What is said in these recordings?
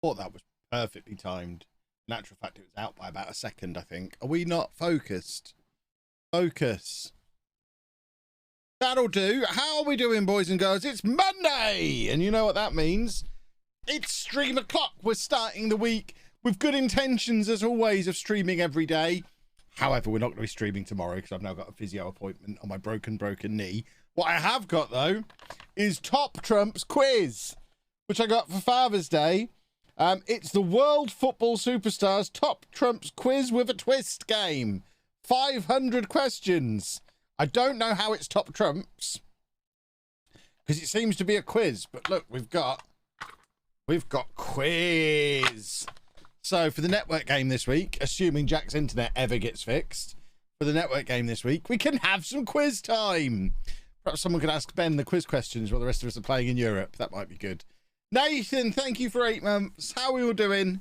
Thought that was perfectly timed. In actual fact, it was out by about a second, I think. Are we not focused? Focus. That'll do. How are we doing, boys and girls? It's Monday! And you know what that means. It's stream o'clock. We're starting the week with good intentions, as always, of streaming every day. However, we're not going to be streaming tomorrow because I've now got a physio appointment on my broken knee. What I have got, though, is Top Trump's quiz, which I got for Father's Day. It's the World Football Superstars Top Trumps Quiz with a Twist game. 500 questions. I don't know how it's Top Trumps, because it seems to be a quiz. But look, we've got quiz. So for the network game this week, assuming Jack's internet ever gets fixed, for the network game this week, we can have some quiz time. Perhaps someone could ask Ben the quiz questions while the rest of us are playing in Europe. That might be good. Nathan, thank you for 8 months. How are we all doing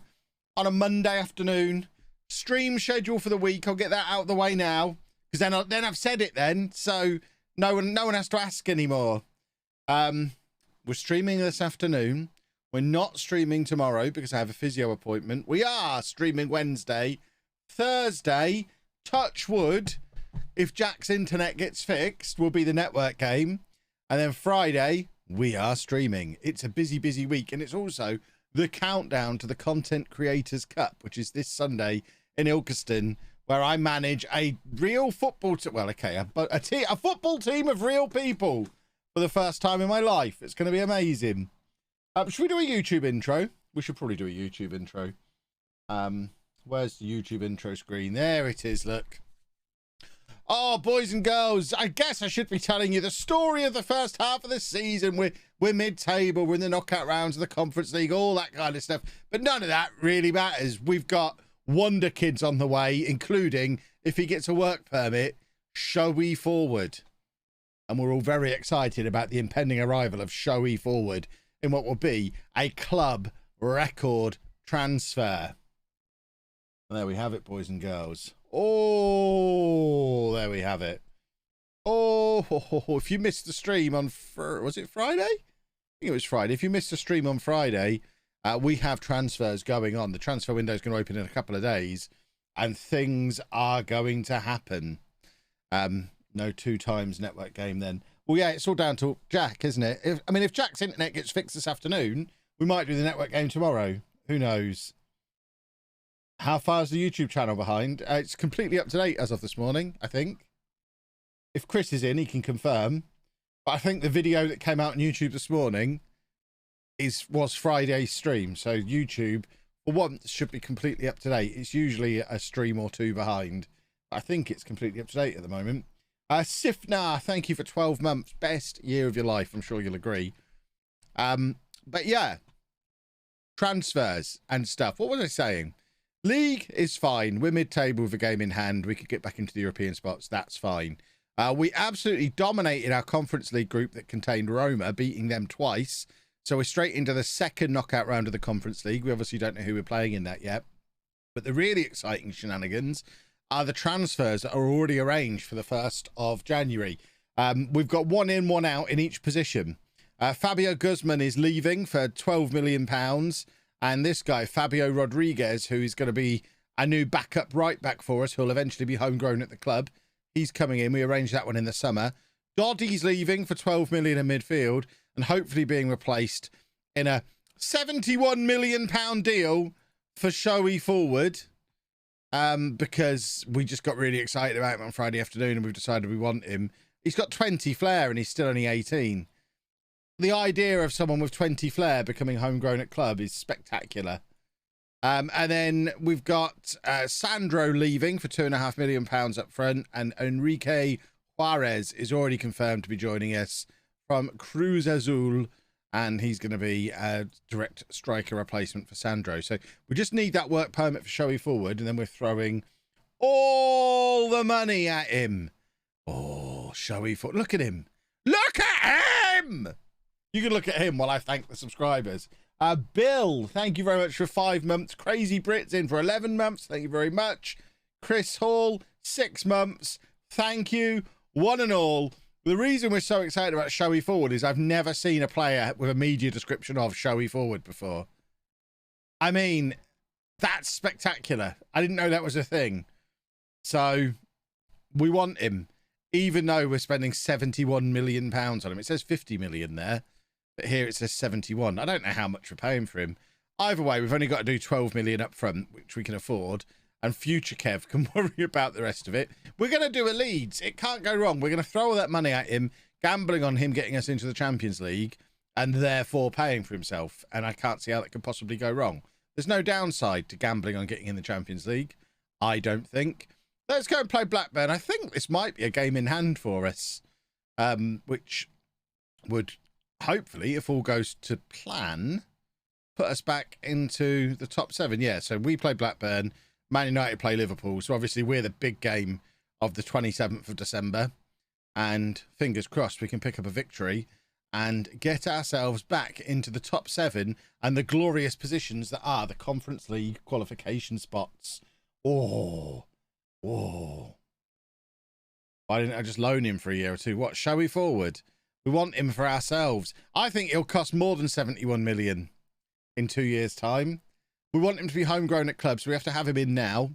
on a Monday afternoon? Stream schedule for the week. I'll get that out of the way now, because then I've said it then, so no one has to ask anymore. We're streaming this afternoon. We're not streaming tomorrow because I have a physio appointment. We are streaming Wednesday. Thursday, touch wood, if Jack's internet gets fixed, will be the network game. And then Friday, we are streaming. It's a busy, busy week. And it's also the countdown to the Content Creators Cup, which is this Sunday in Ilkeston, where I manage a real football team. Well, okay, a football team of real people for the first time in my life. It's going to be amazing. Should we do a YouTube intro? We should probably do a YouTube intro. Where's the YouTube intro screen? There it is, look. Oh, boys and girls, I guess I should be telling you the story of the first half of the season. We're mid-table, we're in the knockout rounds of the Conference League, all that kind of stuff. But none of that really matters. We've got Wonder Kids on the way, including, if he gets a work permit, Showy Forward. And we're all very excited about the impending arrival of Showy Forward in what will be a club record transfer. And there we have it, boys and girls. Oh, there we have it. Oh, if you missed the stream on, was it Friday? I think it was Friday. If you missed the stream on Friday, we have transfers going on. The transfer window is going to open in a couple of days, and things are going to happen. No 2 times network game then. Well, yeah, it's all down to Jack, isn't it? If Jack's internet gets fixed this afternoon, we might do the network game tomorrow. Who knows? How far is the YouTube channel behind? It's completely up to date as of this morning, I think. If Chris is in, he can confirm. But I think the video that came out on YouTube this morning was Friday's stream. So YouTube, for once, should be completely up to date. It's usually a stream or 2 behind. I think it's completely up to date at the moment. Sifnar, thank you for 12 months. Best year of your life, I'm sure you'll agree. But yeah, transfers and stuff. What was I saying? League is fine. We're mid-table with a game in hand. We could get back into the European spots. That's fine. We absolutely dominated our Conference League group that contained Roma, beating them twice. So we're straight into the second knockout round of the Conference League. We obviously don't know who we're playing in that yet. But the really exciting shenanigans are the transfers that are already arranged for the 1st of January. We've got 1 in, 1 out in each position. Fabio Guzman is leaving for £12 million. And this guy, Fabio Rodriguez, who is going to be a new backup right back for us, who'll eventually be homegrown at the club. He's coming in. We arranged that one in the summer. Doddy's leaving for £12 million in midfield and hopefully being replaced in a £71 million deal for Showy Forward. Because we just got really excited about him on Friday afternoon and we've decided we want him. He's got 20 flair and he's still only 18. The idea of someone with 20 flair becoming homegrown at club is spectacular. And then we've got Sandro leaving for £2.5 million up front, and Enrique Juarez is already confirmed to be joining us from Cruz Azul, and he's going to be a direct striker replacement for Sandro. So we just need that work permit for Showy Forward, and then we're throwing all the money at him. Oh, Showy Forward. Look at him. Look at him! You can look at him while I thank the subscribers. Bill, thank you very much for 5 months. Crazy Brits in for 11 months. Thank you very much. Chris Hall, 6 months. Thank you, one and all. The reason we're so excited about Showy Forward is I've never seen a player with a media description of Showy Forward before. I mean, that's spectacular. I didn't know that was a thing. So we want him, even though we're spending £71 million on him. It says 50 million there, but here it says 71. I don't know how much we're paying for him. Either way, we've only got to do 12 million up front, which we can afford, and future Kev can worry about the rest of it. We're going to do a Leeds. It can't go wrong. We're going to throw all that money at him, gambling on him getting us into the Champions League, and therefore paying for himself. And I can't see how that could possibly go wrong. There's no downside to gambling on getting in the Champions League, I don't think. Let's go and play Blackburn. I think this might be a game in hand for us, which would hopefully, if all goes to plan, put us back into the top 7. Yeah, so we play Blackburn, Man United play Liverpool. So obviously we're the big game of the 27th of December. And fingers crossed we can pick up a victory and get ourselves back into the top 7 and the glorious positions that are the Conference League qualification spots. Oh. Why didn't I just loan him for a year or two? What, Showy forward? We want him for ourselves. I think he'll cost more than 71 million in 2 years' time. We want him to be homegrown at clubs, so we have to have him in now.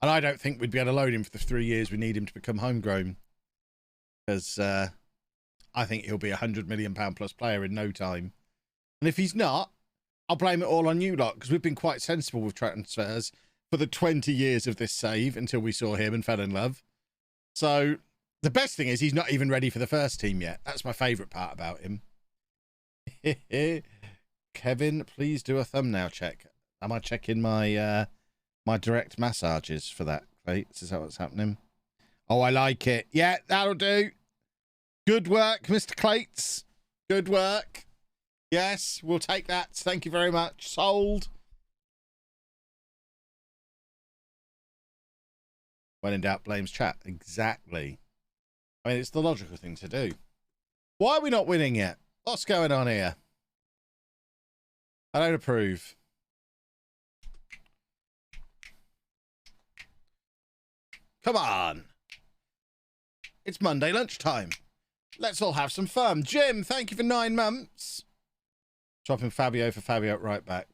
And I don't think we'd be able to loan him for the 3 years we need him to become homegrown. Because I think he'll be a £100 million plus player in no time. And if he's not, I'll blame it all on you lot, because we've been quite sensible with transfers for the 20 years of this save until we saw him and fell in love. So the best thing is he's not even ready for the first team yet. That's my favourite part about him. Kevin, please do a thumbnail check. Am I checking my my direct massages for that, Clates? Is that what's happening? Oh, I like it. Yeah, that'll do. Good work, Mr. Clates. Good work. Yes, we'll take that. Thank you very much. Sold. When in doubt, blames chat. Exactly. I mean, it's the logical thing to do. Why are we not winning yet? What's going on here? I don't approve. Come on. It's Monday lunchtime. Let's all have some fun. Jim, thank you for 9 months. Swapping Fabio for Fabio at right back.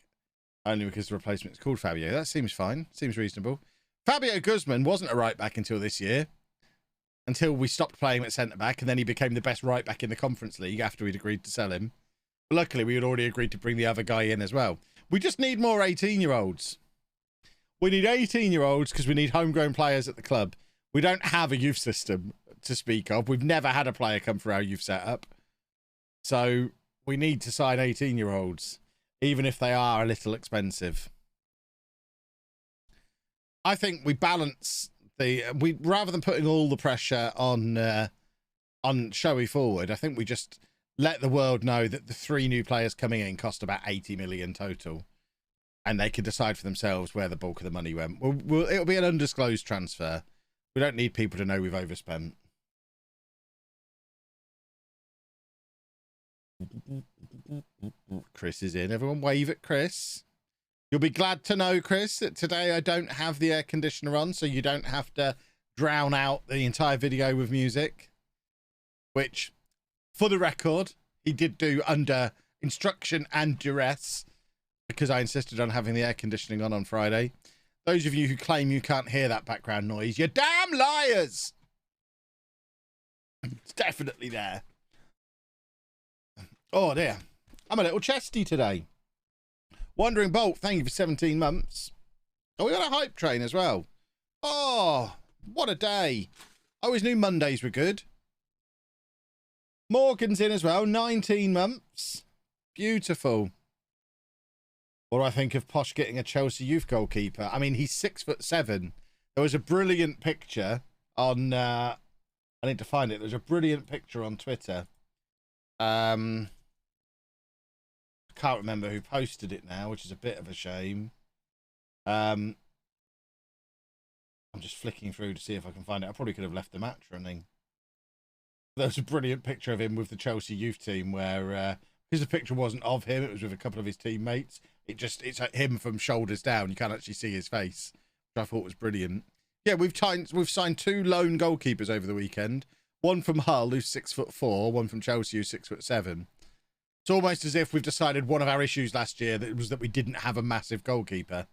Only because the replacement is called Fabio. That seems fine. Seems reasonable. Fabio Guzman wasn't a right back until this year. Until we stopped playing him at centre back, and then he became the best right back in the Conference League after we'd agreed to sell him. But luckily, we had already agreed to bring the other guy in as well. We just need more 18-year-olds. We need 18-year-olds because we need homegrown players at the club. We don't have a youth system to speak of. We've never had a player come through our youth setup. So we need to sign 18-year-olds, even if they are a little expensive. I think we balance we rather than putting all the pressure on Showy forward. I think we just let the world know that the 3 new players coming in cost about 80 million total, and they can decide for themselves where the bulk of the money went. It'll be an undisclosed transfer. We don't need people to know we've overspent. Chris is in. Everyone wave at Chris. You'll be glad to know, Chris, that today I don't have the air conditioner on, so you don't have to drown out the entire video with music. Which, for the record, he did do under instruction and duress, because I insisted on having the air conditioning on Friday. Those of you who claim you can't hear that background noise, you're damn liars! It's definitely there. Oh, dear. I'm a little chesty today. Wandering Bolt, thank you for 17 months. Oh, we got a hype train as well. Oh, what a day. I always knew Mondays were good. Morgan's in as well, 19 months. Beautiful. What do I think of Posh getting a Chelsea youth goalkeeper? I mean, he's 6'7". There was a brilliant picture on... I need to find it. There's a brilliant picture on Twitter. I can't remember who posted it now, which is a bit of a shame. I'm just flicking through to see if I can find it. I probably could have left the match running. There's a brilliant picture of him with the Chelsea youth team where because the picture wasn't of him, it was with a couple of his teammates. It's him from shoulders down. You can't actually see his face, which I thought was brilliant. Yeah, we've signed 2 lone goalkeepers over the weekend. One from Hull, who's 6'4", one from Chelsea, who's 6'7". It's almost as if we've decided one of our issues last year that was that we didn't have a massive goalkeeper.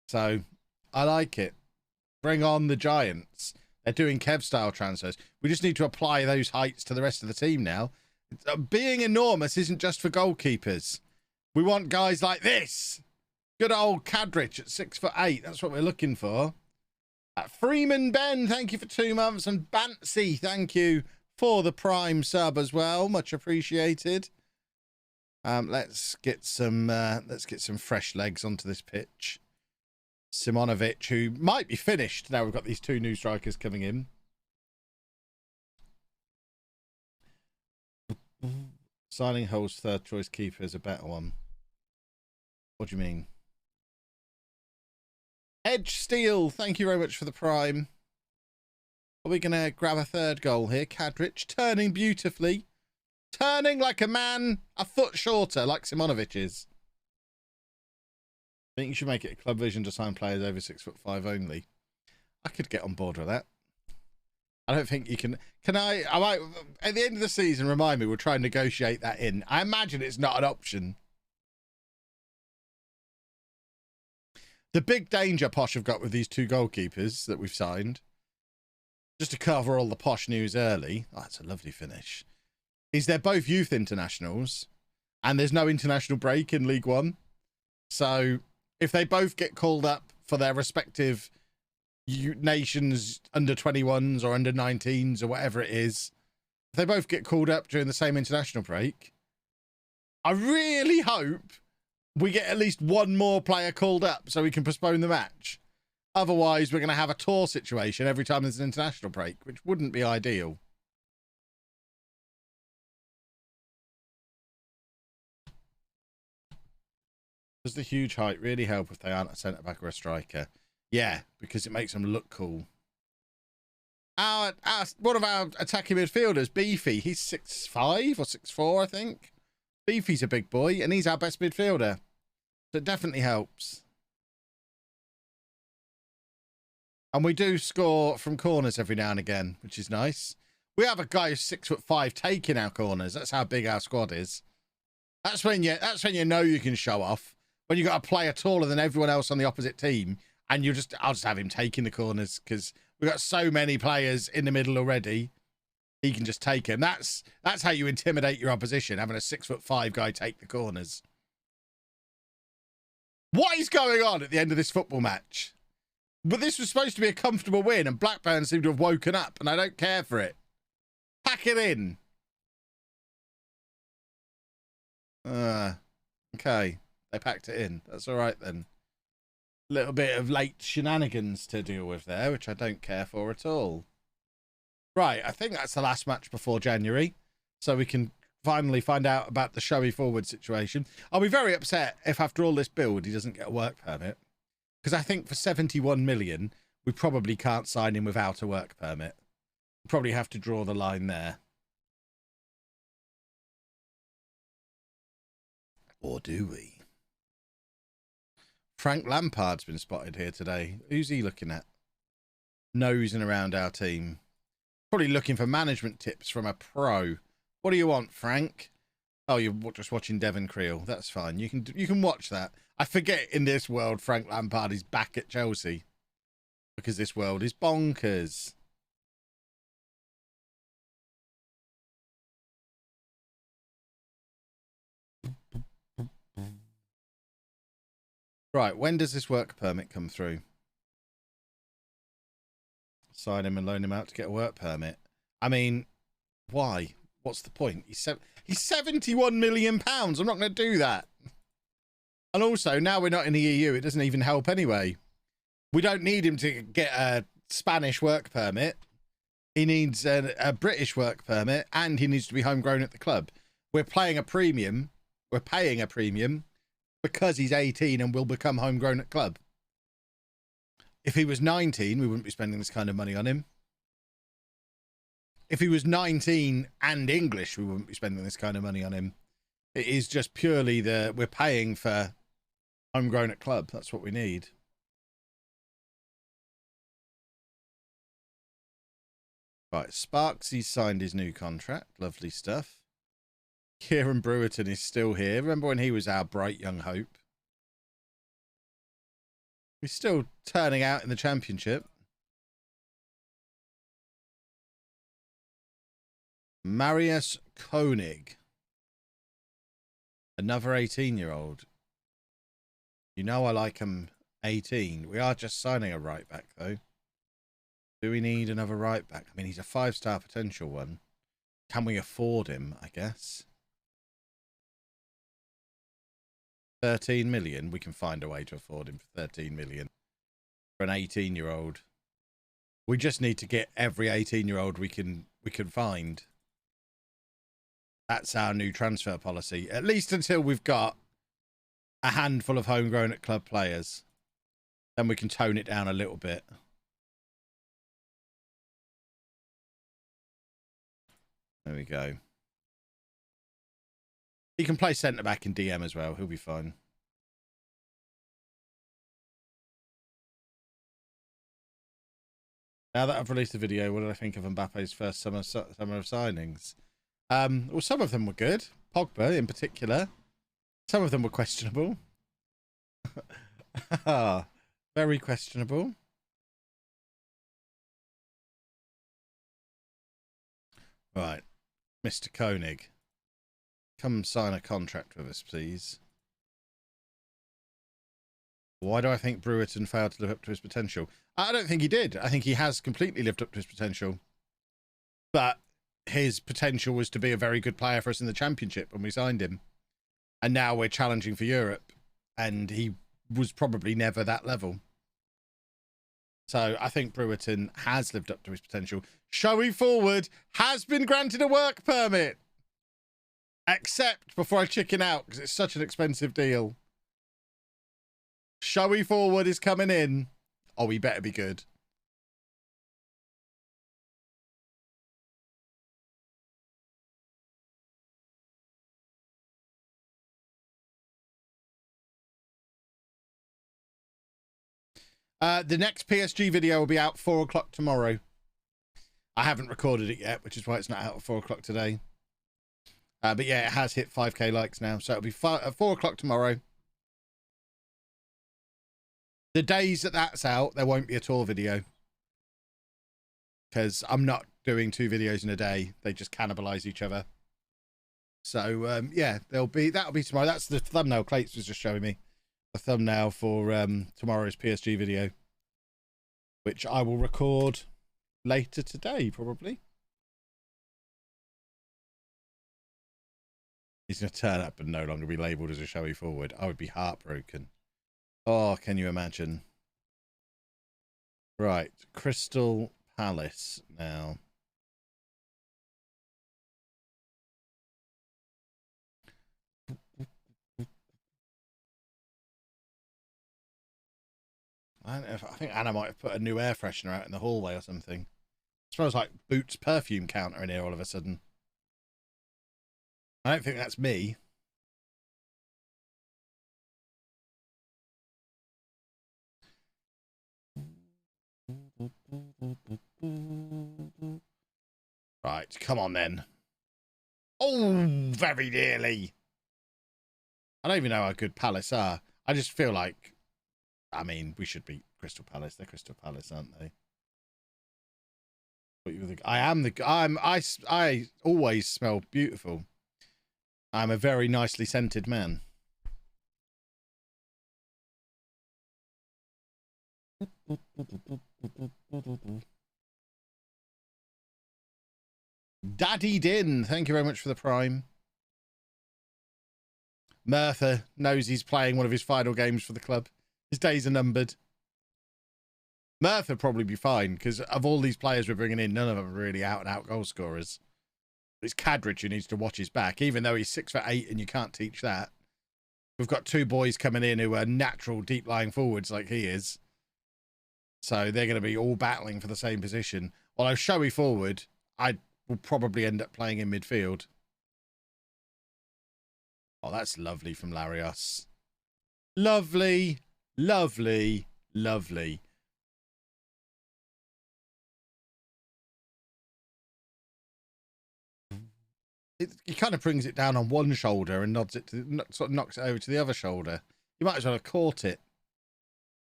So I like it. Bring on the Giants. They're doing Kev-style transfers. We just need to apply those heights to the rest of the team now. Being enormous isn't just for goalkeepers. We want guys like this. Good old Cadrich at 6'8". That's what we're looking for. Freeman Ben, thank you for 2 months. And Bantsy, thank you for the Prime sub as well. Much appreciated. Let's get some fresh legs onto this pitch. Simonovic, who might be finished now we've got these 2 new strikers coming in. Signing Hull's 3rd choice keeper is a better one. What do you mean? Edge Steel, thank you very much for the Prime. Are we going to grab a 3rd goal here? Cadrich turning beautifully. Turning like a man a foot shorter, like Simonovic is. I think you should make it a club vision to sign players over 6'5" only. I could get on board with that. I don't think you can. I might, at the end of the season, remind me, we'll try and negotiate that in. I imagine it's not an option. The big danger Posh have got with these 2 goalkeepers that we've signed, just to cover all the Posh news early. Oh, that's a lovely finish. Is they're both youth internationals, and there's no international break in League One. So if they both get called up for their respective nations under 21s or under 19s or whatever it is, if they both get called up during the same international break, I really hope we get at least one more player called up so we can postpone the match. Otherwise, we're going to have a tour situation every time there's an international break, which wouldn't be ideal. Does the huge height really help if they aren't a centre-back or a striker? Yeah, because it makes them look cool. One of our attacking midfielders, Beefy, he's 6'5" or 6'4", I think. Beefy's a big boy, and he's our best midfielder. So it definitely helps. And we do score from corners every now and again, which is nice. We have a guy who's 6'5" taking our corners. That's how big our squad is. That's when you know you can show off. When you've got a player taller than everyone else on the opposite team, and I'll just have him taking the corners because we've got so many players in the middle already. He can just take them. That's how you intimidate your opposition, having a 6'5" guy take the corners. What is going on at the end of this football match? But this was supposed to be a comfortable win, and Blackburn seem to have woken up, and I don't care for it. Pack it in. Okay. They packed it in. That's all right then. Little bit of late shenanigans to deal with there, which I don't care for at all. Right, I think that's the last match before January, so we can finally find out about the Showy forward situation. I'll be very upset if after all this build he doesn't get a work permit, because I think for 71 million we probably can't sign him without a work permit. We probably have to draw the line there. Or do we? Frank Lampard's been spotted here today. Who's he looking at? Nosing around our team. Probably looking for management tips from a pro. What do you want, Frank? Oh, you're just watching Devon Creel. That's fine. You can watch that. I forget in this world Frank Lampard is back at Chelsea. Because this world is bonkers. Right, when does this work permit come through? Sign him and loan him out to get a work permit. I mean, why? What's the point? He's 71 million pounds. I'm not going to do that. And also, now we're not in the EU, it doesn't even help anyway. We don't need him to get a Spanish work permit. He needs a British work permit, and he needs to be homegrown at the club. We're paying a premium. We're paying a premium because he's 18 and will become homegrown at club. If he was 19, we wouldn't be spending this kind of money on him. If he was 19 and English, we wouldn't be spending this kind of money on him. It is just purely we're paying for homegrown at club. That's what we need. Right, Sparks, he's signed his new contract. Lovely stuff. Kieran Brewerton is still here. Remember when he was our bright young hope? He's still turning out in the championship. Marius Koenig. Another 18-year-old. You know I like him 18. We are just signing a right back, though. Do we need another right back? I mean, he's a 5-star potential one. Can we afford him, I guess? 13 million. We can find a way to afford him for 13 million. For an 18-year-old. We just need to get every 18-year-old we can find. That's our new transfer policy. At least until we've got a handful of homegrown at club players. Then we can tone it down a little bit. There we go. He can play centre-back in DM as well. He'll be fine. Now that I've released the video, what did I think of Mbappe's first summer of signings? Well, some of them were good. Pogba, in particular. Some of them were questionable. Very questionable. Right. Mr. Koenig. Come sign a contract with us, please. Why do I think Brewerton failed to live up to his potential? I don't think he did. I think he has completely lived up to his potential. But his potential was to be a very good player for us in the championship when we signed him. And now we're challenging for Europe. And he was probably never that level. So I think Brewerton has lived up to his potential. Showy forward has been granted a work permit. Except before I chicken out, because it's such an expensive deal. Showy forward is coming in. Oh, he better be good. The next PSG video will be out 4 o'clock tomorrow. I haven't recorded it yet, which is why it's not out at 4 o'clock today. But yeah, it has hit 5k likes now, so it'll be 4 o'clock tomorrow. The days that that's out, there won't be a tour video. Because I'm not doing 2 videos in a day. They just cannibalize each other. So, yeah, that'll be tomorrow. That's the thumbnail Clates was just showing me. The thumbnail for tomorrow's PSG video. Which I will record later today, probably. He's going to turn up and no longer be labelled as a showy forward. I would be heartbroken. Oh, can you imagine? Right, Crystal Palace now. I think Anna might have put a new air freshener out in the hallway or something. It smells like Boots perfume counter in here all of a sudden. I don't think that's me. Right, come on then. Oh, very nearly. I don't even know how good Palace are. I just feel like, I mean, we should beat Crystal Palace. They're Crystal Palace, aren't they? I always smell beautiful. I'm a very nicely scented man. Daddy Din, thank you very much for the prime. Merthyr knows he's playing one of his final games for the club. His days are numbered. Merthyr probably be fine, because of all these players we're bringing in, none of them are really out-and-out goal scorers. It's Cadridge who needs to watch his back, even though he's 6'8" and you can't teach that. We've got 2 boys coming in who are natural deep-lying forwards like he is. So they're going to be all battling for the same position. While I showy forward, I will probably end up playing in midfield. Oh, that's lovely from Larios. Lovely, lovely, lovely. He kind of brings it down on one shoulder and nods it to, sort of knocks it over to the other shoulder. You might as well have caught it.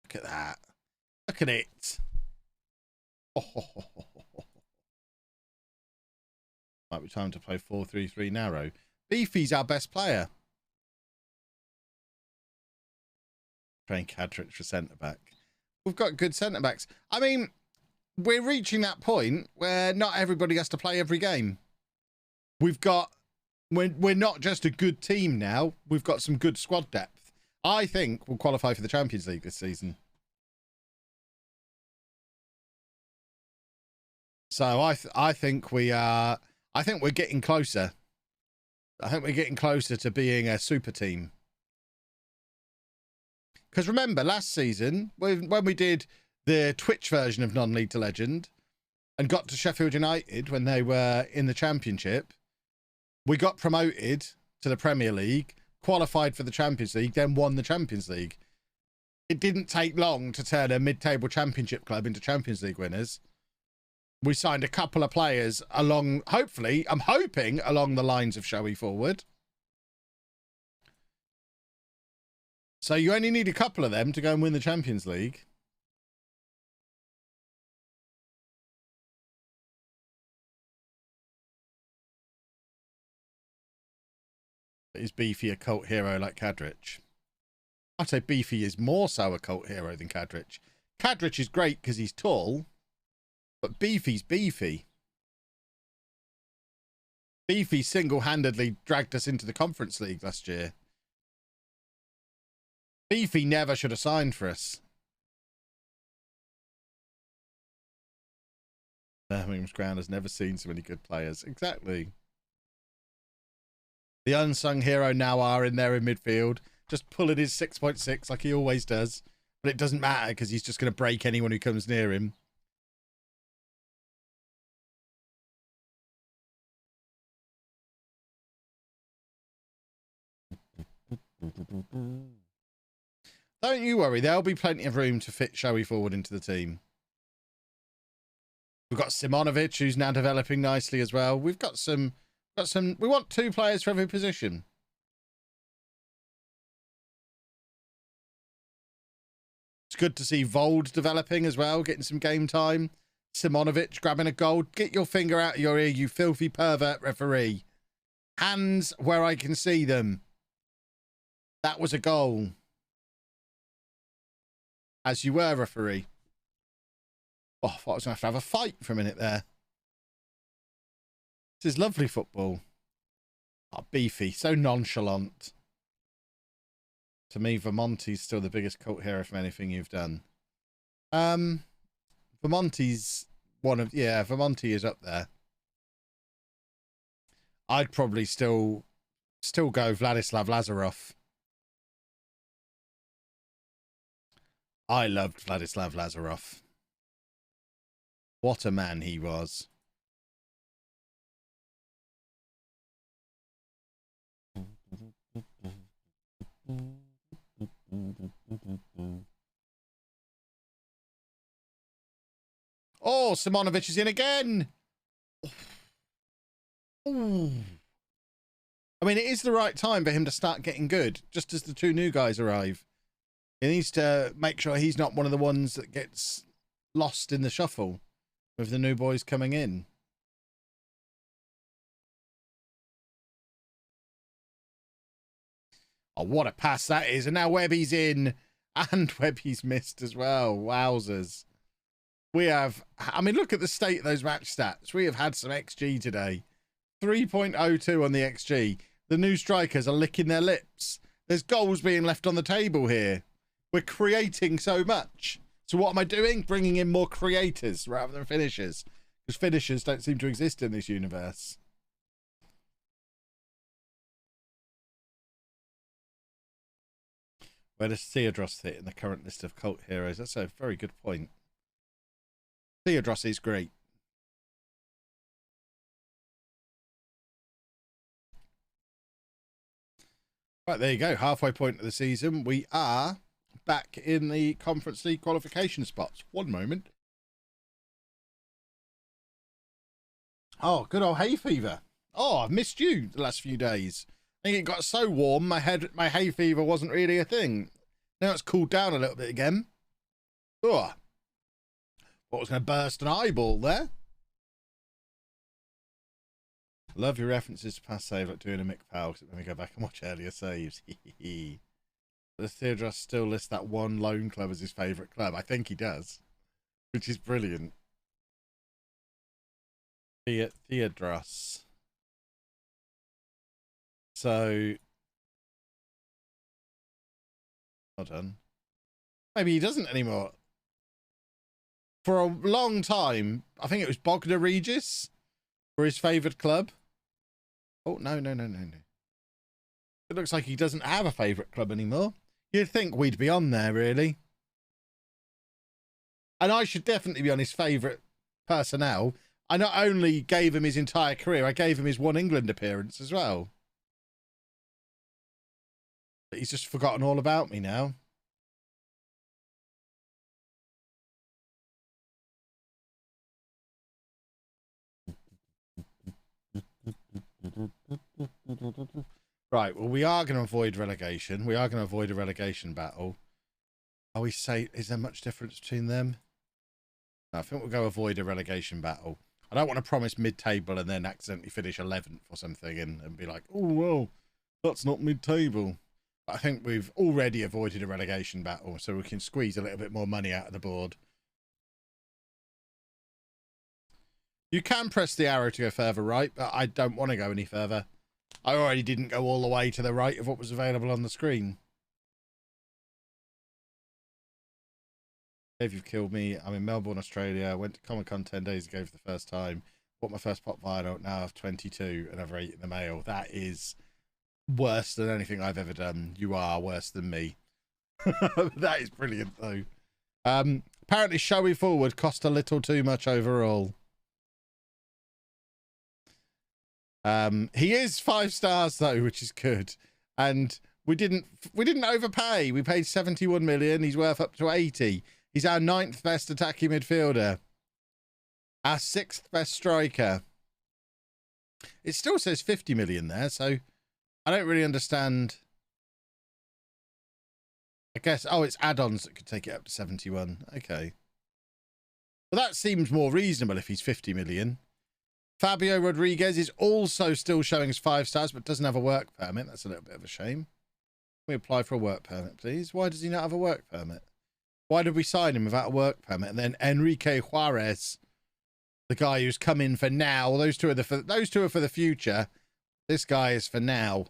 Look at that. Look at it. Oh. Might be time to play 4-3-3 narrow. Beefy's our best player. Train Cadrich for centre-back. We've got good centre-backs. I mean, we're reaching that point where not everybody has to play every game. We're not just a good team now. We've got some good squad depth. I think we'll qualify for the Champions League this season. So I think we are. I think we're getting closer. I think we're getting closer to being a super team. Because remember, last season, when we did the Twitch version of Non-League to Legend and got to Sheffield United when they were in the Championship, we got promoted to the Premier League, qualified for the Champions League, then won the Champions League. It didn't take long to turn a mid-table Championship club into Champions League winners. We signed a couple of players along, hopefully, I'm hoping, along the lines of Showy forward. So you only need a couple of them to go and win the Champions League. Is Beefy a cult hero like Cadrich? I'd say Beefy is more so a cult hero than Cadrich. Cadrich is great because he's tall, but Beefy's beefy. Beefy single-handedly dragged us into the Conference League last year. Beefy never should have signed for us. Birmingham's ground has never seen so many good players. Exactly. The unsung hero now are in there in midfield, just pulling his 6.6 like he always does. But it doesn't matter because he's just going to break anyone who comes near him. Don't you worry, there'll be plenty of room to fit Showy forward into the team. We've got Simonovic, who's now developing nicely as well. We've got some. We want 2 players for every position. It's good to see Vold developing as well, getting some game time. Simonovic grabbing a goal. Get your finger out of your ear, you filthy pervert referee. Hands where I can see them. That was a goal. As you were, referee. Oh, I thought I was going to have a fight for a minute there. This is lovely football. Oh, Beefy, so nonchalant. To me, Vermonti's still the biggest cult hero from anything you've done. Vermonti's one of... Yeah, Vermonti is up there. I'd probably still go Vladislav Lazarov. I loved Vladislav Lazarov. What a man he was. Oh, Simonovic is in again. Ooh. I mean, it is the right time for him to start getting good, just as the 2 new guys arrive. He needs to make sure he's not one of the ones that gets lost in the shuffle with the new boys coming in. Oh, what a pass that is. And now Webby's in. And Webby's missed as well. Wowzers. We have... I mean, look at the state of those match stats. We have had some XG today. 3.02 on the XG. The new strikers are licking their lips. There's goals being left on the table here. We're creating so much. So what am I doing? Bringing in more creators rather than finishers. Because finishers don't seem to exist in this universe. Where does Theodros fit in the current list of cult heroes? That's a very good point. Theodros is great. Right, there you go. Halfway point of the season. We are back in the Conference League qualification spots. One moment. Oh, good old hay fever. Oh, I've missed you the last few days. I think it got so warm, my hay fever wasn't really a thing. Now it's cooled down a little bit again. Oh, what was going to burst an eyeball there? Love your references to past save, like doing a Mick Powell. Let me go back and watch earlier saves. Does Theodros still list that one lone club as his favourite club? I think he does, which is brilliant. Theodros. So, hold on. Maybe he doesn't anymore. For a long time, I think it was Bognor Regis for his favoured club. Oh, no. It looks like he doesn't have a favourite club anymore. You'd think we'd be on there, really. And I should definitely be on his favourite personnel. I not only gave him his entire career, I gave him his one England appearance as well. But he's just forgotten all about me now. Right, well, we are going to avoid relegation. We are going to avoid a relegation battle. Are we say, is there much difference between them? No, I think we'll go avoid a relegation battle. I don't want to promise mid-table and then accidentally finish 11th or something and be like, oh, well, that's not mid-table. But I think we've already avoided a relegation battle, so we can squeeze a little bit more money out of the board. You can press the arrow to go further right, but I don't want to go any further. I already didn't go all the way to the right of what was available on the screen. Dave, you've killed me. I'm in Melbourne, Australia. Went to Comic-Con 10 days ago for the first time. Bought my first pop vinyl. Now I have 22 and I've 8 in the mail. That is worse than anything I've ever done. You are worse than me. That is brilliant, though. Apparently, Showy Forward cost a little too much overall. He is 5 stars though, which is good. And we didn't overpay. We paid 71 million. He's worth up to 80. He's our 9th best attacking midfielder. Our 6th best striker. It still says 50 million there, so I don't really understand. I guess, oh, it's add-ons that could take it up to 71. Okay. Well, that seems more reasonable if he's 50 million. Fabio Rodriguez is also still showing as 5 stars, but doesn't have a work permit. That's a little bit of a shame. Can we apply for a work permit, please? Why does he not have a work permit? Why did we sign him without a work permit? And then Enrique Juarez, the guy who's come in for now. Those two are for the future. This guy is for now.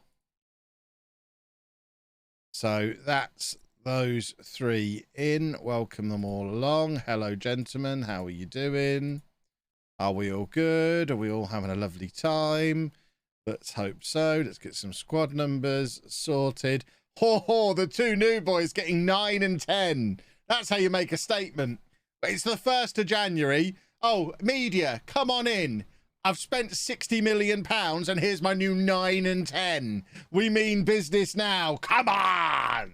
So that's those 3 in. Welcome them all along. Hello, gentlemen. How are you doing? Are we all good? Are we all having a lovely time? Let's hope so. Let's get some squad numbers sorted. Ho, the 2 new boys getting 9 and 10. That's how you make a statement. But it's the 1st of January. Oh, media, come on in. I've spent £60 million and here's my new 9 and 10. We mean business now. Come on.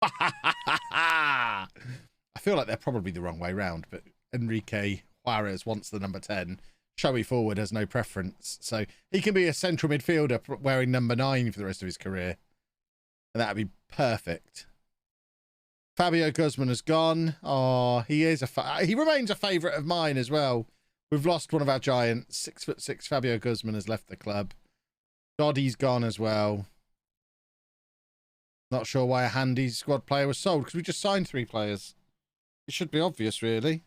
I feel like they're probably the wrong way round, but Enrique Juarez wants the number 10. Showy Forward has no preference. So he can be a central midfielder wearing number 9 for the rest of his career. And that would be perfect. Fabio Guzman has gone. Oh, he remains a favourite of mine as well. We've lost one of our giants. 6'6" Fabio Guzman has left the club. Doddy's gone as well. Not sure why a handy squad player was sold, because we just signed 3 players. It should be obvious, really.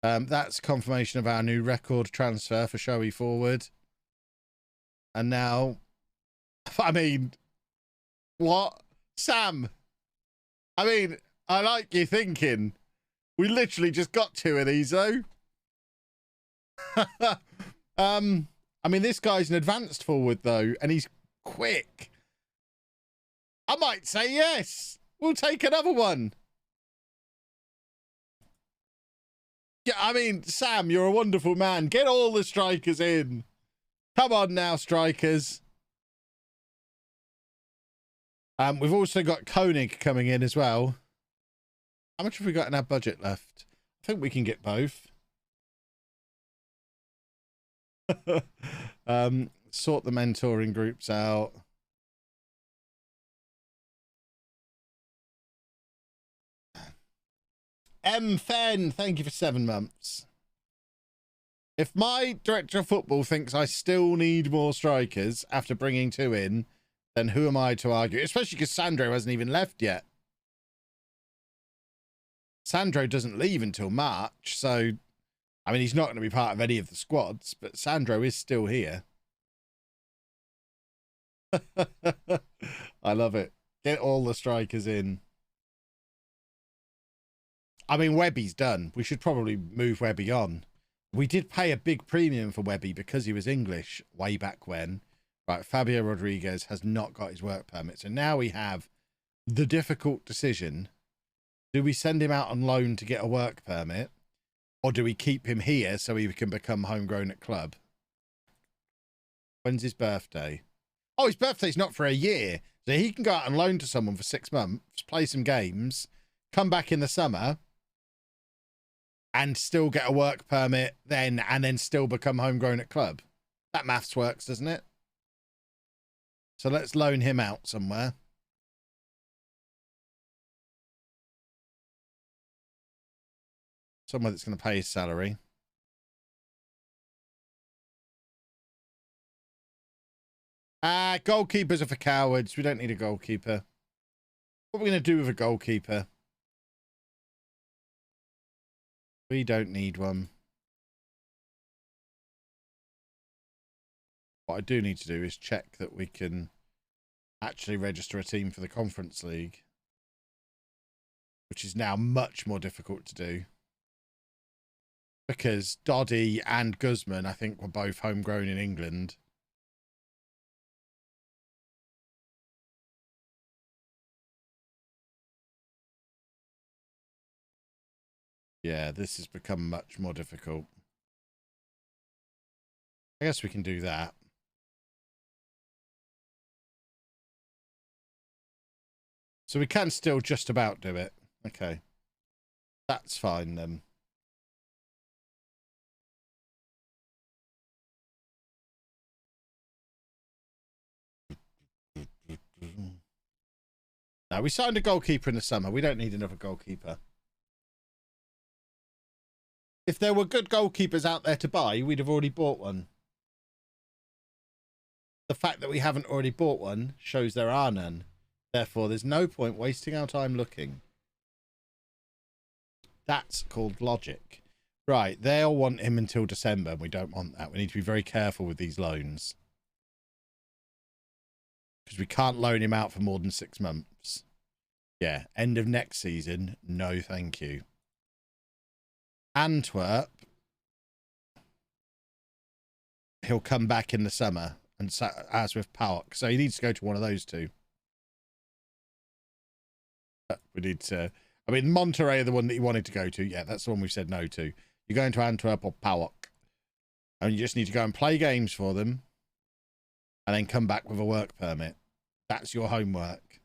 That's confirmation of our new record transfer for Showy Forward. And now, I mean, what? Sam, I mean, I like you thinking. We literally just got 2 of these, though. I mean, this guy's an advanced forward, though, and he's quick. I might say yes. We'll take another one. Yeah, I mean, Sam, you're a wonderful man. Get all the strikers in. Come on now, strikers. We've also got Koenig coming in as well. How much have we got in our budget left? I think we can get both. Sort the mentoring groups out. M. Fen, thank you for 7 months. If my director of football thinks I still need more strikers after bringing 2 in, then who am I to argue? Especially because Sandro hasn't even left yet. Sandro doesn't leave until March, so, I mean, he's not going to be part of any of the squads, but Sandro is still here. I love it. Get all the strikers in. I mean, Webby's done. We should probably move Webby on. We did pay a big premium for Webby because he was English way back when. Right, Fabio Rodriguez has not got his work permit. So now we have the difficult decision. Do we send him out on loan to get a work permit? Or do we keep him here so he can become homegrown at club? When's his birthday? Oh, his birthday's not for a year. So he can go out on loan to someone for 6 months, play some games, come back in the summer, and still get a work permit then, and then still become homegrown at club. That maths works, doesn't it? So let's loan him out somewhere. Somewhere that's going to pay his salary. Goalkeepers are for cowards. We don't need a goalkeeper. What are we going to do with a goalkeeper? We don't need one. What I do need to do is check that we can actually register a team for the Conference League, which is now much more difficult to do because Doddy and Guzman, I think, were both homegrown in England. Yeah, this has become much more difficult. I guess we can do that. So we can still just about do it. Okay. That's fine then. Now, we signed a goalkeeper in the summer. We don't need another goalkeeper. If there were good goalkeepers out there to buy, we'd have already bought one. The fact that we haven't already bought one shows there are none. Therefore, there's no point wasting our time looking. That's called logic. Right, they'll want him until December. We don't want that. We need to be very careful with these loans. Because we can't loan him out for more than 6 months. Yeah, end of next season. No, thank you. Antwerp. He'll come back in the summer. And so, as with PAOK. So he needs to go to one of those two. We need to... I mean, Monterrey are the one that you wanted to go to. Yeah, that's the one we've said no to. You're going to Antwerp or PAOK. And you just need to go and play games for them. And then come back with a work permit. That's your homework.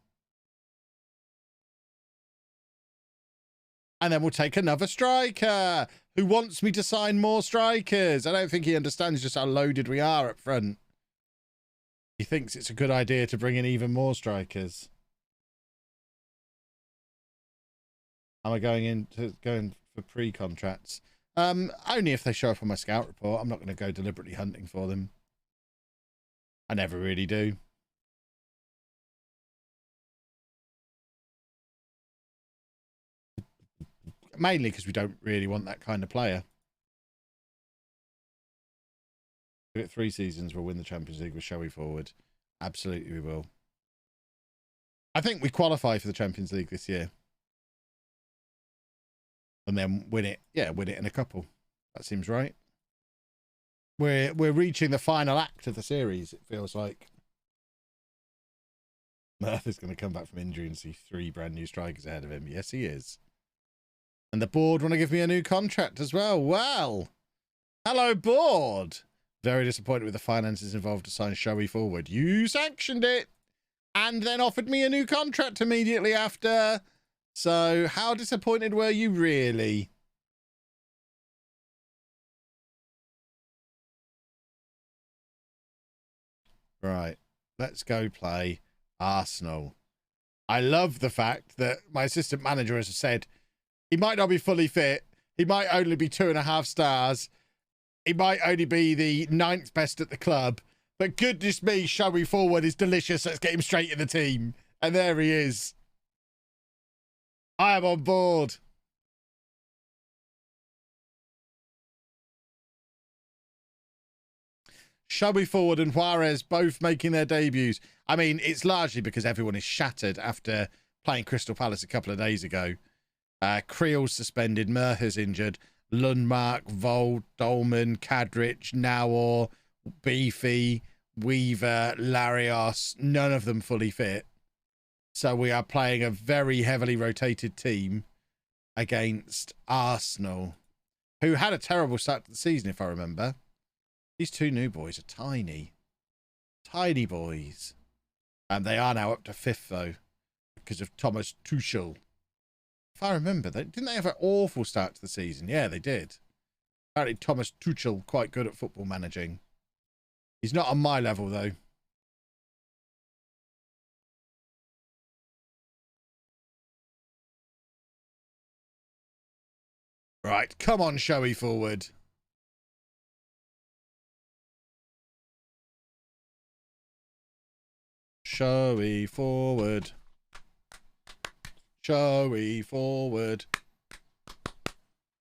And then we'll take another striker who wants me to sign more strikers. I don't think he understands just how loaded we are up front. He thinks it's a good idea to bring in even more strikers. Am I going for pre-contracts? Only if they show up on my scout report. I'm not going to go deliberately hunting for them. I never really do. Mainly because we don't really want that kind of player. We get 3 seasons, we'll win the Champions League with Showy forward. Absolutely we will. I think we qualify for the Champions League this year. And then win it. Yeah, win it in a couple. That seems right. We're reaching the final act of the series, it feels like. Murph is going to come back from injury and see 3 brand new strikers ahead of him. Yes, he is. And the board want to give me a new contract as well. Well, hello, board. Very disappointed with the finances involved to sign Showy forward. You sanctioned it and then offered me a new contract immediately after. So how disappointed were you really? Right. Let's go play Arsenal. I love the fact that my assistant manager has said he might not be fully fit. He might only be 2.5 stars. He might only be the 9th best at the club. But goodness me, Showy forward is delicious. Let's get him straight in the team. And there he is. I am on board. Showy forward and Juarez both making their debuts. I mean, it's largely because everyone is shattered after playing Crystal Palace a couple of days ago. Creel's suspended, Merher's injured, Lundmark, Vold, Dolman, Kadrich, Nawor, Beefy, Weaver, Larios, none of them fully fit. So we are playing a very heavily rotated team against Arsenal, who had a terrible start to the season, if I remember. These two new boys are tiny. Tiny boys. And they are now up to 5th, though, because of Thomas Tuchel. If I remember, didn't they have an awful start to the season? Yeah, they did. Apparently Thomas Tuchel, quite good at football managing. He's not on my level, though. Right, come on, Showy forward. Showy forward. Showy forward.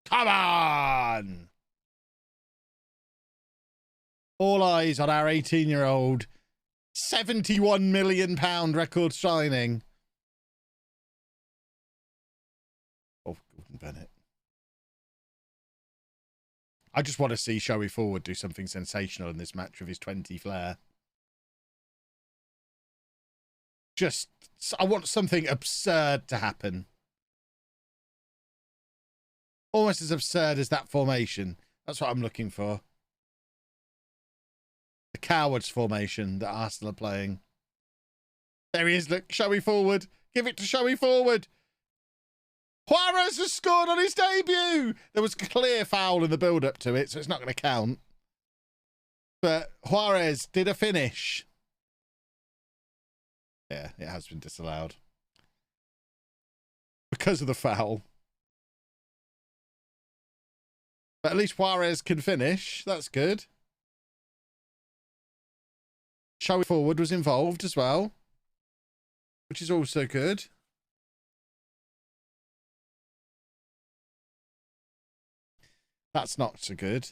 Come on! All eyes on our 18-year-old £71 million record signing. Oh, Gordon Bennett. I just want to see Showy forward do something sensational in this match with his 20 flair. I want something absurd to happen. Almost as absurd as that formation. That's what I'm looking for. The cowards formation that Arsenal are playing. There he is, look, Showy forward. Give it to Showy forward. Juarez has scored on his debut. There was a clear foul in the build-up to it, so it's not going to count. But Juarez did a finish. Yeah, it has been disallowed. Because of the foul. But at least Juarez can finish. That's good. Showy forward was involved as well, which is also good. That's not so good.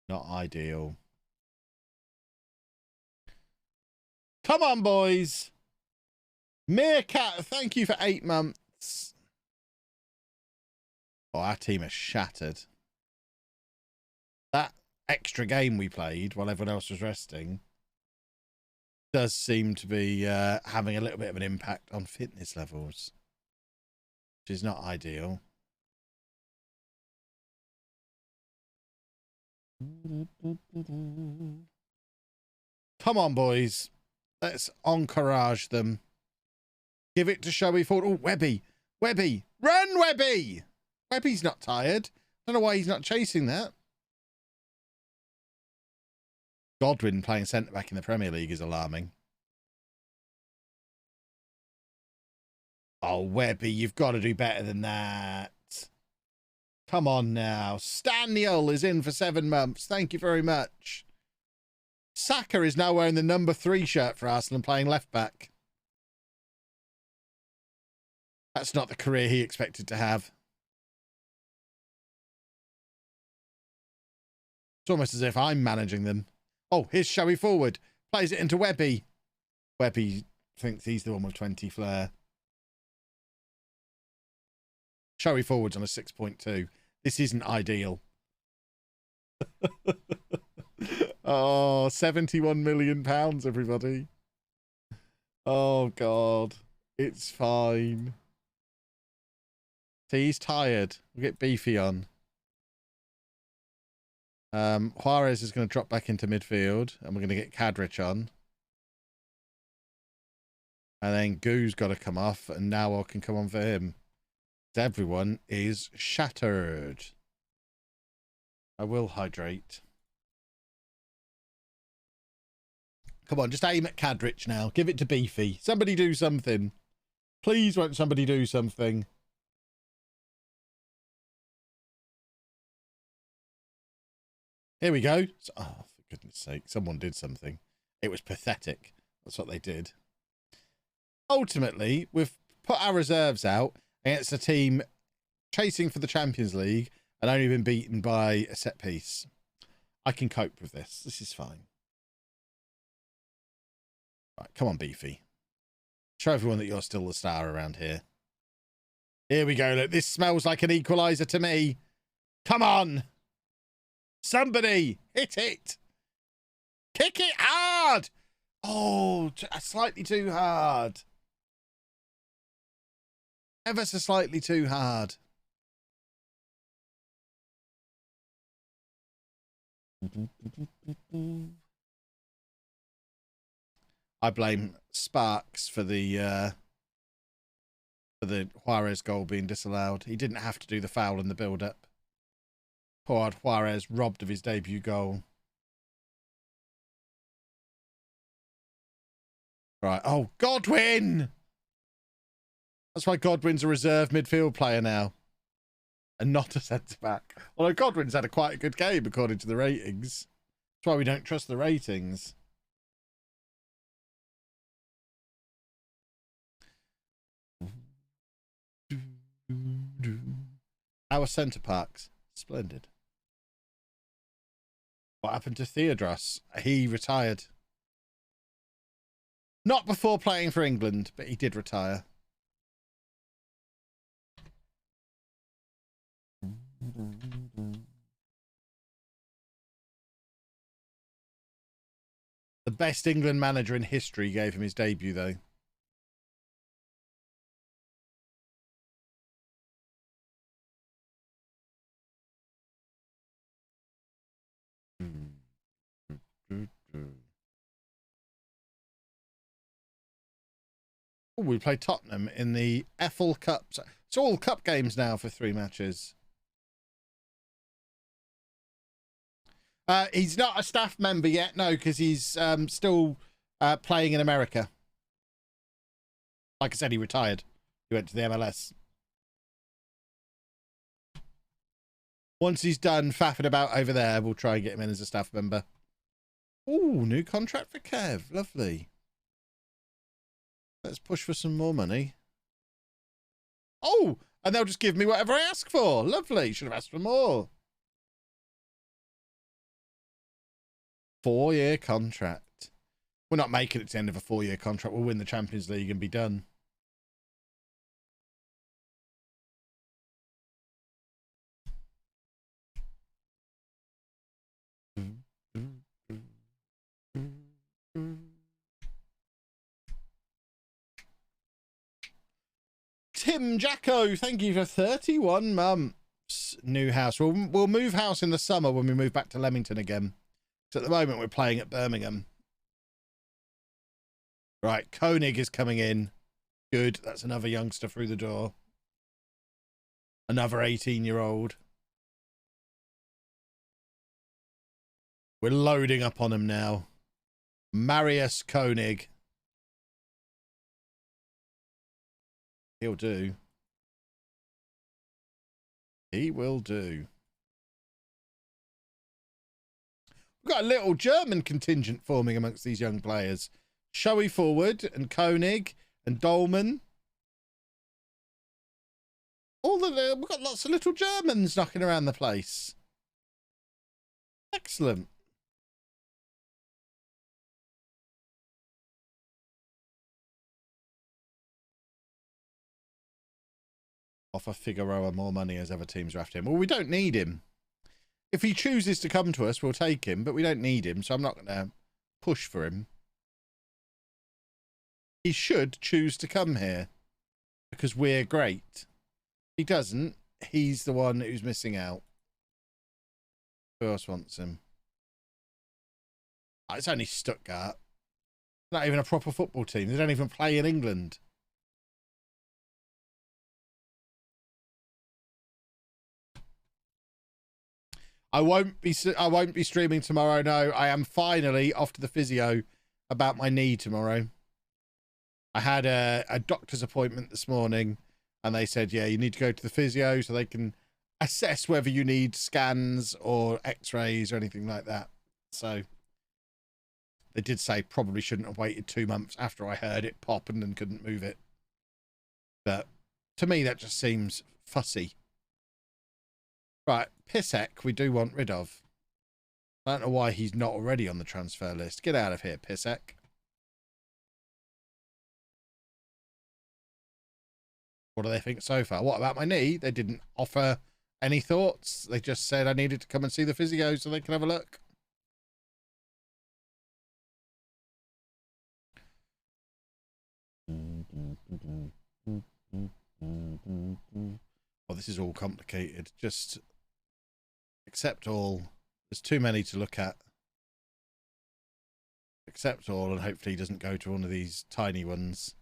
Not ideal. Come on, boys. Meerkat, thank you for 8 months. Oh, our team is shattered. That extra game we played while everyone else was resting does seem to be having a little bit of an impact on fitness levels, which is not ideal. Come on, boys. Let's encourage them. Give it to Showy forward. Oh, Webby. Webby. Run, Webby. Webby's not tired. I don't know why he's not chasing that. Godwin playing centre-back in the Premier League is alarming. Oh, Webby, you've got to do better than that. Come on now. Staniel is in for 7 months. Thank you very much. Saka is now wearing the number 3 shirt for Arsenal and playing left-back. That's not the career he expected to have. It's almost as if I'm managing them. Oh, here's Showy forward. Plays it into Webby. Webby thinks he's the one with 20 flair. Showy forwards on a 6.2. This isn't ideal. Oh, £71 million, everybody. Oh, God. It's fine. See, he's tired. We'll get Beefy on. Juarez is going to drop back into midfield, and we're going to get Kadrich on. And then Goo's got to come off, and Nawal can come on for him. Everyone is shattered. I will hydrate. Come on, just aim at Cadrich now. Give it to Beefy. Somebody do something. Please won't somebody do something. Here we go. Oh, for goodness sake. Someone did something. It was pathetic. That's what they did. Ultimately, we've put our reserves out against a team chasing for the Champions League and only been beaten by a set piece. I can cope with this. This is fine. Right, come on, Beefy. Show everyone that you're still the star around here. Here we go. Look, this smells like an equaliser to me. Come on. Somebody hit it. Kick it hard. Oh, slightly too hard. Ever so slightly too hard. I blame Sparks for the Juarez goal being disallowed. He didn't have to do the foul in the build-up. Poor Juarez robbed of his debut goal. Right. Oh, Godwin! That's why Godwin's a reserve midfield player now. And not a centre-back. Although Godwin's had quite a good game according to the ratings. That's why we don't trust the ratings. Our centre parks. Splendid. What happened to Theodros? He retired. Not before playing for England, but he did retire. The best England manager in history gave him his debut, though. Oh, we play Tottenham in the EFL Cup. It's all cup games now for 3 matches. He's not a staff member yet, no, because he's still playing in America. Like I said, he retired. He went to the MLS. Once he's done faffing about over there, we'll try and get him in as a staff member. Oh, new contract for Kev. Lovely. Let's push for some more money. Oh, and they'll just give me whatever I ask for. Lovely. Should have asked for more. 4-year contract. We're not making it to the end of a 4-year contract. We'll win the Champions League and be done. Tim Jacko, thank you for 31 months. New house. We'll move house in the summer when we move back to Leamington again. So at the moment we're playing at Birmingham. Right, Koenig is coming in. Good. That's another youngster through the door. Another 18-year-old. We're loading up on him now. Marius Koenig. He'll do. He will do. We've got a little German contingent forming amongst these young players. Showy forward and Koenig and Dolman. We've got lots of little Germans knocking around the place. Excellent. Offer Figueroa more money as other teams are after him. Well, we don't need him. If he chooses to come to us, we'll take him, but we don't need him, so I'm not going to push for him. He should choose to come here because we're great. If he doesn't, he's the one who's missing out. Who else wants him? Oh, it's only Stuttgart. Not even a proper football team. They don't even play in England. I won't be streaming tomorrow. No, I am finally off to the physio about my knee tomorrow. I had a doctor's appointment this morning, and they said, yeah, you need to go to the physio so they can assess whether you need scans or x-rays or anything like that. So they did say probably shouldn't have waited 2 months after I heard it pop and then couldn't move it. But to me, that just seems fussy. Right, Pisek we do want rid of. I don't know why he's not already on the transfer list. Get out of here, Pisek. What do they think so far? What about my knee? They didn't offer any thoughts. They just said I needed to come and see the physio so they can have a look. Oh, this is all complicated. Just accept all. There's too many to look at. Accept all, and hopefully he doesn't go to one of these tiny ones.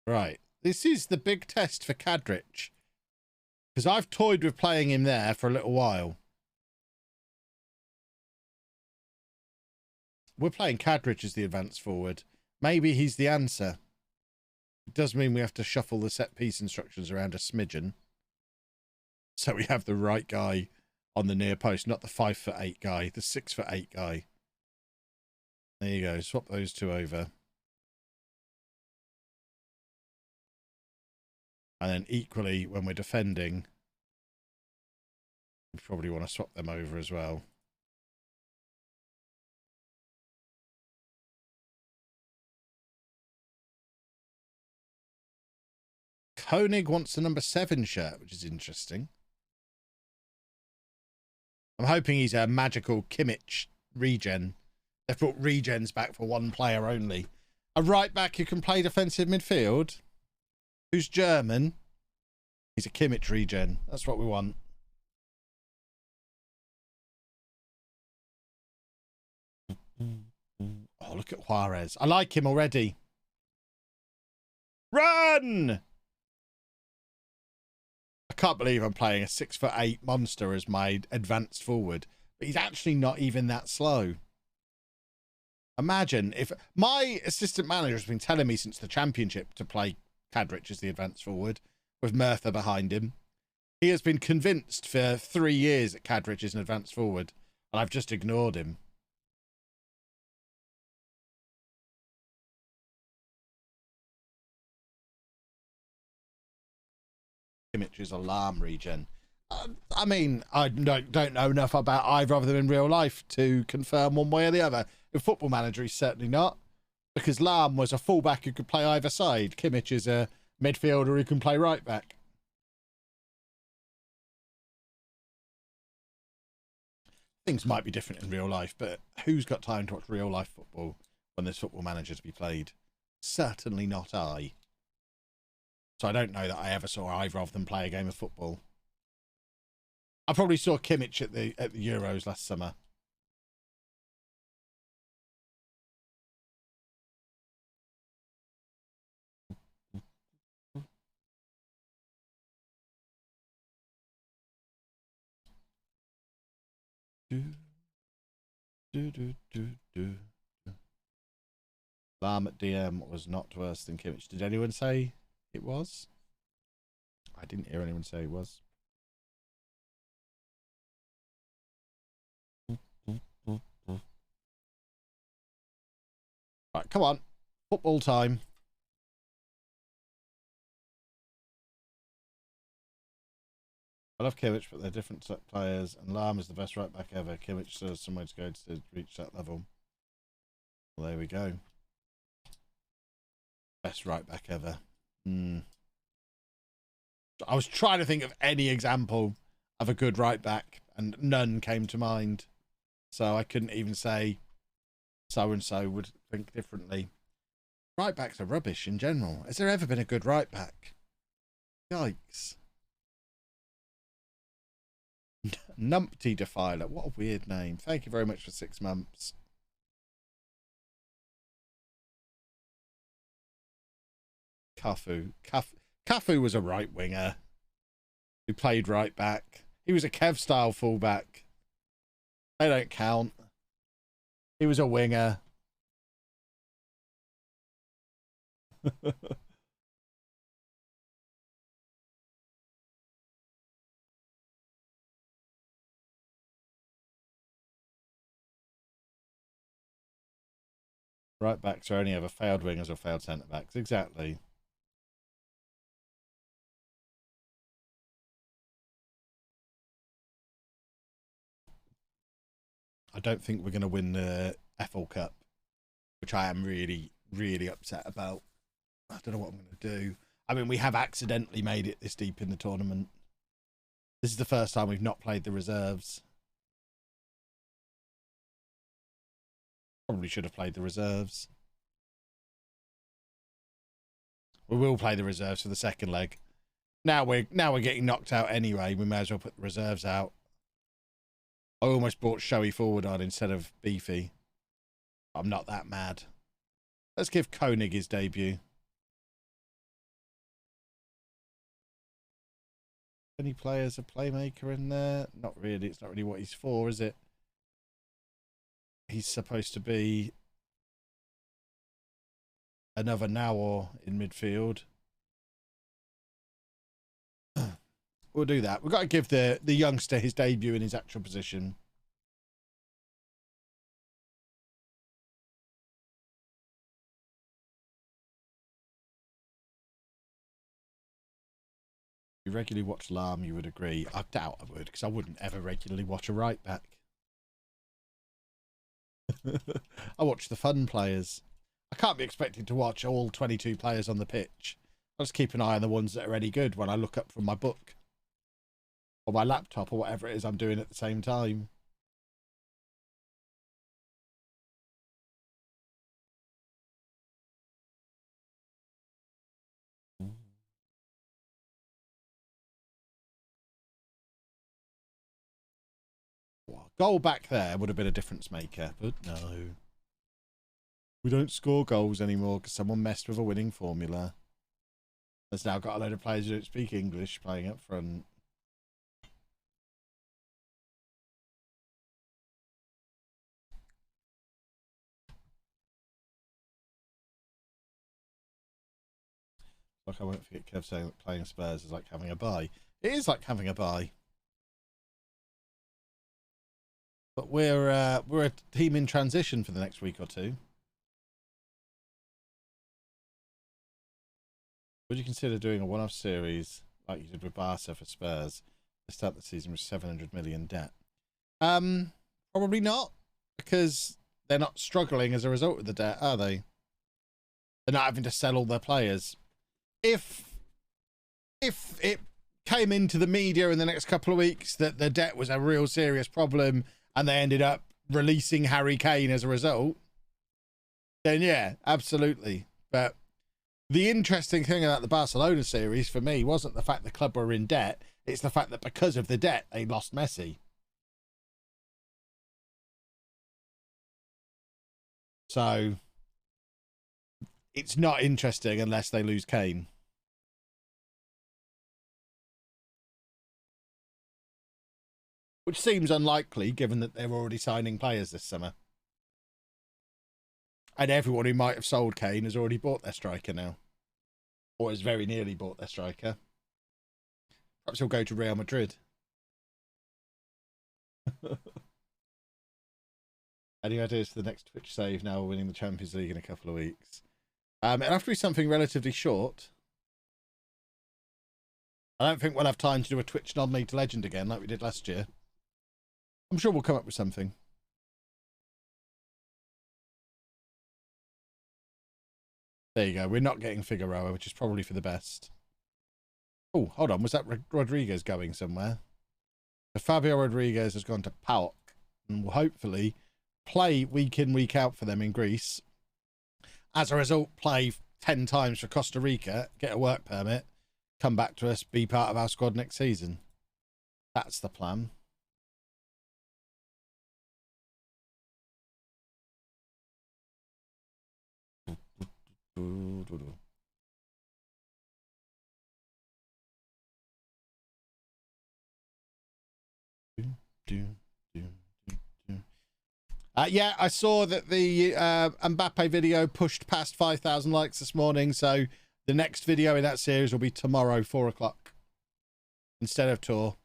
Right, this is the big test for Kadrich, because I've toyed with playing him there for a little while. We're playing Kadrich as the advanced forward. Maybe he's the answer. It does mean we have to shuffle the set piece instructions around a smidgen, so we have the right guy on the near post, not the 5'8" guy, the 6'8" guy. There you go. Swap those two over. And then equally, when we're defending, we probably want to swap them over as well. Koenig wants the number 7 shirt, which is interesting. I'm hoping he's a magical Kimmich regen. They've brought regens back for one player only. A right back who can play defensive midfield, who's German. He's a Kimmich regen. That's what we want. Oh, look at Juarez. I like him already. Run! I can't believe I'm playing a 6'8" monster as my advanced forward, but he's actually not even that slow. Imagine if my assistant manager has been telling me since the championship to play Kadrich as the advanced forward with Murtha behind him. He has been convinced for 3 years that Kadrich is an advanced forward, and I've just ignored him. Kimmich's alarm regen. I mean, I don't know enough about either of them in real life to confirm one way or the other. In Football Manager, he's certainly not, because Lahm was a fullback who could play either side. Kimmich is a midfielder who can play right back. Things might be different in real life, but who's got time to watch real life football when there's Football Manager to be played? Certainly not I. So I don't know that I ever saw either of them play a game of football. I probably saw Kimmich at the Euros last summer. Lahm at DM was not worse than Kimmich. Did anyone say it was? I didn't hear anyone say it was. Right, come on. Football time. I love Kimmich, but they're different players, and Lahm is the best right back ever. Kimmich still has somewhere to go to reach that level. Well, there we go. Best right back ever. I was trying to think of any example of a good right back, and none came to mind. So I couldn't even say so-and-so would think differently. Right backs are rubbish in general. Has there ever been a good right back? Yikes. Numpty Defiler. What a weird name. Thank you very much for 6 months. Cafu. Cafu was a right winger who played right back. He was a Kev style fullback. They don't count. He was a winger. Right backs are only ever failed wingers or failed centre backs. Exactly. I don't think we're going to win the FL Cup, which I am really, really upset about. I don't know what I'm going to do. I mean, we have accidentally made it this deep in the tournament. This is the first time we've not played the reserves. Probably should have played the reserves. We will play the reserves for the second leg. Now we're getting knocked out anyway. We may as well put the reserves out. I almost brought Showy forward on instead of Beefy. I'm not that mad. Let's give Koenig his debut. Any players a playmaker in there? Not really. It's not really what he's for, is it? He's supposed to be another Nawar in midfield. We'll do that. We've got to give the youngster his debut in his actual position. If you regularly watch LAM, you would agree. I doubt I would, because I wouldn't ever regularly watch a right back. I watch the fun players. I can't be expected to watch all 22 players on the pitch. I'll just keep an eye on the ones that are any good when I look up from my book or my laptop or whatever it is I'm doing at the same time. Goal back there would have been a difference maker, but no. We don't score goals anymore because someone messed with a winning formula. There's now got a load of players who don't speak English playing up front. Like, I won't forget Kev saying that playing Spurs is like having a bye. It is like having a bye. But we're a team in transition for the next week or two. Would you consider doing a one-off series like you did with Barca for Spurs to start the season with 700 million debt? Probably not, because they're not struggling as a result of the debt, are they? They're not having to sell all their players. If it came into the media in the next couple of weeks that the debt was a real serious problem and they ended up releasing Harry Kane as a result, then yeah, absolutely. But the interesting thing about the Barcelona series for me wasn't the fact the club were in debt. It's the fact that because of the debt, they lost Messi. So it's not interesting unless they lose Kane. Which seems unlikely given that they're already signing players this summer. And everyone who might have sold Kane has already bought their striker now. Or has very nearly bought their striker. Perhaps he'll go to Real Madrid. Any ideas for the next Twitch save now we're winning the Champions League in a couple of weeks? It'll have to be something relatively short. I don't think we'll have time to do a Twitch non-league to legend again like we did last year. I'm sure we'll come up with something. There you go. We're not getting Figueroa, which is probably for the best. Oh, hold on. Was that Rodriguez going somewhere? So Fabio Rodriguez has gone to PAOK and will hopefully play week in, week out for them in Greece. As a result, play 10 times for Costa Rica, get a work permit, come back to us, be part of our squad next season. That's the plan. Yeah, I saw that the Mbappe video pushed past 5,000 likes this morning, so the next video in that series will be tomorrow, 4 o'clock, instead of tour.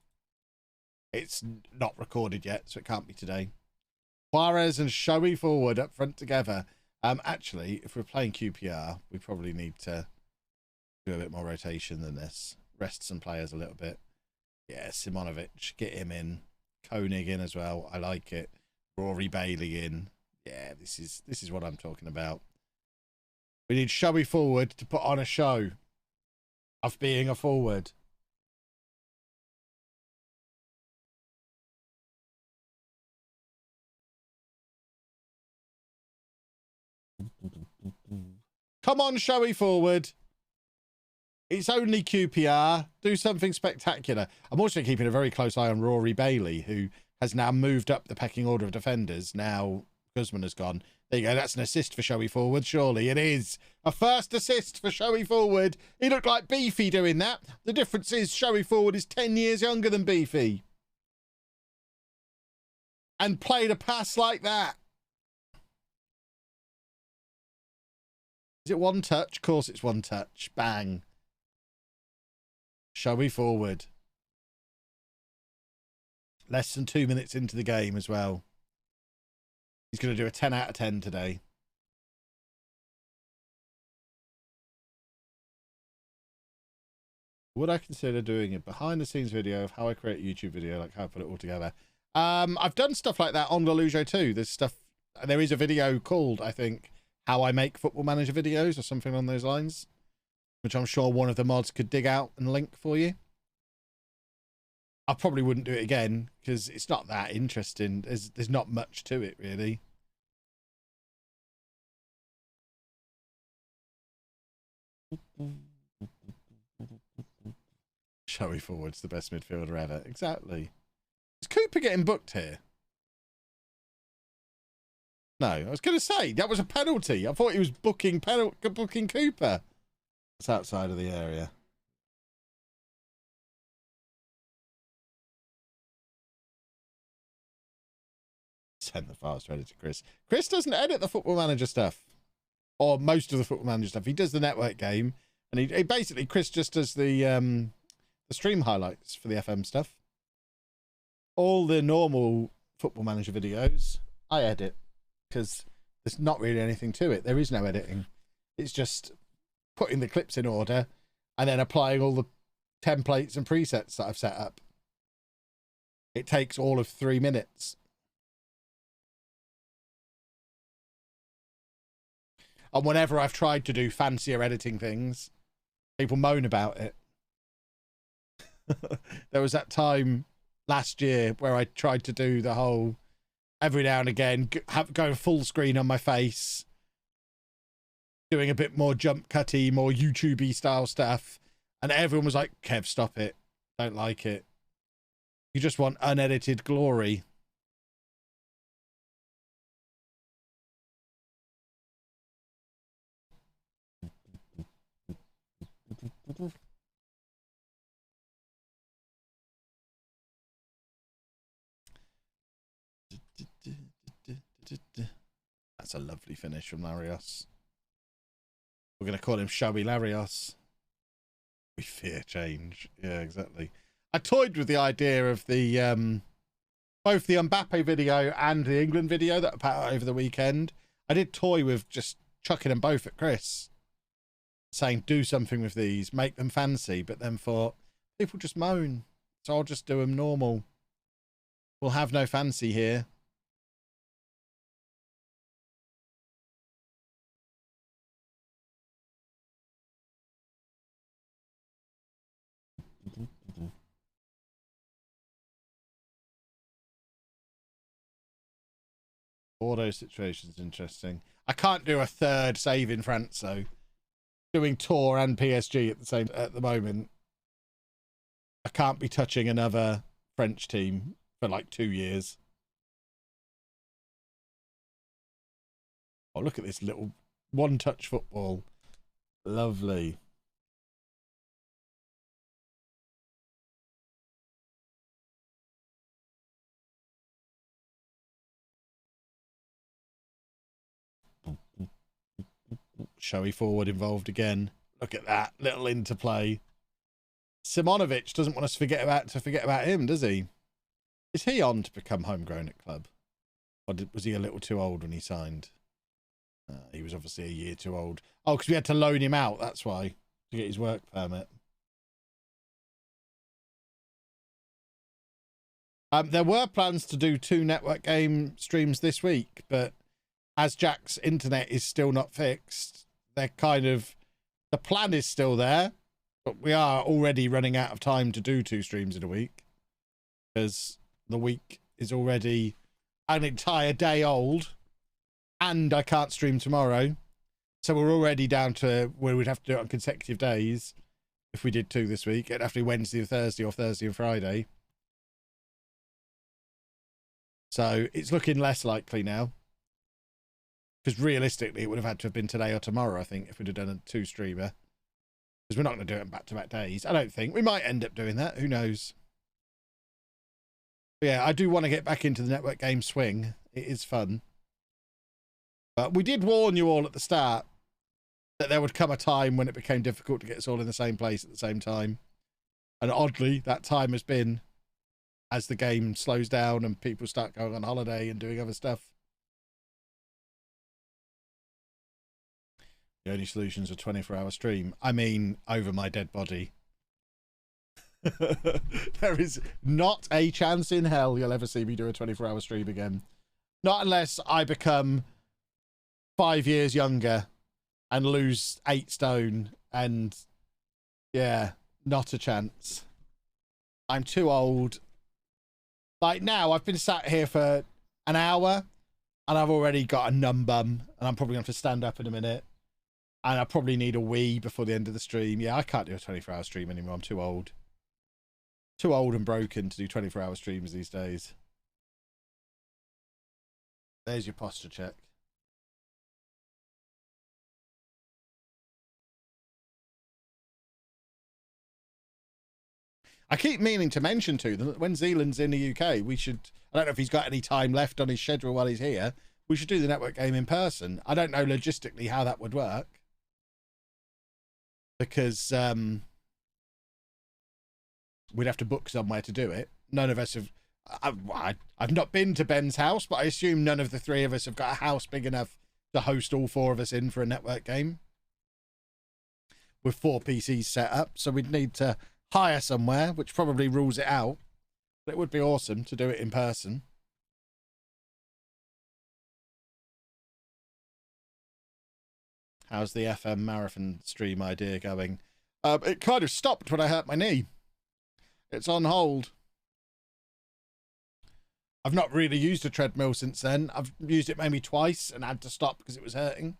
It's not recorded yet, so it can't be today. Juarez and Showy forward up front together. Actually, if we're playing QPR, we probably need to do a bit more rotation than this. Rest some players a little bit. Yeah, Simonovic, get him in. Koenig in as well. I like it. Rory Bailey in. Yeah, this is what I'm talking about. We need Showy forward to put on a show of being a forward. Come on, Showy forward. It's only QPR. Do something spectacular. I'm also keeping a very close eye on Rory Bailey, who has now moved up the pecking order of defenders. Now Guzman has gone. There you go. That's an assist for Showy forward. Surely it is. A first assist for Showy forward. He looked like Beefy doing that. The difference is Showy forward is 10 years younger than Beefy. And played a pass like that. Is it one touch? Of course it's one touch. Bang. Showy forward. Less than 2 minutes into the game as well. He's going to do a 10 out of 10 today. Would I consider doing a behind the scenes video of how I create a YouTube video, like how I put it all together? I've done stuff like that on LOLLUJO too. There's stuff, there is a video called, I think, How I Make Football Manager Videos or something along those lines, which I'm sure one of the mods could dig out and link for you. I probably wouldn't do it again because it's not that interesting. There's not much to it, really. Showy forward's the best midfielder ever. Exactly. Is Cooper getting booked here? No, I was going to say, that was a penalty. I thought he was booking Cooper. It's outside of the area. Send the files ready to Chris. Chris doesn't edit the Football Manager stuff. Or most of the Football Manager stuff. He does the network game. And he basically, Chris just does the stream highlights for the FM stuff. All the normal Football Manager videos, I edit. Because there's not really anything to it. There is no editing. It's just putting the clips in order and then applying all the templates and presets that I've set up. It takes all of 3 minutes. And whenever I've tried to do fancier editing things, people moan about it. There was that time last year where I tried to do the whole every now and again going full screen on my face, doing a bit more jump cutty, more YouTubey style stuff, and everyone was like, Kev, stop it, don't like it, you just want unedited glory. That's a lovely finish from Larios. We're going to call him Showy Larios. We fear change. Yeah, exactly. I toyed with the idea of the both the Mbappe video and the England video that I put out over the weekend. I did toy with just chucking them both at Chris, saying do something with these, make them fancy, but then thought people just moan, so I'll just do them normal. We'll have no fancy here. Auto situation's interesting. I can't do a third save in France though. Doing Tour and PSG at the moment. I can't be touching another French team for like 2 years. Oh, look at this little one-touch football. Lovely. Showy forward involved again. Look at that little interplay. Simonovic doesn't want us to forget about him, does he? Is he on to become homegrown at club? Or was he a little too old when he signed? He was obviously a year too old. Oh, because we had to loan him out, that's why, to get his work permit. There were plans to do 2 network game streams this week, but as Jack's internet is still not fixed, they're kind of... The plan is still there, but we are already running out of time to do 2 streams in a week, because the week is already an entire day old, and I can't stream tomorrow. So we're already down to where we'd have to do it on consecutive days. If we did 2 this week, it'd have to be Wednesday or Thursday and Friday. So it's looking less likely now. Because realistically, it would have had to have been today or tomorrow, I think, if we'd have done a 2-streamer. Because we're not going to do it in back-to-back days. I don't think. We might end up doing that. Who knows? But yeah, I do want to get back into the network game swing. It is fun. But we did warn you all at the start that there would come a time when it became difficult to get us all in the same place at the same time. And oddly, that time has been as the game slows down and people start going on holiday and doing other stuff. The only solution's a 24-hour stream. I mean, over my dead body. There is not a chance in hell you'll ever see me do a 24-hour stream again. Not unless I become 5 years younger and lose 8 stone. And yeah, not a chance. I'm too old. Like now, I've been sat here for an hour and I've already got a numb bum and I'm probably going to have to stand up in a minute. And I probably need a wee before the end of the stream. Yeah, I can't do a 24-hour stream anymore. I'm too old. Too old and broken to do 24-hour streams these days. There's your posture check. I keep meaning to mention to them that when Zealand's in the UK, we should... I don't know if he's got any time left on his schedule while he's here. We should do the network game in person. I don't know logistically how that would work. Because we'd have to book somewhere to do it. None of us have... I've not been to Ben's house, but I assume none of the 3 of us have got a house big enough to host all 4 of us in for a network game. With 4 PCs set up. So we'd need to hire somewhere, which probably rules it out. But it would be awesome to do it in person. How's the FM marathon stream idea going? It kind of stopped when I hurt my knee. It's on hold. I've not really used a treadmill since then. I've used it maybe twice and had to stop because it was hurting.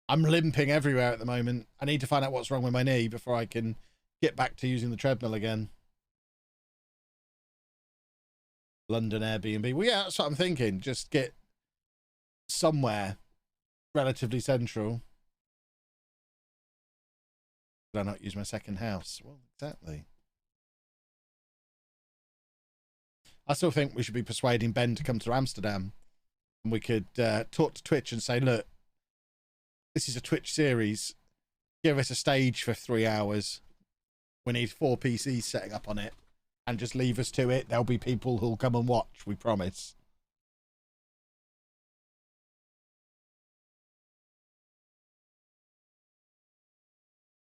I'm limping everywhere at the moment. I need to find out what's wrong with my knee before I can get back to using the treadmill again. London Airbnb. Well, yeah, that's what I'm thinking. Just get somewhere relatively central. Did I not use my second house? Well, exactly. I still think we should be persuading Ben to come to Amsterdam. And we could talk to Twitch and say, look, this is a Twitch series. Give us a stage for 3 hours. We need 4 PCs setting up on it. And just leave us to it. There'll be people who'll come and watch, we promise.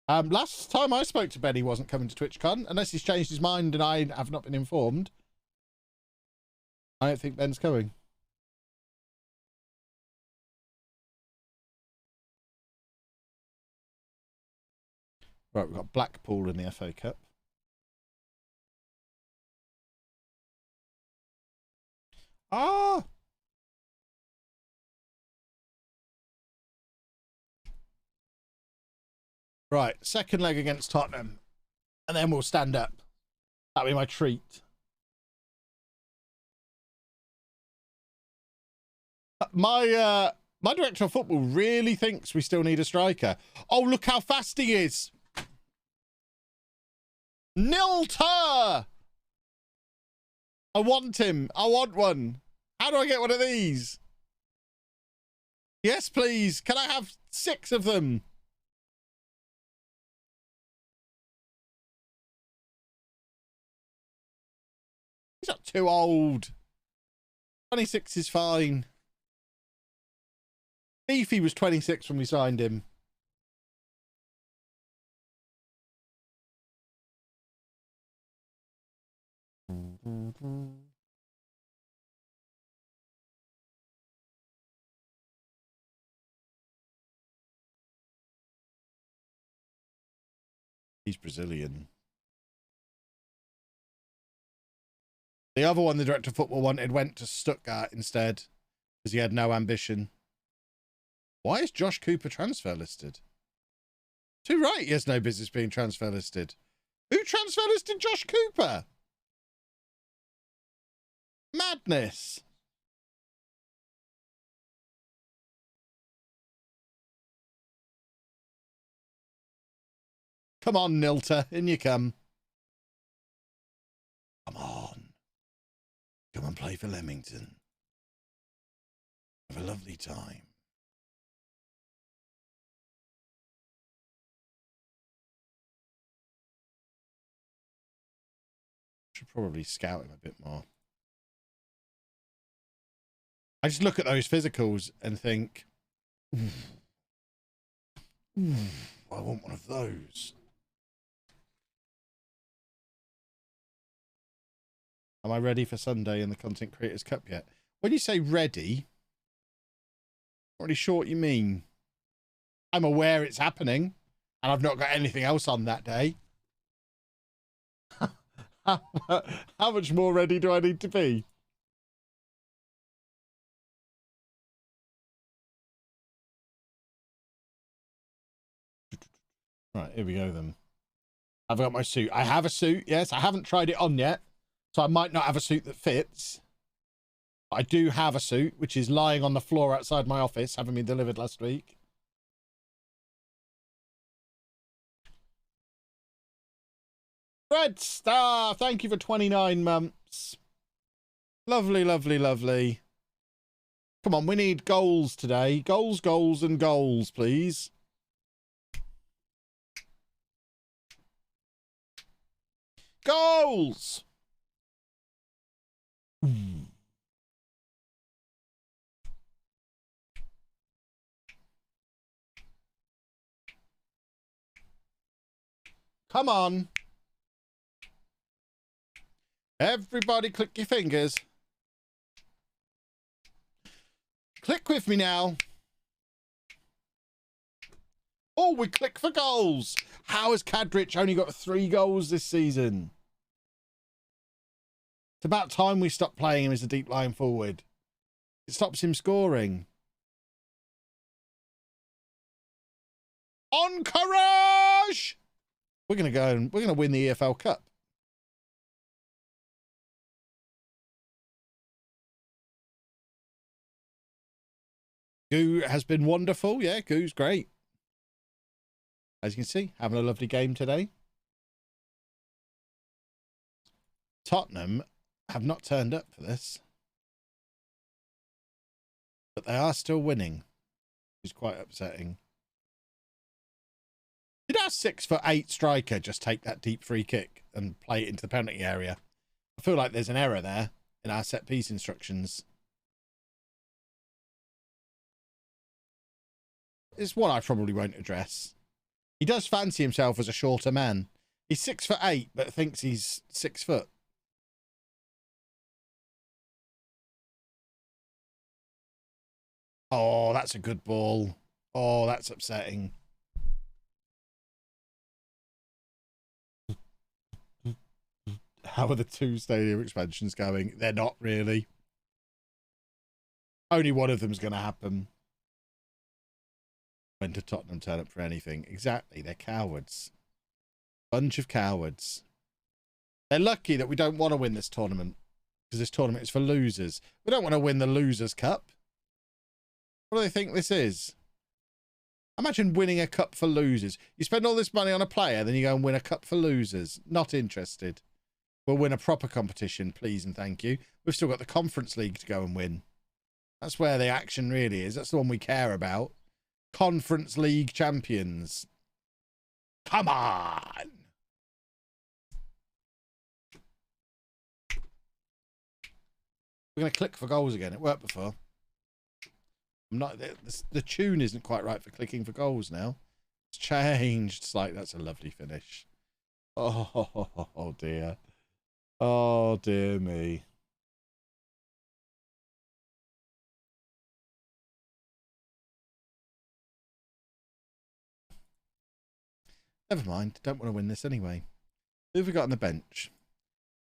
Last time I spoke to Ben, he wasn't coming to TwitchCon, unless he's changed his mind and I have not been informed. I don't think Ben's coming. Right, we've got Blackpool in the FA Cup. Ah! Right, second leg against Tottenham. And then we'll stand up. That'll be my treat. My director of football really thinks we still need a striker. Oh, look how fast he is. Nilter! I want him. I want one. How do I get one of these? Yes, please. Can I have 6 of them. He's not too old. 26 is fine. Beefy was 26 when we signed him. He's Brazilian. The other one the director of football wanted went to Stuttgart instead because he had no ambition. Why is Josh Cooper transfer listed? Too right, he has no business being transfer listed. Who transfer listed Josh Cooper? Madness. Come on, Nilta, in you come. Come on. Come and play for Leamington. Have a lovely time. Should probably scout him a bit more. I just look at those physicals and think, I want one of those. Am I ready for Sunday in the Content Creators Cup yet? When you say ready, I'm not really sure what you mean. I'm aware it's happening, and I've not got anything else on that day. How much more ready do I need to be? Right, here we go then. I've got my suit. I have a suit, yes. I haven't tried it on yet, so I might not have a suit that fits. But I do have a suit, which is lying on the floor outside my office, having been delivered last week. Red Star, thank you for 29 months. Lovely, lovely, lovely. Come on, we need goals today. Goals, goals, and goals, please. Goals! Come on. Everybody click your fingers. Click with me now. Oh, we click for goals. How has Kadrich only got 3 goals this season? It's about time we stop playing him as a deep line forward. It stops him scoring. On courage! We're going to go and we're going to win the EFL Cup. Goo has been wonderful. Yeah, Goo's great. As you can see, having a lovely game today. Tottenham have not turned up for this. But they are still winning, which is quite upsetting. Did our 6'8" striker just take that deep free kick and play it into the penalty area? I feel like there's an error there in our set piece instructions. It's one I probably won't address. He does fancy himself as a shorter man. He's 6'8", but thinks he's 6 foot. Oh, that's a good ball. Oh, that's upsetting. How are the 2 stadium expansions going? They're not really. Only one of them's going to happen. When did Tottenham turn up for anything? Exactly, they're cowards. Bunch of cowards. They're lucky that we don't want to win this tournament, because this tournament is for losers. We don't want to win the Losers' Cup. What do they think this is? Imagine winning a cup for losers. You spend all this money on a player, then you go and win a cup for losers. Not interested. We'll win a proper competition, please and thank you. We've still got the Conference League to go and win. That's where the action really is. That's the one we care about. Conference League champions. Come on. We're going to click for goals again. It worked before. I'm not. The tune isn't quite right for clicking for goals now. It's changed. It's like, that's a lovely finish. Oh dear. Oh dear me. Never mind. Don't want to win this anyway. Who have we got on the bench?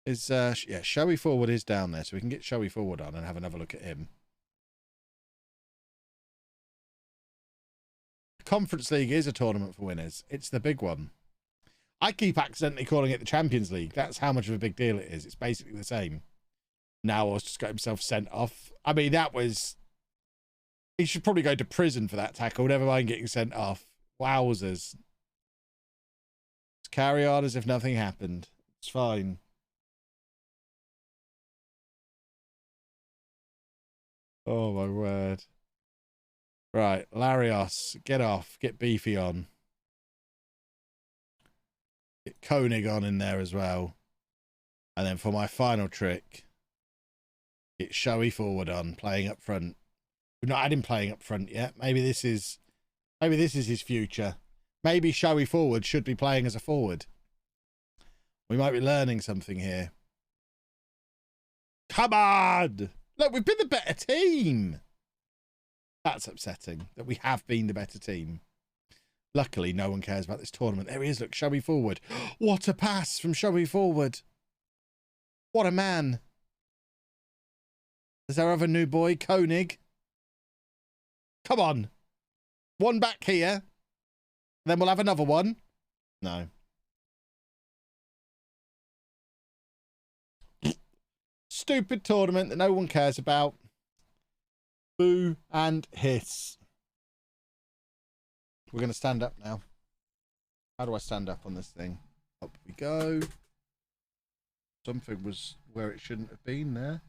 Is yeah, Showy Forward is down there, so we can get Showy Forward on and have another look at him. Conference League is a tournament for winners. It's the big one. I keep accidentally calling it the Champions League. That's how much of a big deal it is. It's basically the same. Now Oz just got himself sent off. I mean, that was... He should probably go to prison for that tackle. Never mind getting sent off. Wowzers. Just carry on as if nothing happened. It's fine. Oh, my word. Right, Larios, get off. Get Beefy on. Get Koenig on in there as well. And then for my final trick, get Showy Forward on, playing up front. We've not had him playing up front yet. Maybe this is his future. Maybe Showy Forward should be playing as a forward. We might be learning something here. Come on! Look, we've been the better team. That's upsetting that we have been the better team. Luckily, no one cares about this tournament. There he is, look, Showy Forward. What a pass from Showy Forward. What a man. Is our other new boy, Koenig? Come on. One back here. Then we'll have another one. No. Stupid tournament that no one cares about. Boo and hiss. We're going to stand up now. How do I stand up on this thing? Up we go. Something was where it shouldn't have been there.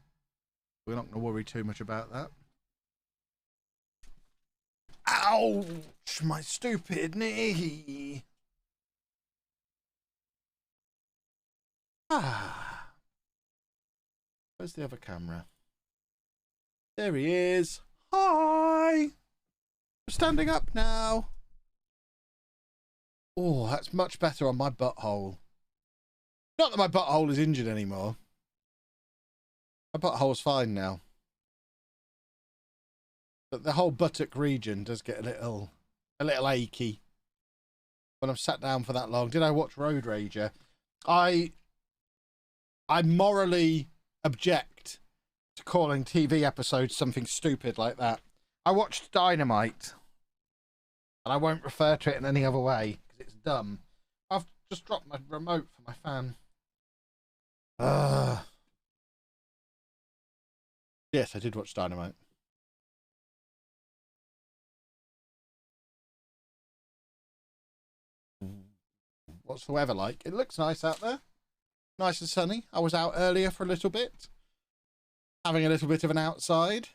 We're not going to worry too much about that. Ouch! My stupid knee. Ah. Where's the other camera? There he is. Hi! We're standing up now. Oh, that's much better on my butthole. Not that my butthole is injured anymore. My butthole's fine now. But the whole buttock region does get a little achy when I'm sat down for that long. Did I watch Road Rager? I morally object to calling TV episodes something stupid like that. I watched Dynamite, and I won't refer to it in any other way because it's dumb. I've just dropped my remote for my fan. Yes, I did watch Dynamite. What's the weather like? It looks nice out there. Nice and sunny. I was out earlier for a little bit. Having a little bit of an outside.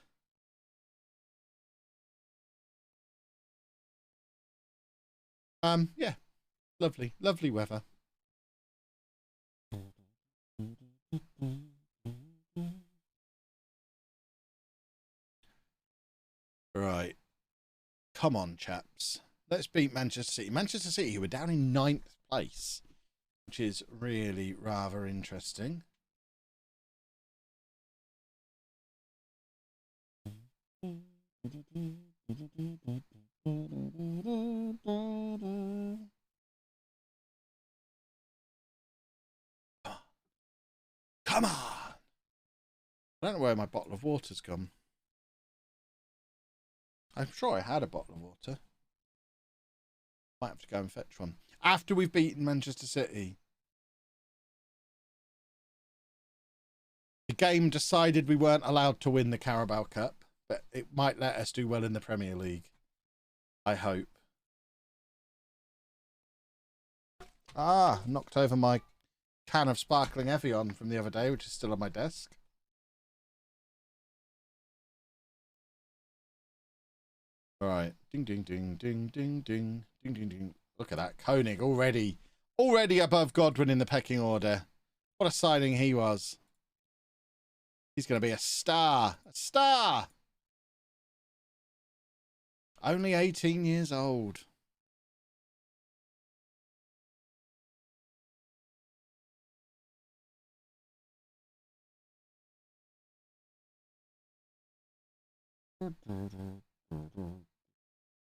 Yeah. Lovely. Lovely weather. Right. Come on, chaps. Let's beat Manchester City. Manchester City, who were down in 9th place, which is really rather interesting. Come on! I don't know where my bottle of water's gone. I'm sure I had a bottle of water. Might have to go and fetch one. After we've beaten Manchester City. The game decided we weren't allowed to win the Carabao Cup, but it might let us do well in the Premier League. I hope. Ah, knocked over my can of sparkling Evian from the other day, which is still on my desk. All right. Ding, ding, ding, ding, ding, ding, ding, ding, ding. Look at that. Koenig already above Godwin in the pecking order. What a signing he was. He's going to be a star. A star. Only 18 years old.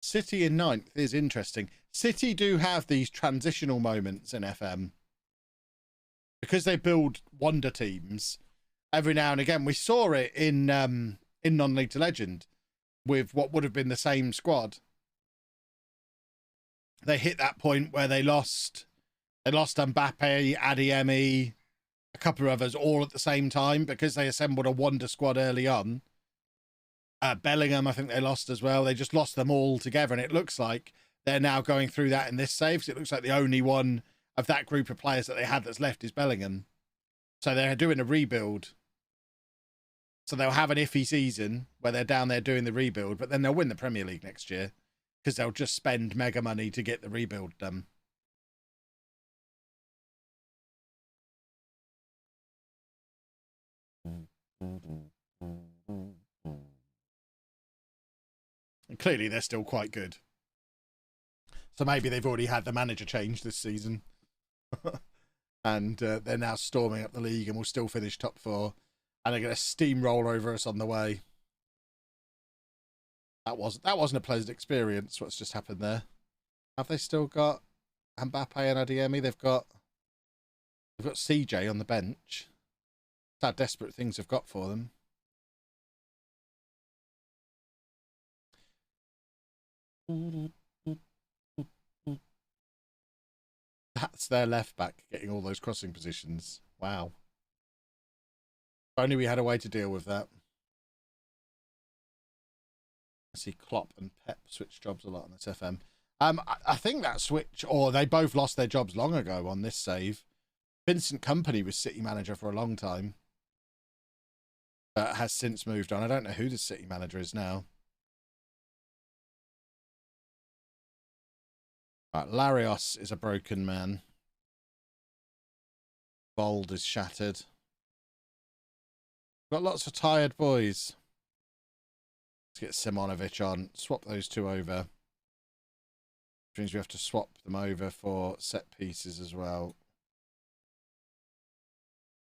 City in 9th is interesting. City do have these transitional moments in FM because they build wonder teams every now and again. We saw it in non-league to legend with what would have been the same squad. They hit that point where they lost Mbappe, Adeyemi, a couple of others all at the same time because they assembled a wonder squad early on. Bellingham, I think they lost as well. They just lost them all together, and it looks like they're now going through that in this save. So it looks like the only one of that group of players that they had that's left is Bellingham. So they're doing a rebuild. So they'll have an iffy season where they're down there doing the rebuild, but then they'll win the Premier League next year because they'll just spend mega money to get the rebuild done. And clearly they're still quite good. So maybe they've already had the manager change this season. And they're now storming up the league and will still finish top 4. And they're going to steamroll over us on the way. That wasn't a pleasant experience, what's just happened there. Have they still got Mbappe and Adeyemi? They've got CJ on the bench. That's how desperate things have got for them. That's their left back getting all those crossing positions. Wow. If only we had a way to deal with that. I see Klopp and Pep switch jobs a lot on this FM. I think that switch, or they both lost their jobs long ago on this save. Vincent Kompany was City manager for a long time, but has since moved on. I don't know who the City manager is now. Right, Larios is a broken man. Bold is shattered. Got lots of tired boys. Let's get Simonovic on. Swap those two over. Which means we have to swap them over for set pieces as well.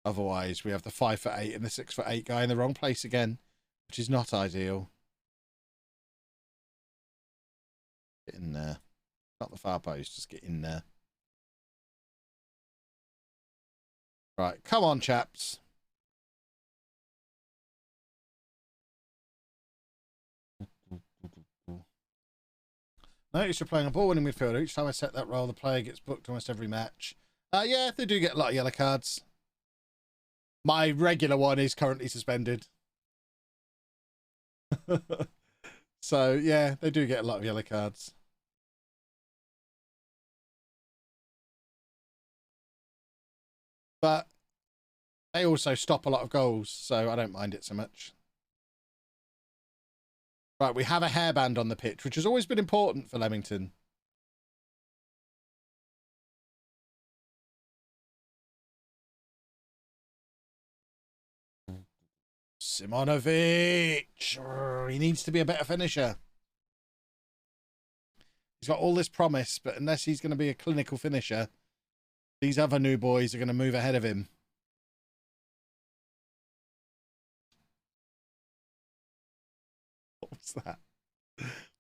Otherwise, we have the 5'8" and the 6'8" guy in the wrong place again, which is not ideal. Get in there. Not the far post, just get in there. Right, come on, chaps. Notice you're playing a ball-winning midfielder. Each time I set that role, the player gets booked almost every match. Yeah, they do get a lot of yellow cards. My regular one is currently suspended. So, yeah, they do get a lot of yellow cards. But they also stop a lot of goals, so I don't mind it so much. Right, we have a hairband on the pitch, which has always been important for Leamington. Simonovic! He needs to be a better finisher. He's got all this promise, but unless he's going to be a clinical finisher, these other new boys are going to move ahead of him. What was that?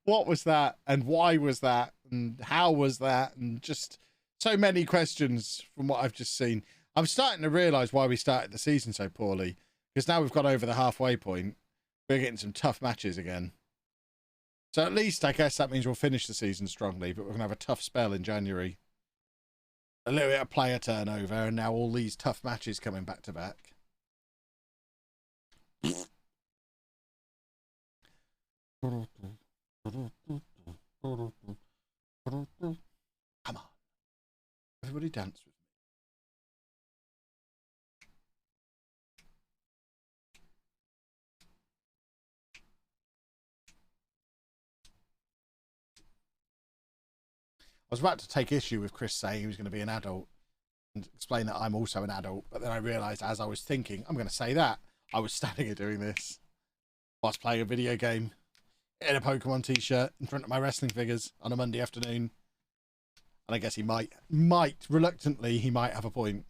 What was that? And why was that? And how was that? And just so many questions from what I've just seen. I'm starting to realise why we started the season so poorly. Because now we've got over the halfway point. We're getting some tough matches again. So at least I guess that means we'll finish the season strongly. But we're going to have a tough spell in January. A little bit of player turnover. And now all these tough matches coming back to back. Come on. Everybody dance with me. was about to take issue with Chris saying he was going to be an adult and explain that I'm also an adult, but then I realised as I was thinking, I'm going to say that, I was standing here doing this whilst playing a video game in a Pokemon t-shirt in front of my wrestling figures on a Monday afternoon. And I guess he might, reluctantly, he might have a point.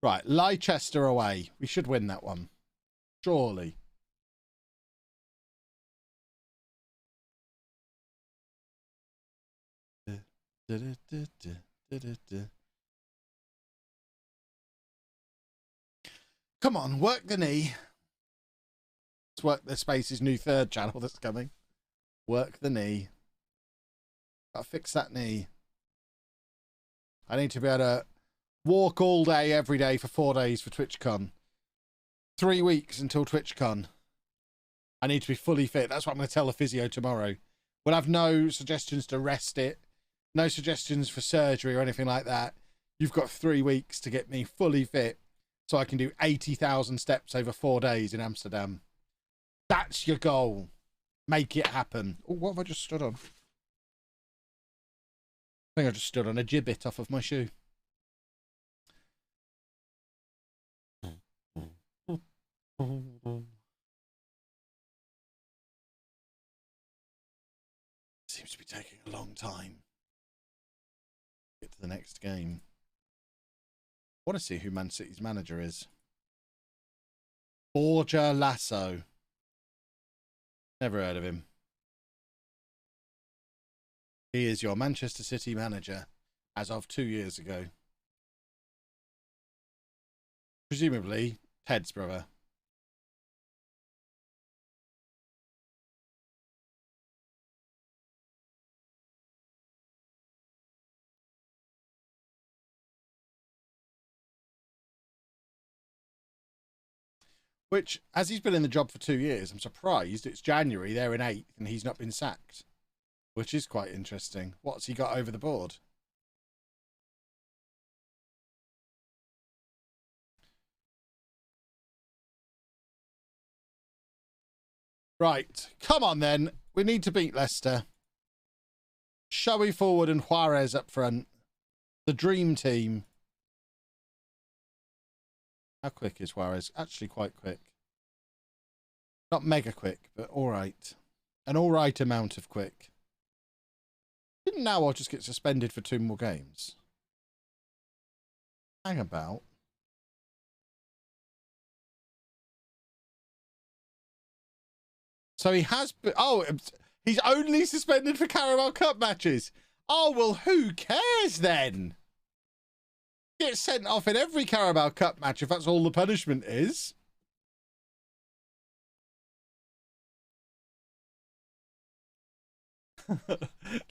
Right, Leicester away. We should win that one. Surely. Come on, work the knee. Let's work the Space's new third channel that's coming. Work the knee. Gotta fix that knee. I need to be able to walk all day, every day for 4 days for TwitchCon. 3 weeks until TwitchCon. I need to be fully fit. That's what I'm going to tell the physio tomorrow. We'll have no suggestions to rest it. No suggestions for surgery or anything like that. You've got 3 weeks to get me fully fit so I can do 80,000 steps over 4 days in Amsterdam. That's your goal. Make it happen. Oh, what have I just stood on? I think I just stood on a gibbet off of my shoe. Seems to be taking a long time. Get to the next game. I want to see who Man City's manager is. Borja Lasso. Never heard of him. He is your Manchester City manager as of 2 years ago. Presumably Ted's brother. Which, as he's been in the job for 2 years, I'm surprised it's January, they're in 8th, and he's not been sacked. Which is quite interesting. What's he got over the board? Right, come on then. We need to beat Leicester. Showy forward and Juarez up front. The dream team. How quick is Juarez? Actually quite quick. Not mega quick, but all right. An all right amount of quick. Didn't now I'll just get suspended for 2 more games? Hang about. So he has... Oh, he's only suspended for Carabao Cup matches. Oh, well, who cares then? Get sent off in every Carabao Cup match if that's all the punishment is.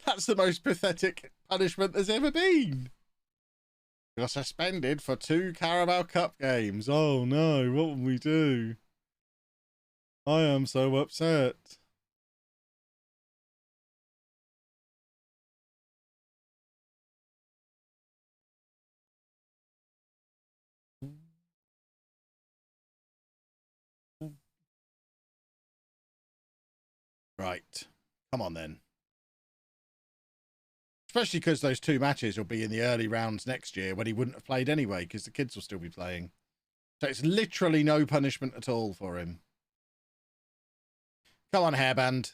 That's the most pathetic punishment there's ever been. You're suspended for 2 Carabao Cup games. Oh no, what will we do? I am so upset. Right. Come on then. Especially because those 2 matches will be in the early rounds next year when he wouldn't have played anyway because the kids will still be playing. So it's literally no punishment at all for him. Come on, hairband.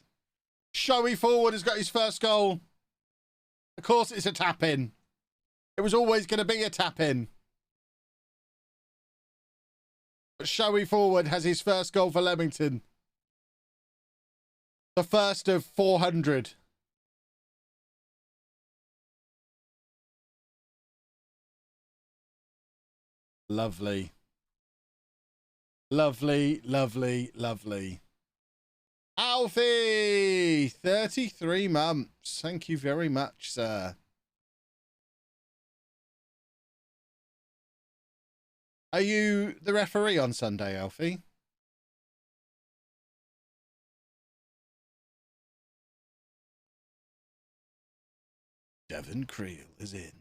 Showy forward has got his first goal. Of course it's a tap-in. It was always going to be a tap-in. But Showy forward has his first goal for Leamington. The first of 400. Lovely. Lovely, lovely, lovely. Alfie! 33 months. Thank you very much, sir. Are you the referee on Sunday, Alfie? Devon Creel is in.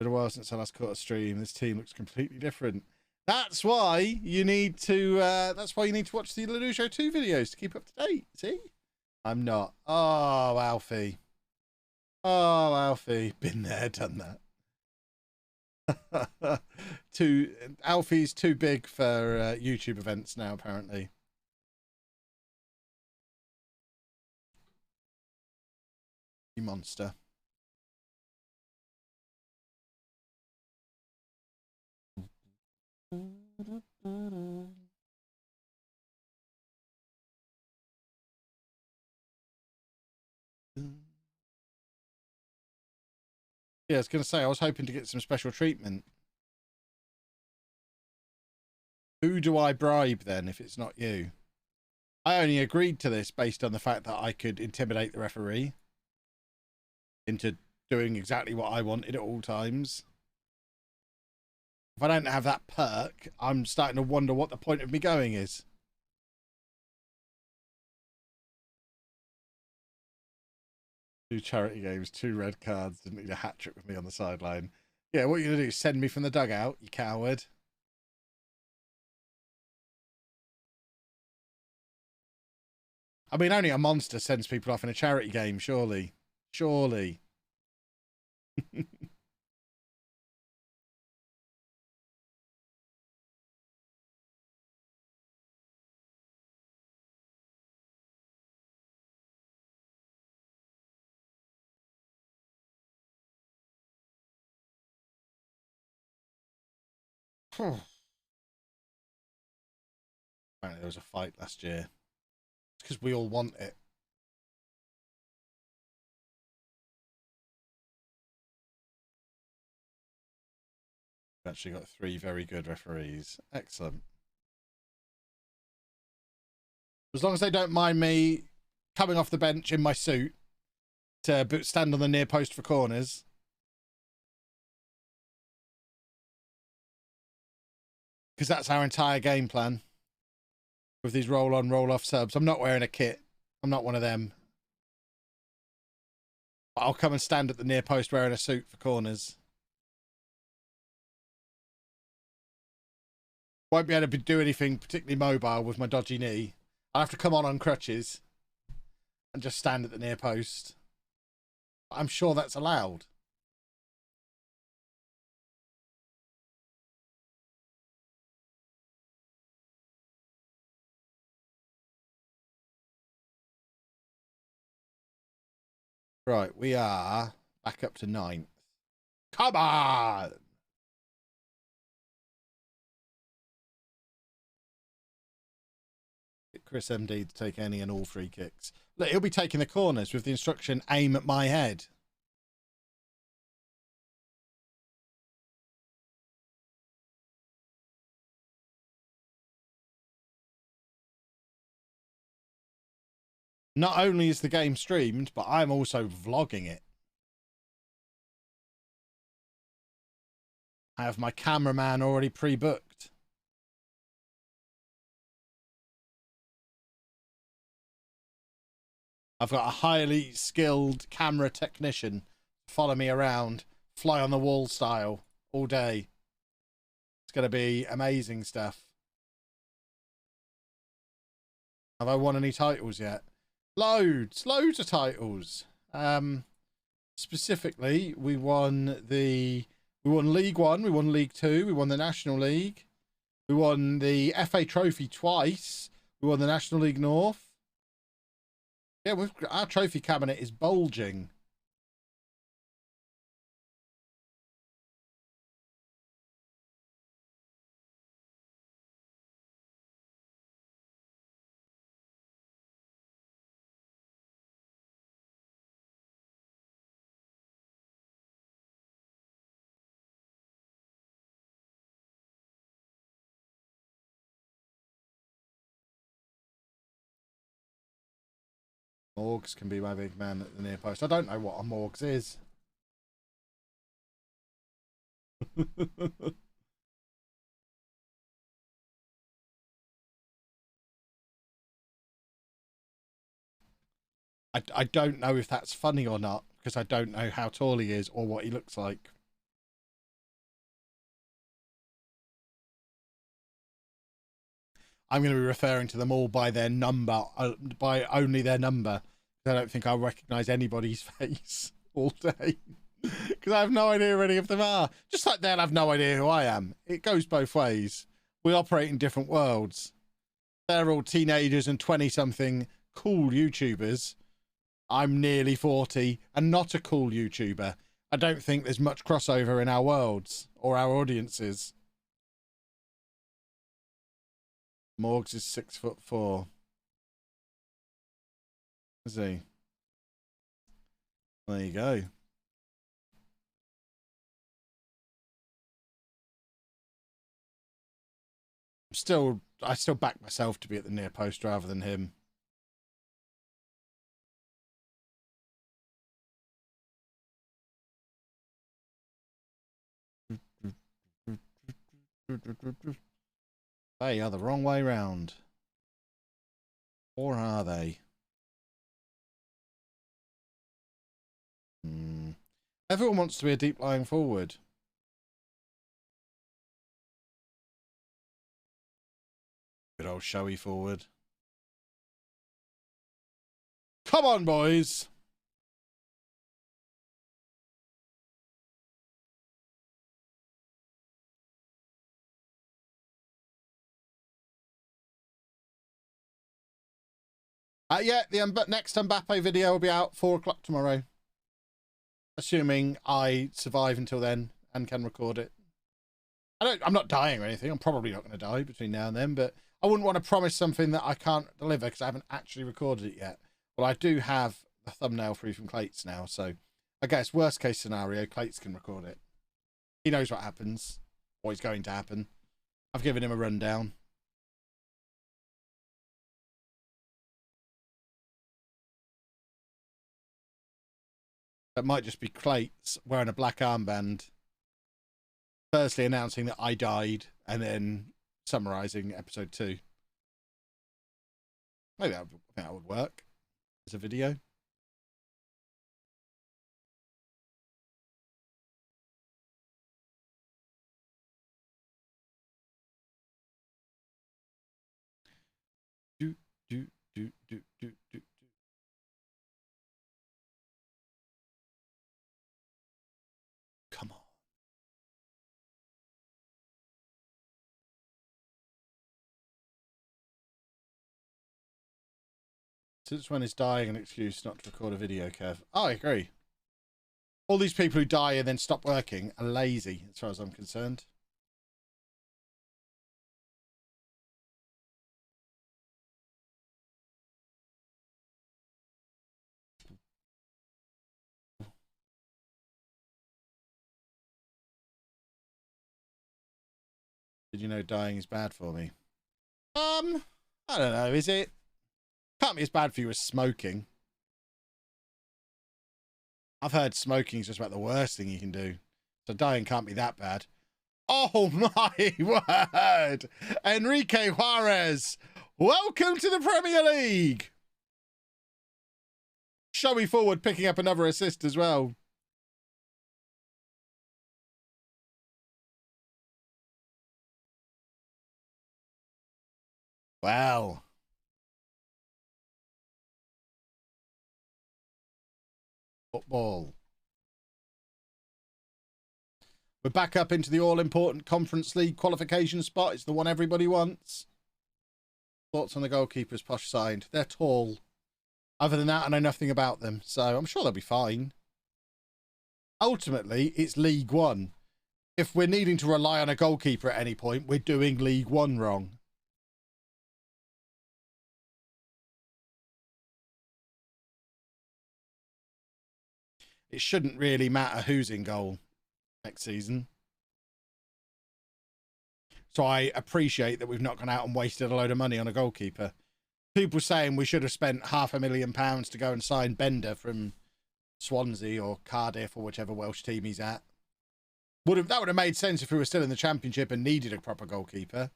been a while since I last caught a stream. This team looks completely different. That's why you need to. That's why you need to watch the LOLLUJO 2 videos to keep up to date. See, I'm not. Oh, Alfie. Oh, Alfie. Been there, done that. Alfie's too big for YouTube events now, apparently. You monster. Yeah, I was going to say, I was hoping to get some special treatment. Who do I bribe then if it's not you? I only agreed to this based on the fact that I could intimidate the referee into doing exactly what I wanted at all times. If I don't have that perk, I'm starting to wonder what the point of me going is. Two charity games, 2 red cards, didn't need a hat trick with me on the sideline. Yeah, what are you going to do? Send me from the dugout, you coward? I mean, only a monster sends people off in a charity game, surely. Surely. Apparently there was a fight last year. It's because we all want it. We've actually got 3 very good referees. Excellent. As long as they don't mind me coming off the bench in my suit to stand on the near post for corners. Because that's our entire game plan. With these roll-on, roll-off subs. I'm not wearing a kit. I'm not one of them. But I'll come and stand at the near post wearing a suit for corners. Won't be able to do anything particularly mobile with my dodgy knee. I'll have to come on crutches and just stand at the near post. I'm sure that's allowed. Right, we are back up to 9th. Come on! Get Chris MD to take any and all free kicks. Look, he'll be taking the corners with the instruction, aim at my head. Not only is the game streamed, but I'm also vlogging it. I have my cameraman already pre-booked. I've got a highly skilled camera technician follow me around, fly on the wall style all day. It's going to be amazing stuff. Have I won any titles yet? Loads of titles. Specifically, we won League 1, we won League 2, we won the National League, we won the FA Trophy twice, we won the National League North. Yeah, our trophy cabinet is bulging. Morgs can be my big man at the near post. I don't know what a Morgs is. I don't know if that's funny or not, because I don't know how tall he is or what he looks like. I'm going to be referring to them all by their number, by only their number. I don't think I'll recognise anybody's face all day because I have no idea who any of them are. Just like they'll have no idea who I am. It goes both ways. We operate in different worlds. They're all teenagers and 20-something cool YouTubers. I'm nearly 40 and not a cool YouTuber. I don't think there's much crossover in our worlds or our audiences. Morgs is 6'4". Is he? There you go. I still back myself to be at the near post rather than him. They are the wrong way round. Or are they? Everyone wants to be a deep lying forward. Good old showy forward. Come on, boys. Yeah, the next Mbappe video will be out 4 o'clock tomorrow. Assuming I survive until then and can record it. I'm not dying or anything. I'm probably not going to die between now and then, but I wouldn't want to promise something that I can't deliver because I haven't actually recorded it yet. Well, I do have the thumbnail free from Clates now, so I guess worst case scenario, Clates can record it. He knows what happens, what is going to happen. I've given him a rundown. That might just be Clates wearing a black armband, firstly announcing that I died and then summarising episode 2. Maybe I think that would work as a video. Come on. Since when is dying an excuse not to record a video, Kev? Oh, I agree. All these people who die and then stop working are lazy, as far as I'm concerned. Did you know dying is bad for me? I don't know, is it? Can't be as bad for you as smoking. I've heard smoking is just about the worst thing you can do. So dying can't be that bad. Oh my word! Enrique Juarez, welcome to the Premier League! Showy forward picking up another assist as well. Wow. Football. We're back up into the all-important Conference League qualification spot. It's the one everybody wants. Thoughts on the goalkeepers Posh signed? They're tall. Other than that, I know nothing about them, so I'm sure they'll be fine. Ultimately, it's League One. If we're needing to rely on a goalkeeper at any point, we're doing League One wrong. It shouldn't really matter who's in goal next season. So I appreciate that we've not gone out and wasted a load of money on a goalkeeper. People saying we should have spent £500,000 to go and sign Bender from Swansea or Cardiff or whichever Welsh team he's at. That would have made sense if we were still in the Championship and needed a proper goalkeeper.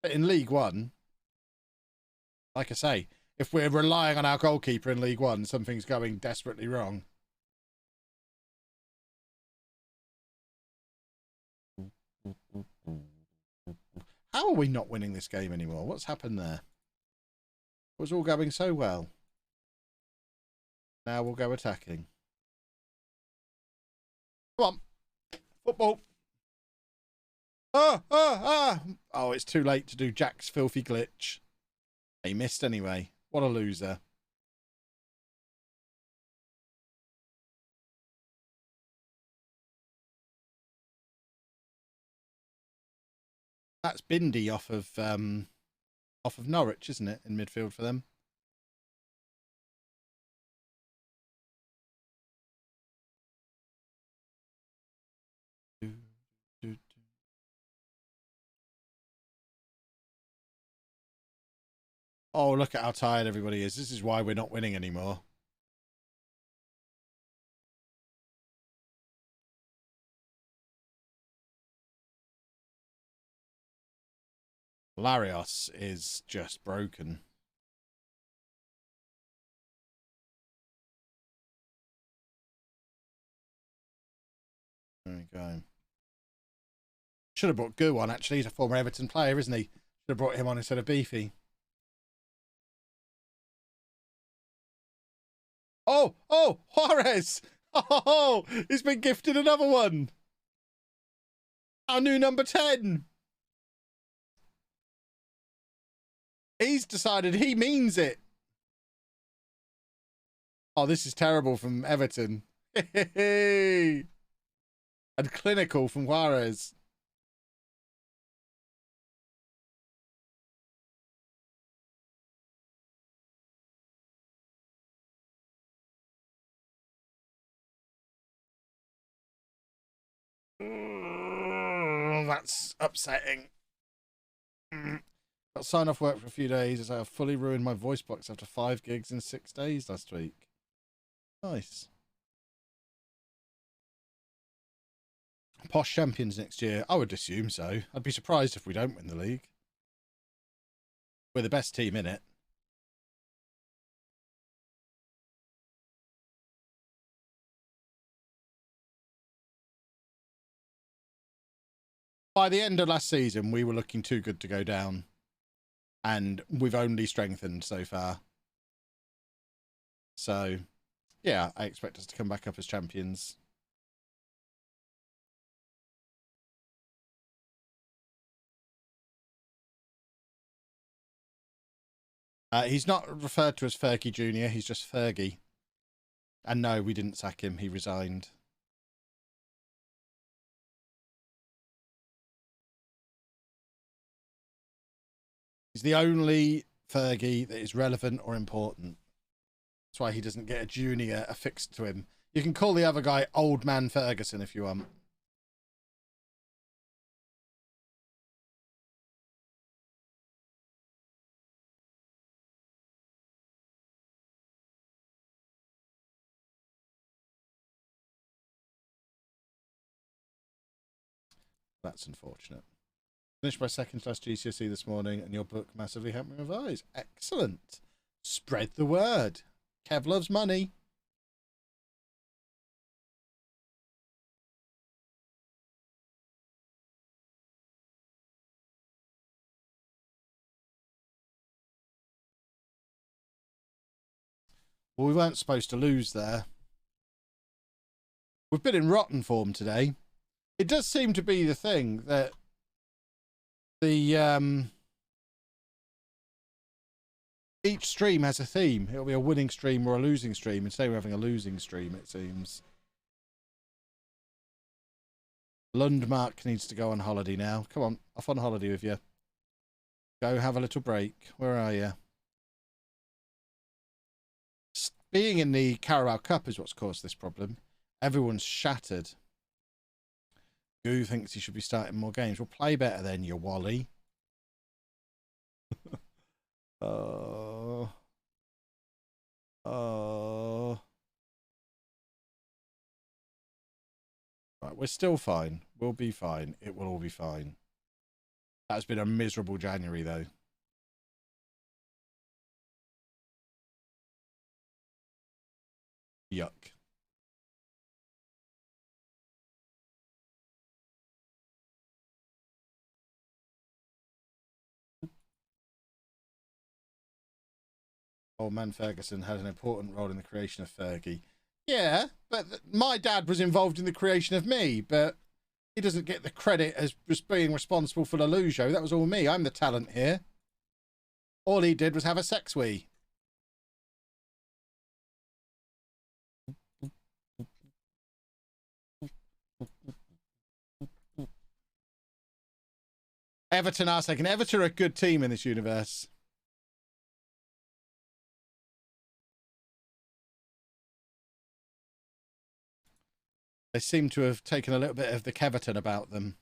But in League One, like I say, if we're relying on our goalkeeper in League One, something's going desperately wrong. How How are we not winning this game anymore? What's happened there? It was all going so well. Now we'll go attacking. Come on. Football. Oh, it's too late to do Jack's filthy glitch. He missed anyway. What a loser. That's Bindi off of Norwich, isn't it? In midfield for them. Oh, look at how tired everybody is. This is why we're not winning anymore. Larios is just broken. There we go. Should have brought Gu on, actually. He's a former Everton player, isn't he? Should have brought him on instead of Beefy. Oh, Juarez! Oh, he's been gifted another one. Our new number 10. He's decided he means it. Oh, this is terrible from Everton. And clinical from Juarez. That's upsetting. Got signed off work for a few days as I have fully ruined my voice box after 5 gigs in 6 days last week. Nice. Posh champions next year? I would assume so. I'd be surprised if we don't win the league. We're the best team in it. By the end of last season, we were looking too good to go down. And we've only strengthened so far. So, yeah, I expect us to come back up as champions. He's not referred to as Fergie Jr., he's just Fergie. And no, we didn't sack him, he resigned. He's the only Fergie that is relevant or important. That's why he doesn't get a junior affixed to him. You can call the other guy Old Man Ferguson if you want. That's unfortunate. Finished my second class GCSE this morning, and your book massively helped me revise. Excellent. Spread the word. Kev loves money. Well, we weren't supposed to lose there. We've been in rotten form today. It does seem to be the thing that the each stream has a theme. It'll be a winning stream or a losing stream. And today we're having a losing stream, it seems. Lundmark needs to go on holiday now. Come on, off on holiday with you. Go have a little break. Where are you? Being in the Carabao Cup is what's caused this problem. Everyone's shattered. Goo thinks he should be starting more games. Well, play better then, you Wally. Oh. Right, we're still fine. We'll be fine. It will all be fine. That's been a miserable January, though. Yuck. Old man Ferguson had an important role in the creation of Fergie. Yeah, but my dad was involved in the creation of me, but he doesn't get the credit as just being responsible for LOLLUJO. That was all me. I'm the talent here. All he did was have a sex wee. Everton are second. Everton are a good team in this universe. They seem to have taken a little bit of the Keverton about them.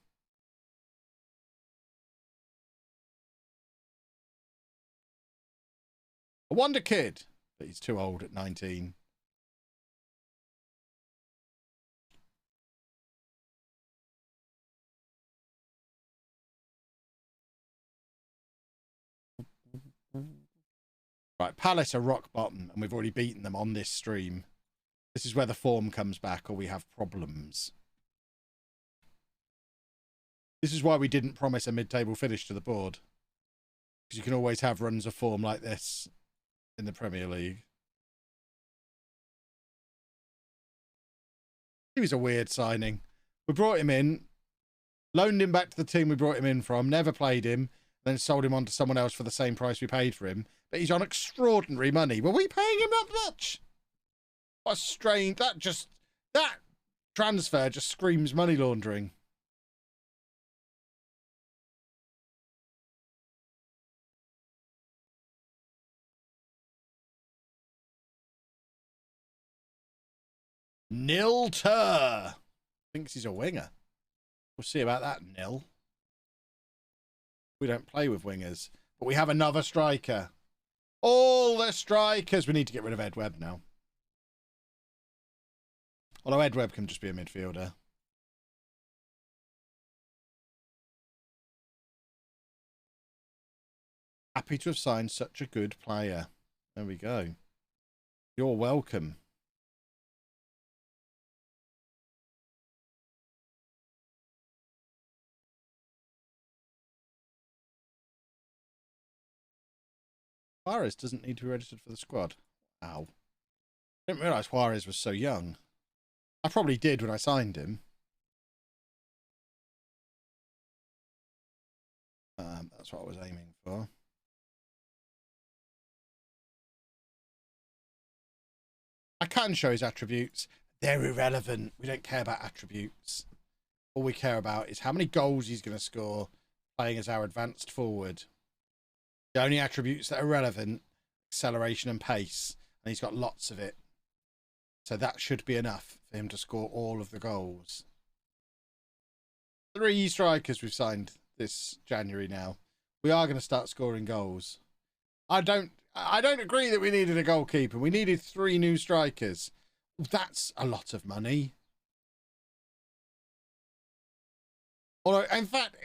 A wonder kid, but he's too old at 19. Right, Palace are rock bottom, and we've already beaten them on this stream. This is where the form comes back, or we have problems. This is why we didn't promise a mid-table finish to the board. Because you can always have runs of form like this in the Premier League. He was a weird signing. We brought him in, loaned him back to the team we brought him in from, never played him, then sold him on to someone else for the same price we paid for him. But he's on extraordinary money. Were we paying him that much? What a strange... That transfer just screams money laundering. Nil Tur thinks he's a winger. We'll see about that, Nil. We don't play with wingers, but we have another striker. All the strikers. We need to get rid of Ed Webb now. Although Ed Webb can just be a midfielder. Happy to have signed such a good player. There we go. You're welcome. Juarez doesn't need to be registered for the squad. Wow. I didn't realise Juarez was so young. I probably did when I signed him. That's what I was aiming for. I can show his attributes. They're irrelevant. We don't care about attributes. All we care about is how many goals he's going to score playing as our advanced forward. The only attributes that are relevant, acceleration and pace. And he's got lots of it. So that should be enough for him to score all of the goals. 3 strikers we've signed this January now. We are going to start scoring goals. I don't agree that we needed a goalkeeper. We needed 3 new strikers. That's a lot of money. Although, in fact,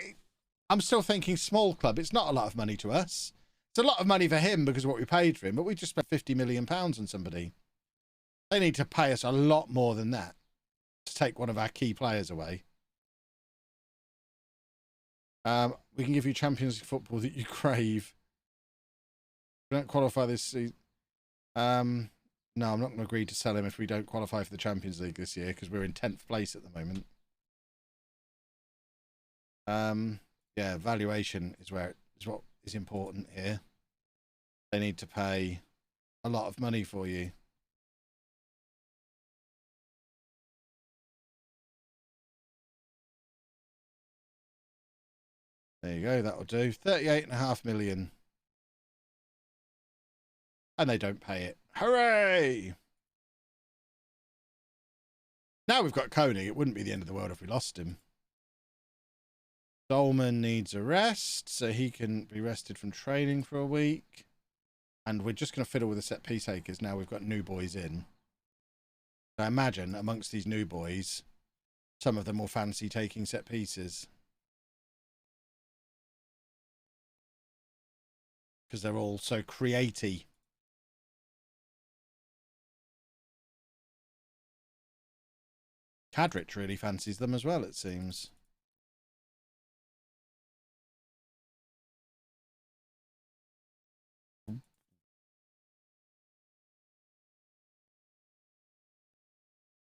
I'm still thinking small club. It's not a lot of money to us. It's a lot of money for him because of what we paid for him, but we just spent £50 million on somebody. They need to pay us a lot more than that to take one of our key players away. We can give you Champions League football that you crave. We don't qualify this season. No, I'm not going to agree to sell him if we don't qualify for the Champions League this year because we're in 10th place at the moment. Yeah, valuation is what is important here. They need to pay a lot of money for you. There you go, that'll do. 38.5 million. And they don't pay it. Hooray! Now we've got Coney. It wouldn't be the end of the world if we lost him. Dolman needs a rest, so he can be rested from training for a week. And we're just going to fiddle with the set piece takers now we've got new boys in. So I imagine amongst these new boys, some of them will fancy taking set pieces. Because they're all so creaty. Cadrich really fancies them as well, it seems.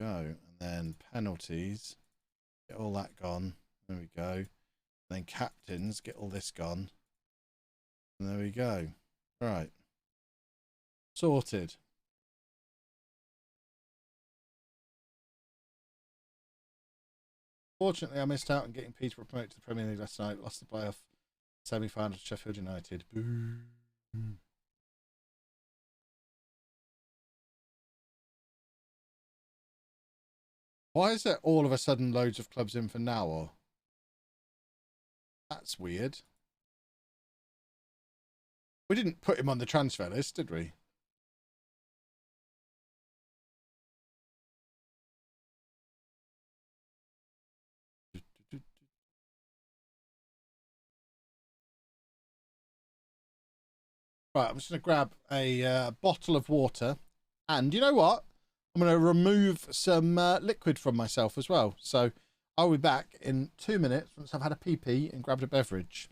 Go. And then penalties. Get all that gone. There we go. And then captains. Get all this gone. And there we go. Right. Sorted. Fortunately, I missed out on getting Peterborough promoted to the Premier League last night. Lost the playoff semi-final to Sheffield United. Boo. Why is there all of a sudden loads of clubs in for now? Or that's weird. We didn't put him on the transfer list, did we? Right, I'm just going to grab a bottle of water. And you know what? I'm going to remove some liquid from myself as well. So I'll be back in 2 minutes once I've had a pee-pee and grabbed a beverage.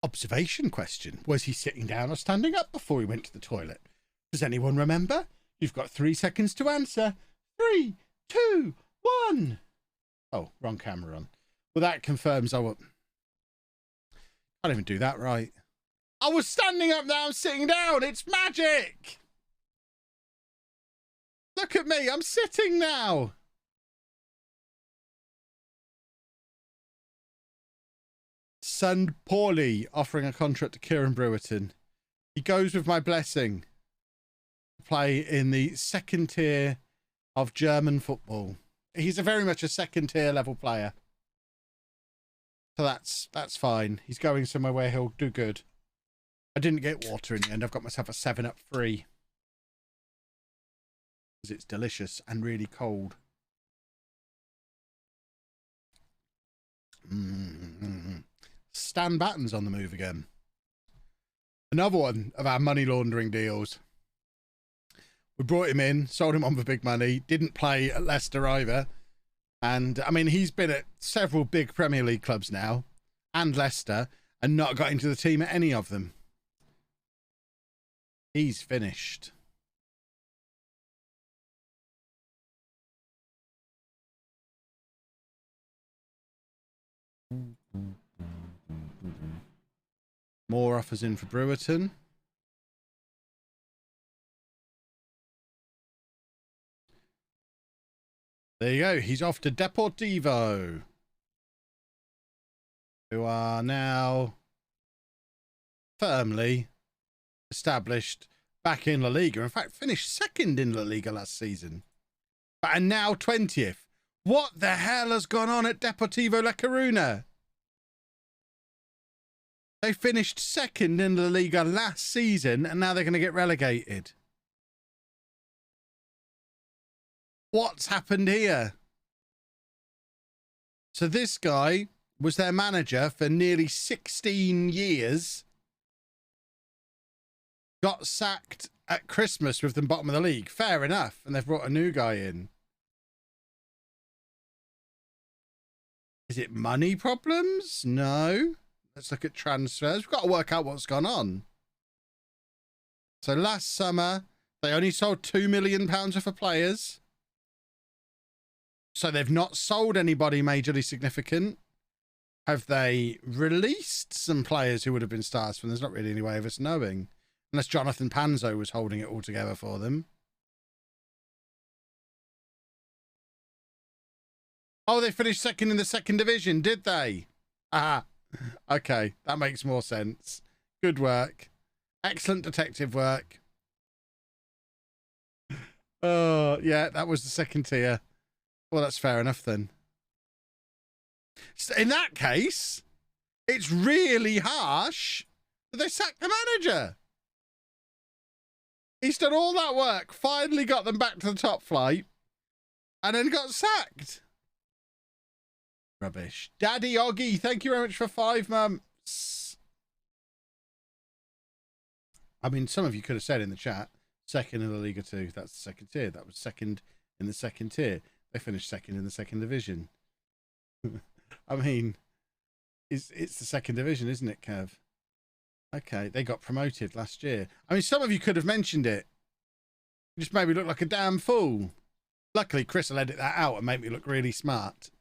Observation question. Was he sitting down or standing up before he went to the toilet? Does anyone remember? You've got 3 seconds to answer. 3, 2, 1. Oh, wrong camera on. Well, that confirms I can't even do that right. I was standing up, now I'm sitting down. It's magic. Look at me. I'm sitting now. Son Paulie offering a contract to Kieran Brewerton. He goes with my blessing to play in the second tier of German football. He's very much a second tier level player. So that's fine. He's going somewhere where he'll do good. I didn't get water in the end. I've got myself a 7-Up free. Because it's delicious and really cold. Stan Batten's on the move again. Another one of our money laundering deals. We brought him in, sold him on for big money, didn't play at Leicester either. And, I mean, he's been at several big Premier League clubs now, and Leicester, and not got into the team at any of them. He's finished. More offers in for Brewerton. There you go. He's off to Deportivo. who are now firmly established back in La Liga. In fact, finished second in La Liga last season, but are now 20th. What the hell has gone on at Deportivo La Coruna? They finished second in La Liga last season, and now they're going to get relegated. What's happened here? So this guy was their manager for nearly 16 years. Got sacked at Christmas with them bottom of the league. Fair enough. And they've brought a new guy in. Is it money problems? No. Let's look at transfers. We've got to work out what's gone on. So last summer, they only sold £2 million worth of players. So they've not sold anybody majorly significant. Have they released some players who would have been stars for them? There's not really any way of us knowing. Unless Jonathan Panzo was holding it all together for them. Oh, they finished second in the second division, did they? Ah, okay. That makes more sense. Good work. Excellent detective work. Oh, yeah, that was the second tier. Well, that's fair enough then. So in that case, it's really harsh that they sacked the manager. He's done all that work, finally got them back to the top flight, and then got sacked. Rubbish. Daddy Oggy, thank you very much for 5 months. I mean, some of you could have said in the chat, second in La Liga 2. That's the second tier. That was second in the second tier. They finished second in the second division. I mean, it's the second division, isn't it, Kev? Okay, they got promoted last year. I mean, some of you could have mentioned it. You just made me look like a damn fool. Luckily, Chris will edit that out and make me look really smart.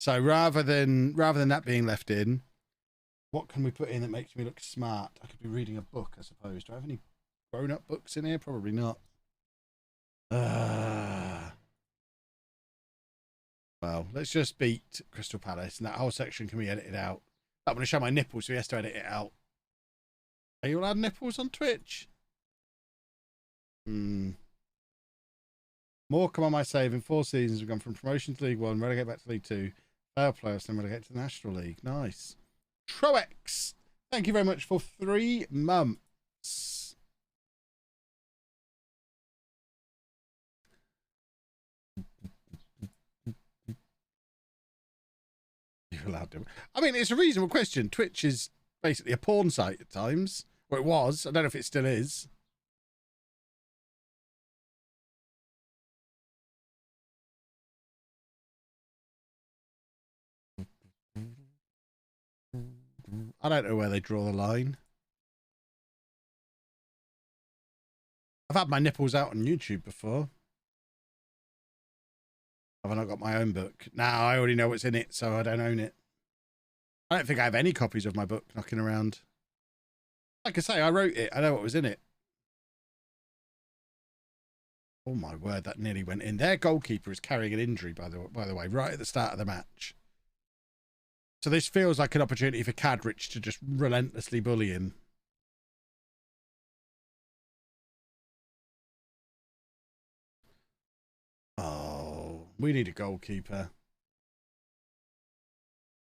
So rather than that being left in, what can we put in that makes me look smart? I could be reading a book, I suppose. Do I have any grown-up books in here? Probably not. Well, let's just beat Crystal Palace, and that whole section can be edited out. I'm going to show my nipples, so he has to edit it out. Are you allowed nipples on Twitch? More come on my save. In 4 seasons, we've gone from promotion to League 1, relegate back to League 2, fail playoffs, then relegate to the National League. Nice. Troex, thank you very much for 3 months. You're allowed to. I mean, it's a reasonable question. Twitch is basically a porn site at times. Or it was. I don't know if it still is. I don't know where they draw the line. I've had my nipples out on YouTube before. Have I not got my own book? No, I already know what's in it, so I don't own it. I don't think I have any copies of my book knocking around. Like I say, I wrote it. I know what was in it. Oh my word, that nearly went in. Their goalkeeper is carrying an injury, by the way, right at the start of the match. So this feels like an opportunity for Kadrich to just relentlessly bully him. Oh, we need a goalkeeper.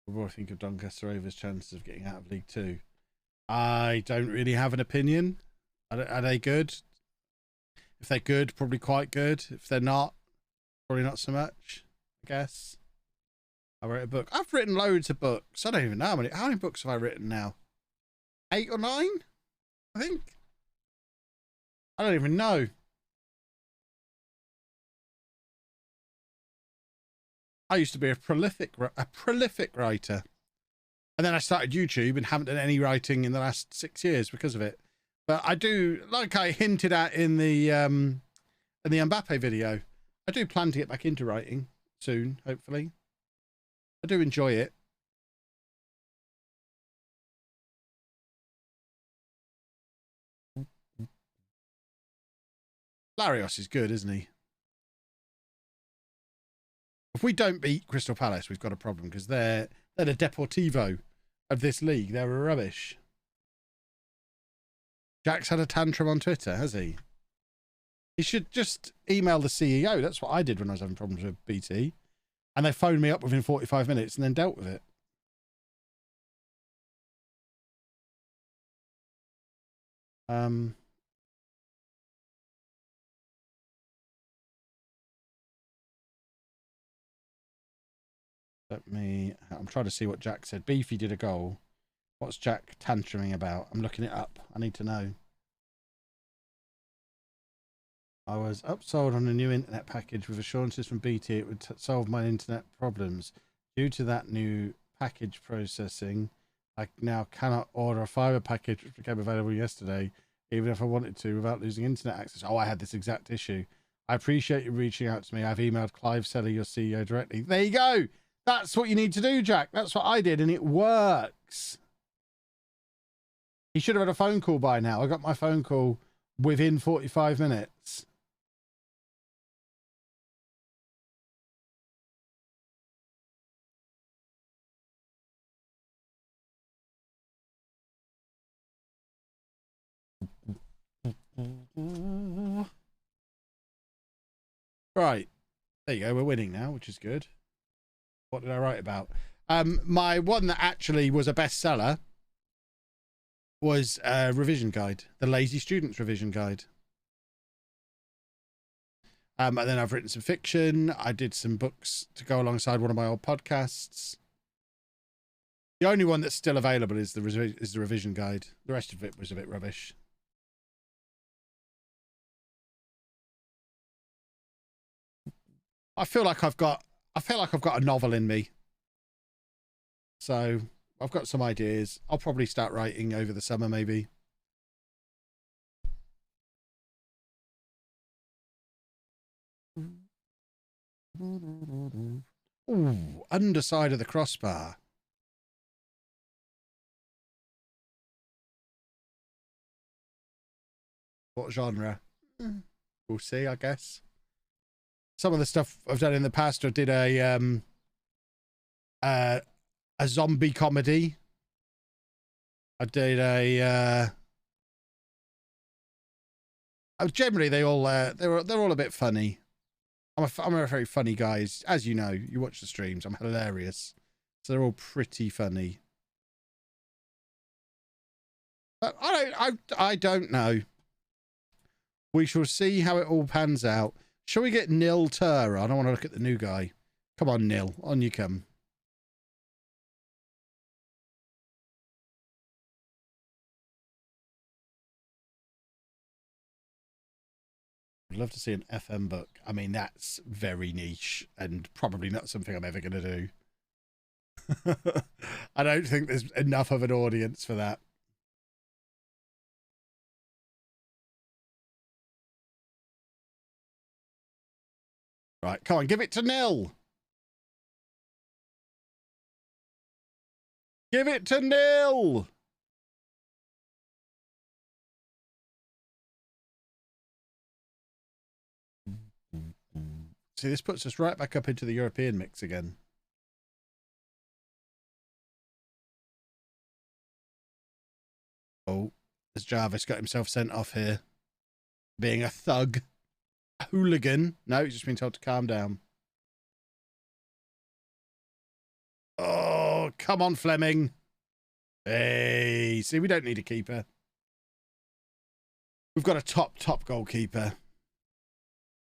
What do I think of Doncaster Rovers' chances of getting out of League 2? I don't really have an opinion. Are they good? If they're good, probably quite good. If they're not, probably not so much, I guess. I wrote a book. I've written loads of books. I don't even know how many books have I written now? 8 or 9? I think. I don't even know. I used to be a prolific writer. And then I started YouTube and haven't done any writing in the last 6 years because of it. But I do, like I hinted at in the Mbappe video, I do plan to get back into writing soon, hopefully. I do enjoy it. Larios is good, isn't he? If we don't beat Crystal Palace, we've got a problem because they're They're the Deportivo of this league. They were rubbish. Jack's had a tantrum on Twitter, has he? He should just email the CEO. That's what I did when I was having problems with BT. And they phoned me up within 45 minutes and then dealt with it. I'm trying to see what Jack said. Beefy did a goal. What's Jack tantruming about? I'm looking it up. I need to know. I was upsold on a new internet package with assurances from BT it would solve my internet problems. Due to that new package processing, I now cannot order a fibre package which became available yesterday, even if I wanted to, without losing internet access. Oh, I had this exact issue. I appreciate you reaching out to me. I've emailed Clive Seller, your CEO, directly. There you go. That's what you need to do, Jack. That's what I did, and it works. He should have had a phone call by now. I got my phone call within 45 minutes. Right. There you go. We're winning now, which is good. What did I write about? My one that actually was a bestseller was Revision Guide, the Lazy Students Revision Guide. And then I've written some fiction. I did some books to go alongside one of my old podcasts. The only one that's still available is the Revision Guide. The rest of it was a bit rubbish. I feel like I've got a novel in me. So I've got some ideas. I'll probably start writing over the summer, maybe. Ooh, underside of the crossbar. What genre? We'll see, I guess. Some of the stuff I've done in the past, I did a zombie comedy. I did generally they're all a bit funny. I'm a very funny guy, as you know. You watch the streams. I'm hilarious, so they're all pretty funny. But I don't know. We shall see how it all pans out. Shall we get Nil Tur on? I want to look at the new guy. Come on, Nil. On you come. I'd love to see an FM book. I mean, that's very niche and probably not something I'm ever going to do. I don't think there's enough of an audience for that. Right, come on, give it to Nil. Give it to Nil. See, this puts us right back up into the European mix again. Oh, has Jarvis got himself sent off here? Being a thug. A hooligan. No, he's just been told to calm down. Oh, come on, Fleming. Hey, see, we don't need a keeper. We've got a top goalkeeper.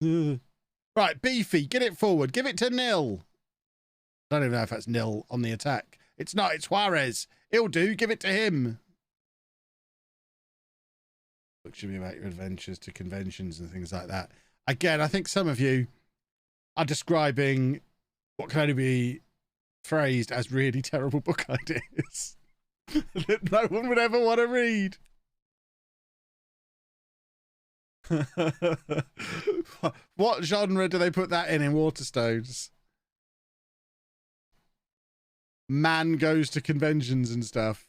Right, Beefy, get it forward. Give it to Nil. I don't even know if that's Nil on the attack. It's not, it's Juarez. He'll do. Give it to him. Book should be about your adventures to conventions and things like that. Again, I think some of you are describing what can only be phrased as really terrible book ideas that no one would ever want to read. What genre do they put that in Waterstones? Man goes to conventions and stuff.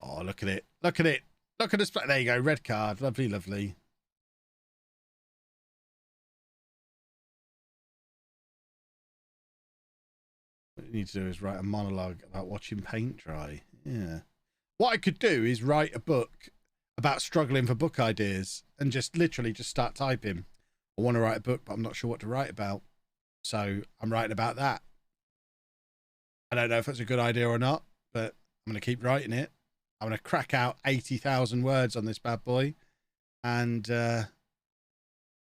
Oh, look at it. Look at it. Look at this. There you go. Red card. Lovely, lovely. What you need to do is write a monologue about watching paint dry. Yeah. What I could do is write a book about struggling for book ideas and just literally just start typing. I want to write a book, but I'm not sure what to write about. So I'm writing about that. I don't know if that's a good idea or not, but I'm going to keep writing it. I'm going to crack out 80,000 words on this bad boy, and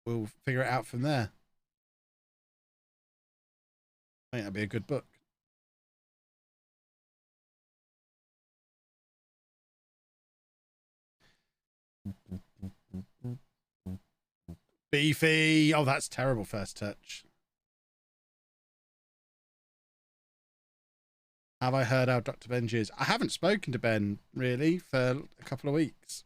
we'll figure it out from there. I think that'd be a good book. Beefy. Oh, that's terrible first touch. Have I heard how Dr. Benji is? I haven't spoken to Ben, really, for a couple of weeks.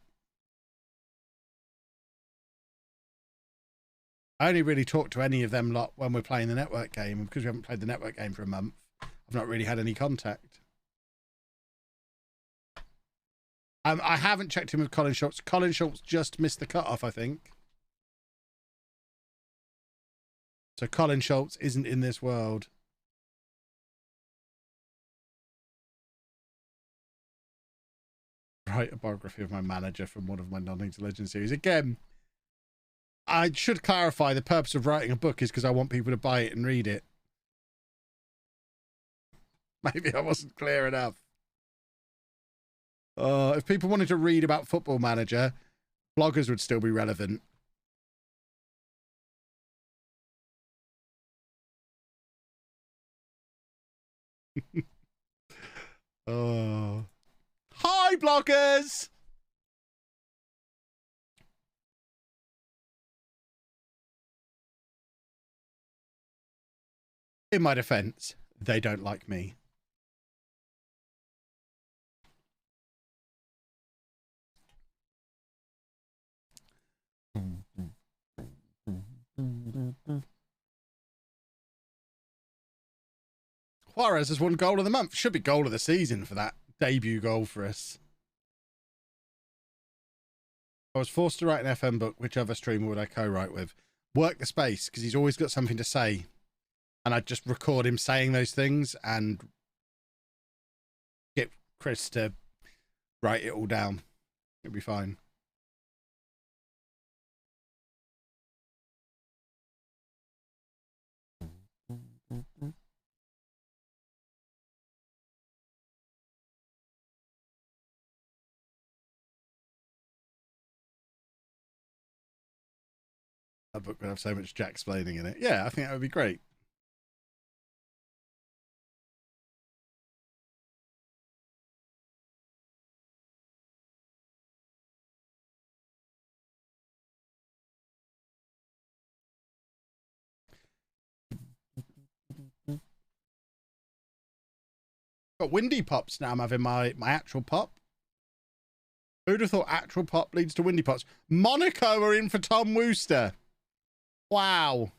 I only really talk to any of them lot when we're playing the network game, and because we haven't played the network game for a month, I've not really had any contact. I haven't checked in with Colin Schultz. Colin Schultz just missed the cutoff, I think. So Colin Schultz isn't in this world. Write a biography of my manager from one of my Non-League Legends series. Again, I should clarify the purpose of writing a book is because I want people to buy it and read it. Maybe I wasn't clear enough. If people wanted to read about Football Manager, bloggers would still be relevant. Oh. Hi, bloggers! In my defense, they don't like me. Juarez has won goal of the month. Should be goal of the season for that debut goal for us. I was forced to write an FM book. Which other streamer would I co-write with? Work the Space, because he's always got something to say. And I'd just record him saying those things and get Chris to write it all down. It'll be fine. A book would have so much Jack explaining in it. Yeah, I think that would be great. Got windy pops now. I'm having my actual pop. Who'd have thought actual pop leads to windy pops? Monaco are in for Tom Wooster. Wow.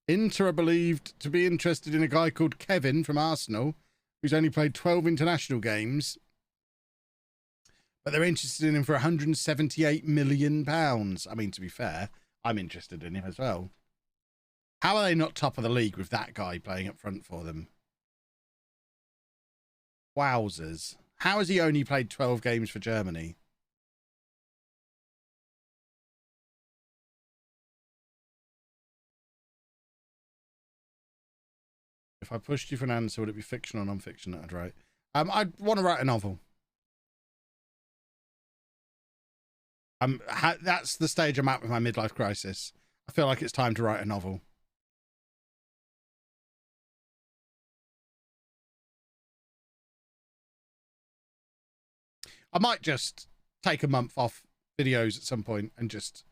Inter are believed to be interested in a guy called Kevin from Arsenal, who's only played 12 international games. But they're interested in him for £178 million. I mean, to be fair, I'm interested in him as well. How are they not top of the league with that guy playing up front for them? Wowzers. How has he only played 12 games for Germany? If I pushed you for an answer, would it be fiction or non-fiction that I'd write? I'd want to write a novel. That's the stage I'm at with my midlife crisis. I feel like it's time to write a novel. I might just take a month off videos at some point and just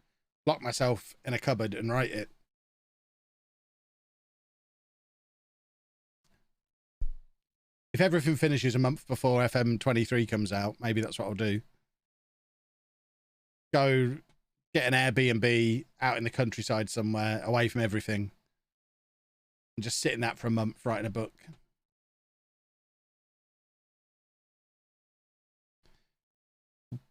lock myself in a cupboard and write it. If everything finishes a month before FM23 comes out, maybe that's what I'll do. Go get an Airbnb out in the countryside somewhere, away from everything, and just sit in that for a month writing a book. Build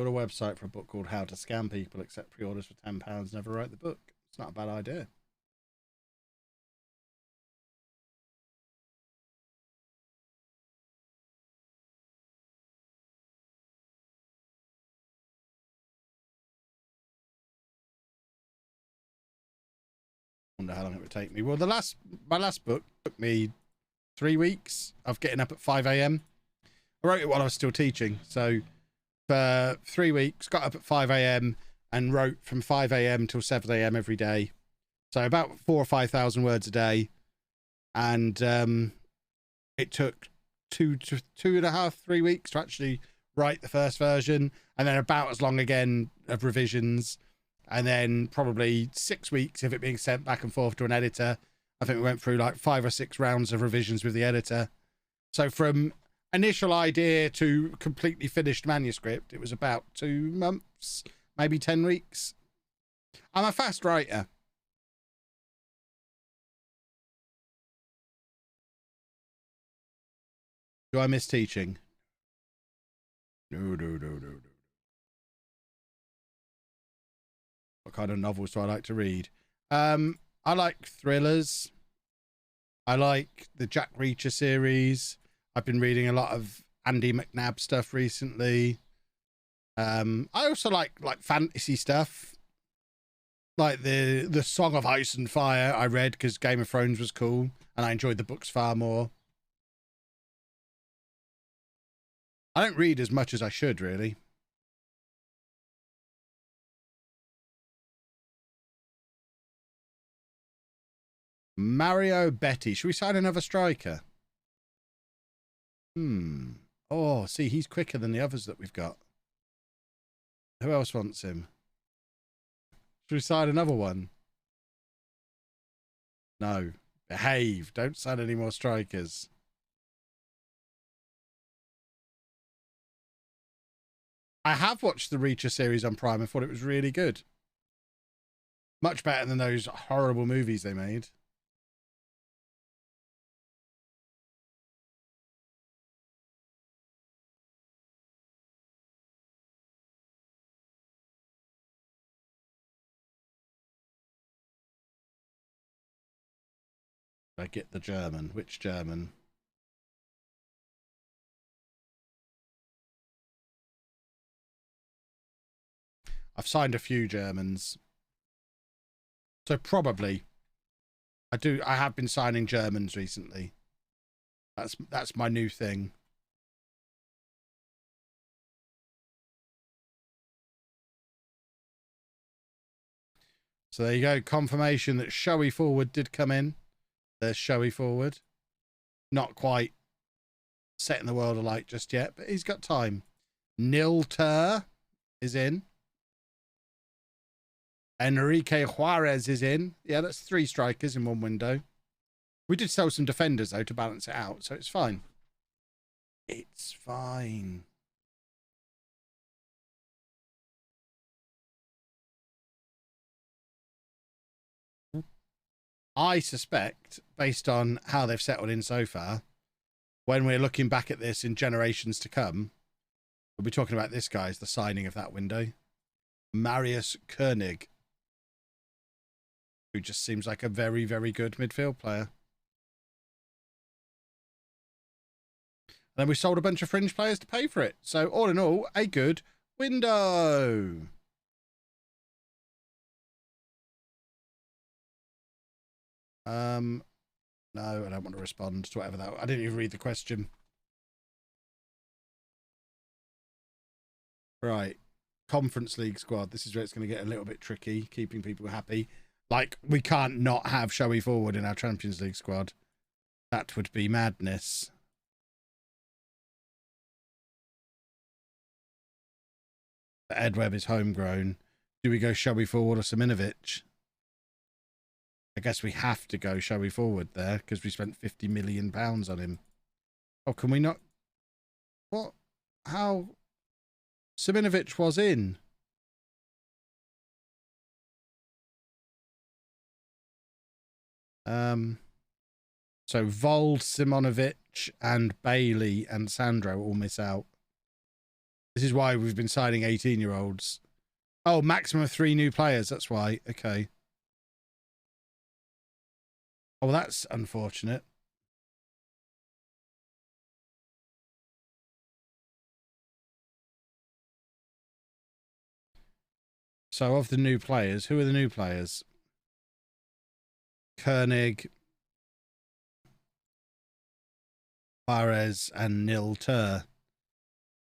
a website for a book called How to Scam People, accept pre-orders for £10, never write the book. It's not a bad idea. I wonder how long it would take me. Well, my last book took me 3 weeks of getting up at 5 a.m. I wrote it while I was still teaching. So for 3 weeks, got up at 5 a.m. and wrote from 5 a.m. till 7 a.m. every day. So about 4,000 or 5,000 words a day. And it took 2.5, 3 weeks to actually write the first version. And then about as long again of revisions. And then probably 6 weeks of it being sent back and forth to an editor. I think we went through like 5 or 6 rounds of revisions with the editor. So from initial idea to completely finished manuscript, it was about 2 months, maybe 10 weeks. I'm a fast writer. Do I miss teaching? No. What kind of novels do I like to read? I like thrillers. I like the Jack Reacher series. I've been reading a lot of Andy McNab stuff recently. I also like fantasy stuff. Like the Song of Ice and Fire I read because Game of Thrones was cool and I enjoyed the books far more. I don't read as much as I should, really. Mario Betty. Should we sign another striker? Oh, see, he's quicker than the others that we've got. Who else wants him? Should we sign another one? No. Behave. Don't sign any more strikers. I have watched the Reacher series on Prime and thought it was really good. Much better than those horrible movies they made. I get the German. Which German? I've signed a few Germans. So probably. I have been signing Germans recently. That's my new thing. So there you go. Confirmation that Showy Forward did come in. There's Showy Forward. Not quite setting the world alight just yet, but he's got time. Nilter is in. Enrique Juarez is in. Yeah, that's 3 strikers in one window. We did sell some defenders, though, to balance it out, so it's fine. It's fine. I suspect, based on how they've settled in so far, when we're looking back at this in generations to come, we'll be talking about this guy as the signing of that window. Marius Koenig, who just seems like a very, very good midfield player. And then we sold a bunch of fringe players to pay for it. So all in all, a good window. No, I don't want to respond to whatever that. I didn't even read the question. Right. Conference League squad. This is where it's going to get a little bit tricky, keeping people happy. Like, we can't not have Showy Forward in our Champions League squad. That would be madness. Ed Webb is homegrown. Do we go Showy Forward or Seminovic? I guess we have to go Showy Forward there because we spent £50 million on him. Oh, can we not? What? How? Seminovic was in. So Vold, Simonovic, and Bailey and Sandro all miss out. This is why we've been signing 18-year-olds. Oh, maximum of 3 new players. That's why. Okay. Oh, that's unfortunate. So of the new players, who are the new players? Koenig, Fares, and Nil Tur.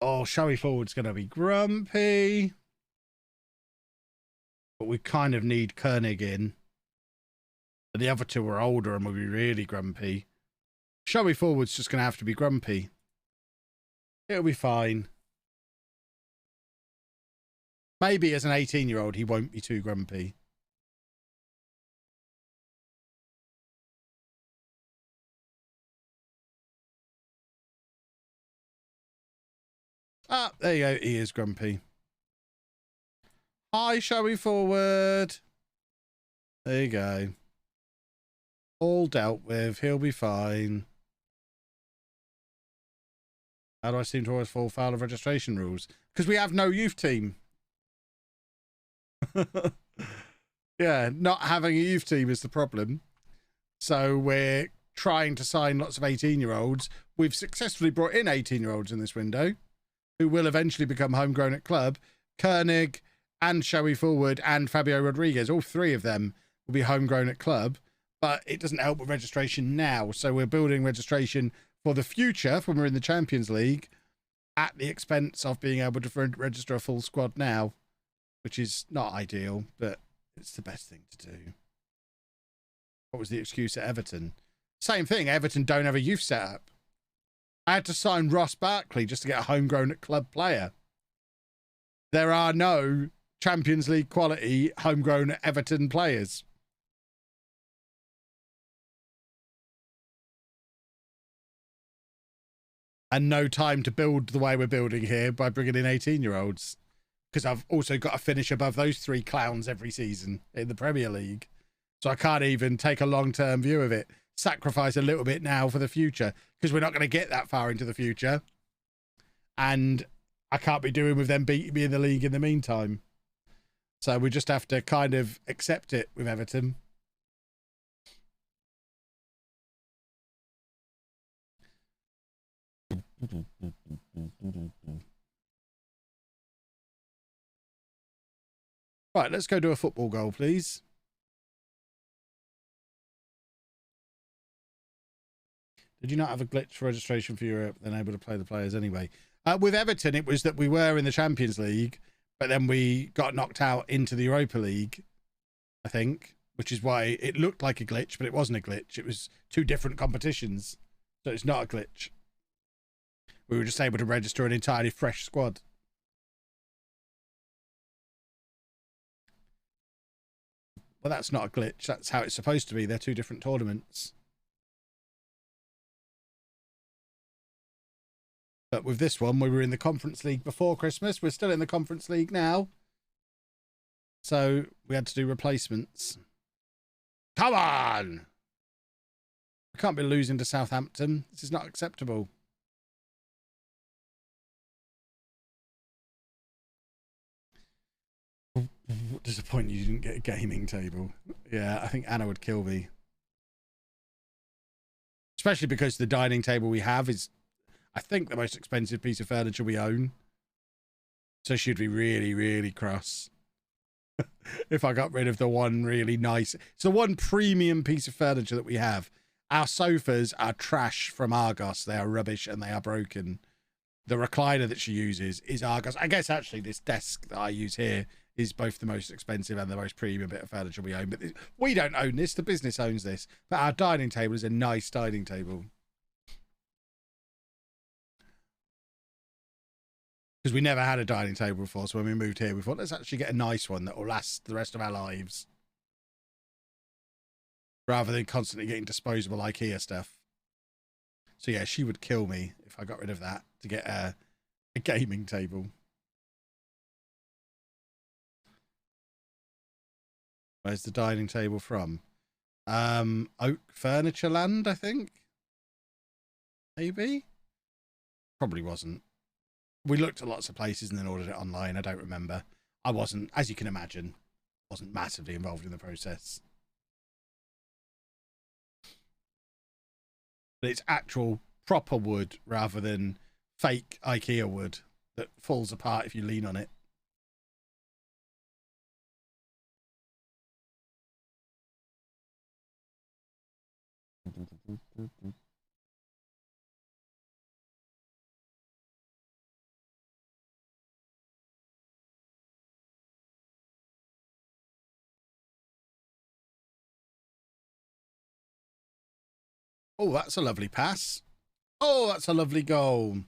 Oh, Showy forward's going to be grumpy. But we kind of need Koenig in. But the other two are older and will be really grumpy. Showy forward's just going to have to be grumpy. It'll be fine. Maybe as an 18-year-old, he won't be too grumpy. Ah, there you go. He is grumpy. Hi, Showy forward. There you go. All dealt with. He'll be fine. How do I seem to always fall foul of registration rules? Because we have no youth team. Yeah, not having a youth team is the problem. So we're trying to sign lots of 18-year-olds. We've successfully brought in 18-year-olds in this window who will eventually become homegrown at club. Koenig and Showy forward and Fabio Rodriguez, all 3 of them will be homegrown at club. But it doesn't help with registration now. So we're building registration for the future when we're in the Champions League at the expense of being able to register a full squad now, which is not ideal, but it's the best thing to do. What was the excuse at Everton? Same thing. Everton don't have a youth setup. I had to sign Ross Barkley just to get a homegrown at club player. There are no Champions League quality homegrown Everton players. And no time to build the way we're building here by bringing in 18-year-olds. Because I've also got to finish above those 3 clowns every season in the Premier League. So I can't even take a long-term view of it. Sacrifice a little bit now for the future. Because we're not going to get that far into the future. And I can't be doing with them beating me in the league in the meantime. So we just have to kind of accept it with Everton. Right, let's go do a football goal, please. Did you not have a glitch for registration for Europe, then able to play the players anyway? With Everton, it was that we were in the Champions League, but then we got knocked out into the Europa League, I think, which is why it looked like a glitch, but it wasn't a glitch. It was 2 different competitions, so it's not a glitch. We were just able to register an entirely fresh squad. Well, that's not a glitch. That's how it's supposed to be. They're 2 different tournaments. But with this one, we were in the Conference League before Christmas. We're still in the Conference League now. So we had to do replacements. Come on! We can't be losing to Southampton. This is not acceptable. Disappointed you didn't get a gaming table. Yeah, I think Anna would kill me. Especially because the dining table we have is, I think, the most expensive piece of furniture we own. So she'd be really, really cross if I got rid of the one really nice. It's the one premium piece of furniture that we have. Our sofas are trash from Argos. They are rubbish and they are broken. The recliner that she uses is Argos. I guess actually this desk that I use here is both the most expensive and the most premium bit of furniture we own. But we don't own this. The business owns this. But our dining table is a nice dining table. Because we never had a dining table before. So when we moved here, we thought, let's actually get a nice one that will last the rest of our lives. Rather than constantly getting disposable IKEA stuff. So yeah, she would kill me if I got rid of that to get a gaming table. Where's the dining table from? Oak Furniture Land, I think. Maybe. Probably wasn't. We looked at lots of places and then ordered it online. I don't remember. I wasn't, as you can imagine, wasn't massively involved in the process. But it's actual proper wood rather than fake IKEA wood that falls apart if you lean on it. Oh, that's a lovely pass. Oh, that's a lovely goal.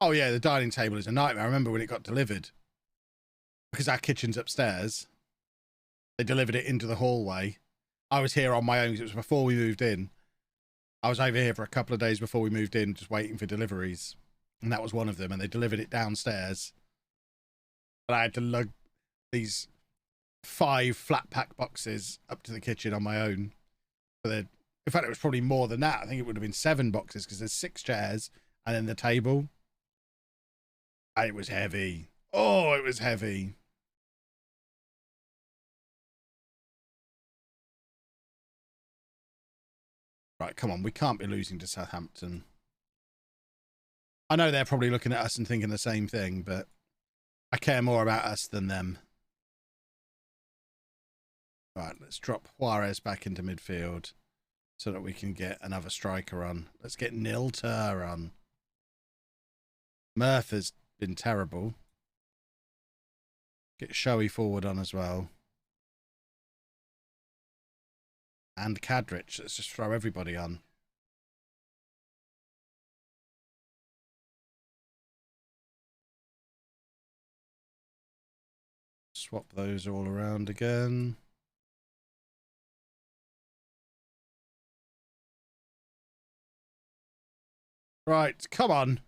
Oh, yeah, the dining table is a nightmare. I remember when it got delivered. Because our kitchen's upstairs. They delivered it into the hallway. I was here on my own because it was before we moved in. I was over here for a couple of days before we moved in, just waiting for deliveries. And that was one of them. And they delivered it downstairs. But I had to lug these 5 flat pack boxes up to the kitchen on my own. In fact, it was probably more than that. I think it would have been 7 boxes because there's 6 chairs and then the table. And it was heavy. Oh, it was heavy. Right, come on. We can't be losing to Southampton. I know they're probably looking at us and thinking the same thing, but I care more about us than them. Right, let's drop Juarez back into midfield so that we can get another striker on. Let's get Nilter on. Murph has been terrible. Get Showy forward on as well. And Kadrich. Let's just throw everybody on. Swap those all around again. Right, come on.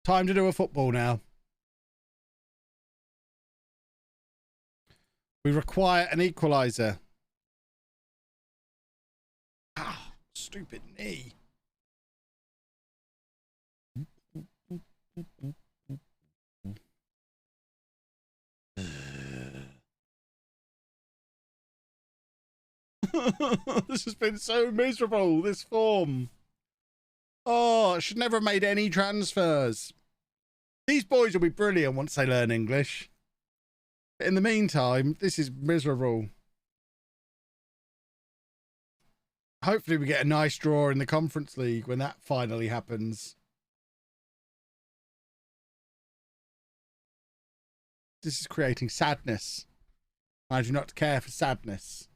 Time to do a football now. We require an equaliser. Ah, stupid knee. This has been so miserable, this form. Oh, I should never have made any transfers. These boys will be brilliant once they learn English. In the meantime, this is miserable. Hopefully we get a nice draw in the Conference League when that finally happens. This is creating sadness. I do not care for sadness.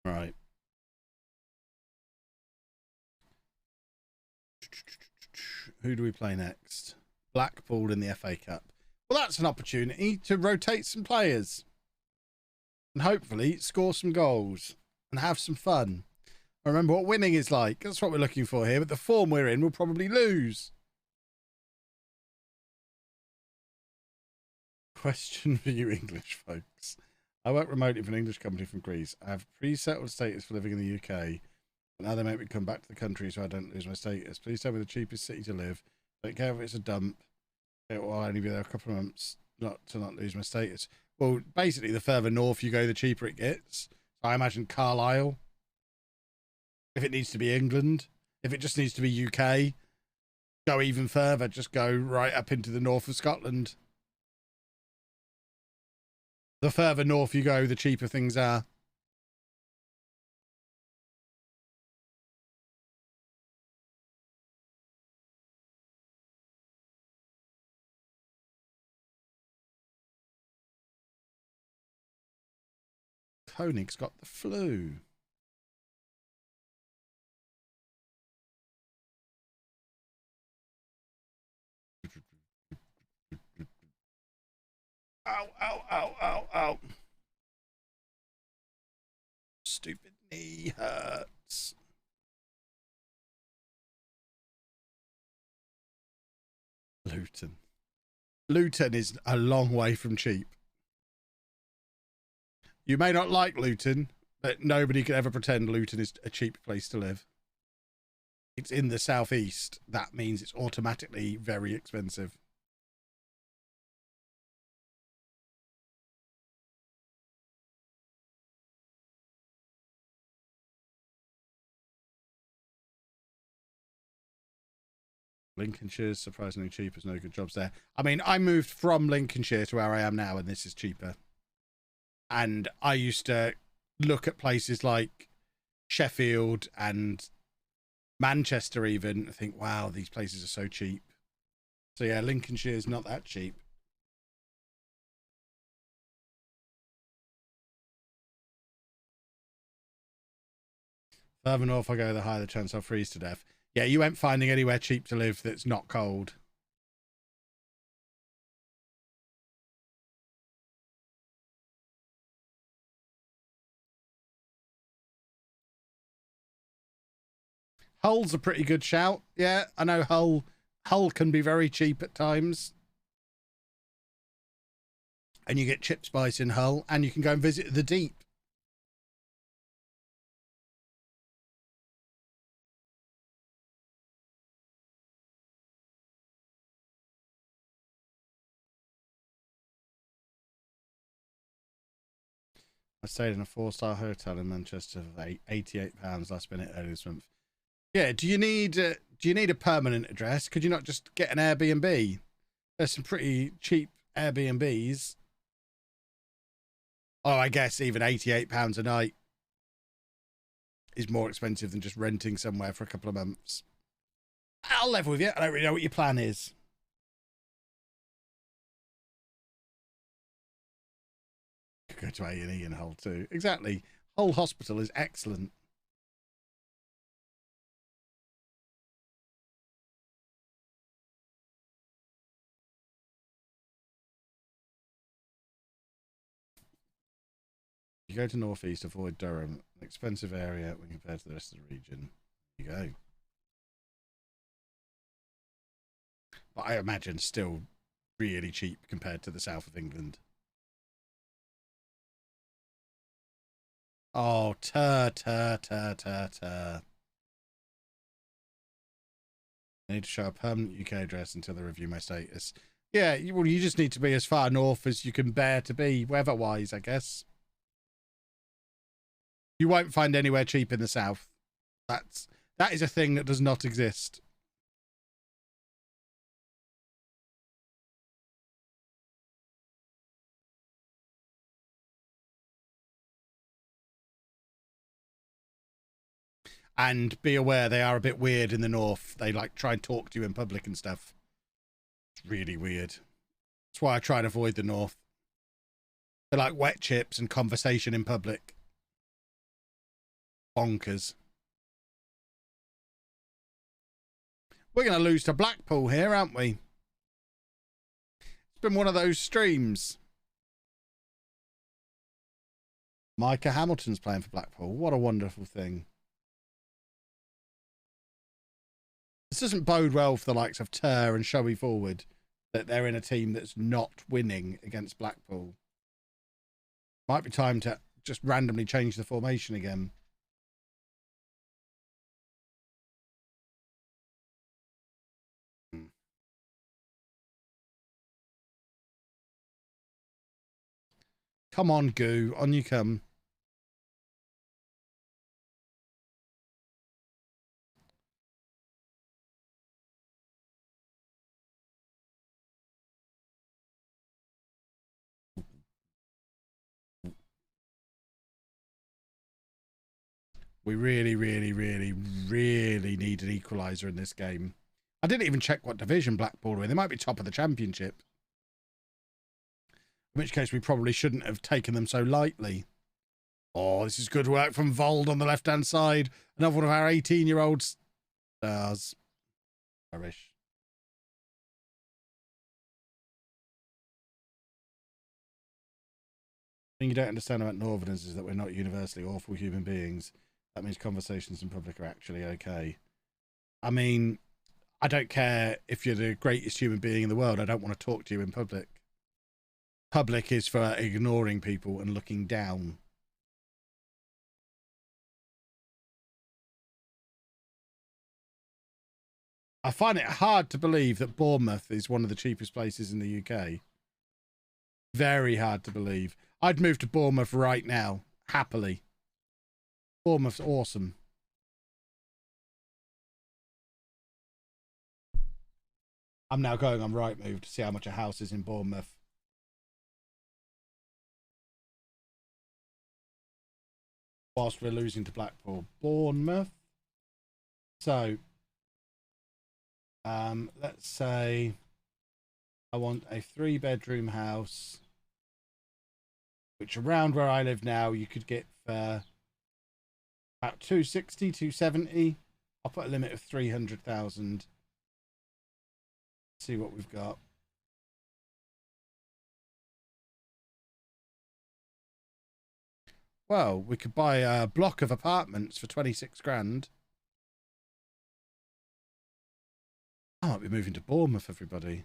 Right. Who do we play next? Blackpool in the FA Cup. Well, that's an opportunity to rotate some players. And hopefully score some goals. And have some fun. Remember what winning is like. That's what we're looking for here. But the form we're in, we'll probably lose. Question for you English folks. I work remotely for an English company from Greece. I have pre-settled status for living in the UK. But now they make me come back to the country so I don't lose my status. Please tell me the cheapest city to live. Don't care if it's a dump. It will only be there a couple of months not lose my status. Well, basically, the further north you go, the cheaper it gets. So I imagine Carlisle. If it needs to be England. If it just needs to be UK. Go even further. Just go right up into the north of Scotland. The further north you go, the cheaper things are. Konig's got the flu. Ow, ow, ow, ow, ow. Stupid knee hurts. Luton. Luton is a long way from cheap. You may not like Luton, but nobody could ever pretend Luton is a cheap place to live. It's in the southeast. That means it's automatically very expensive. Lincolnshire's surprisingly cheap. There's no good jobs there. I mean, I moved from Lincolnshire to where I am now, and this is cheaper. And I used to look at places like Sheffield and Manchester even, and think, wow, these places are so cheap. So yeah, Lincolnshire is not that cheap. Further north I go, the higher the chance I'll freeze to death. Yeah, you ain't finding anywhere cheap to live that's not cold. Hull's a pretty good shout. Yeah, I know Hull can be very cheap at times. And you get chip spice in Hull, and you can go and visit the Deep. I stayed in a 4-star hotel in Manchester for £88 last minute earlier this month. Yeah, do you need a permanent address? Could you not just get an Airbnb? There's some pretty cheap Airbnbs. Oh, I guess even £88 a night is more expensive than just renting somewhere for a couple of months. I'll level with you. I don't really know what your plan is. Could go to A&E in Hull too. Exactly. Hull Hospital is excellent. You go to northeast, avoid Durham, an expensive area when compared to the rest of the region. There you go. But I imagine still really cheap compared to the south of England. Oh, I need to show a permanent UK address until they review my status. Yeah, well, you just need to be as far north as you can bear to be, weather-wise, I guess. You won't find anywhere cheap in the south. That is a thing that does not exist. And be aware, they are a bit weird in the north. They like try and talk to you in public and stuff. It's really weird. That's why I try and avoid the north. They're like wet chips and conversation in public. Bonkers. We're going to lose to Blackpool here, aren't we? It's been one of those streams. Micah Hamilton's playing for Blackpool. What a wonderful thing. This doesn't bode well for the likes of Tur and Showy forward, that they're in a team that's not winning against Blackpool. Might be time to just randomly change the formation again. Come on, Goo. On you come. We really, really, really, really need an equaliser in this game. I didn't even check what division Blackpool are in. They might be top of the championship. In which case, we probably shouldn't have taken them so lightly. Oh, this is good work from Vold on the left-hand side. Another one of our 18-year-old stars. Irish. The thing you don't understand about Northerners is that we're not universally awful human beings. That means conversations in public are actually okay. I mean, I don't care if you're the greatest human being in the world. I don't want to talk to you in public. Public is for ignoring people and looking down. I find it hard to believe that Bournemouth is one of the cheapest places in the UK. Very hard to believe. I'd move to Bournemouth right now, happily. Bournemouth's awesome. I'm now going on Rightmove to see how much a house is in Bournemouth. Whilst we're losing to Blackpool. Bournemouth. So, let's say I want a 3-bedroom house, which around where I live now, you could get for about 260, 270. I'll put a limit of 300,000. See what we've got. Well, we could buy a block of apartments for 26 grand. I might be moving to Bournemouth, everybody.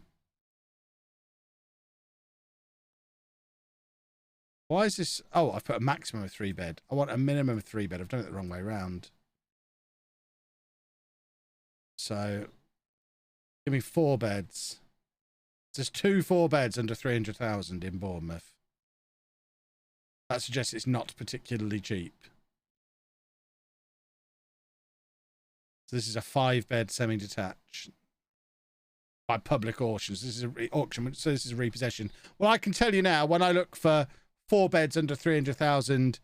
Why is this? Oh, I've put a maximum of 3-bed. I want a minimum of 3-bed. I've done it the wrong way around. So, give me 4 beds. There's 2 4-beds under 300,000 in Bournemouth. That suggests it's not particularly cheap. So this is a 5-bed semi-detached by public auctions. This is a auction, so this is a repossession. Well, I can tell you now, when I look for 4 beds under 300,000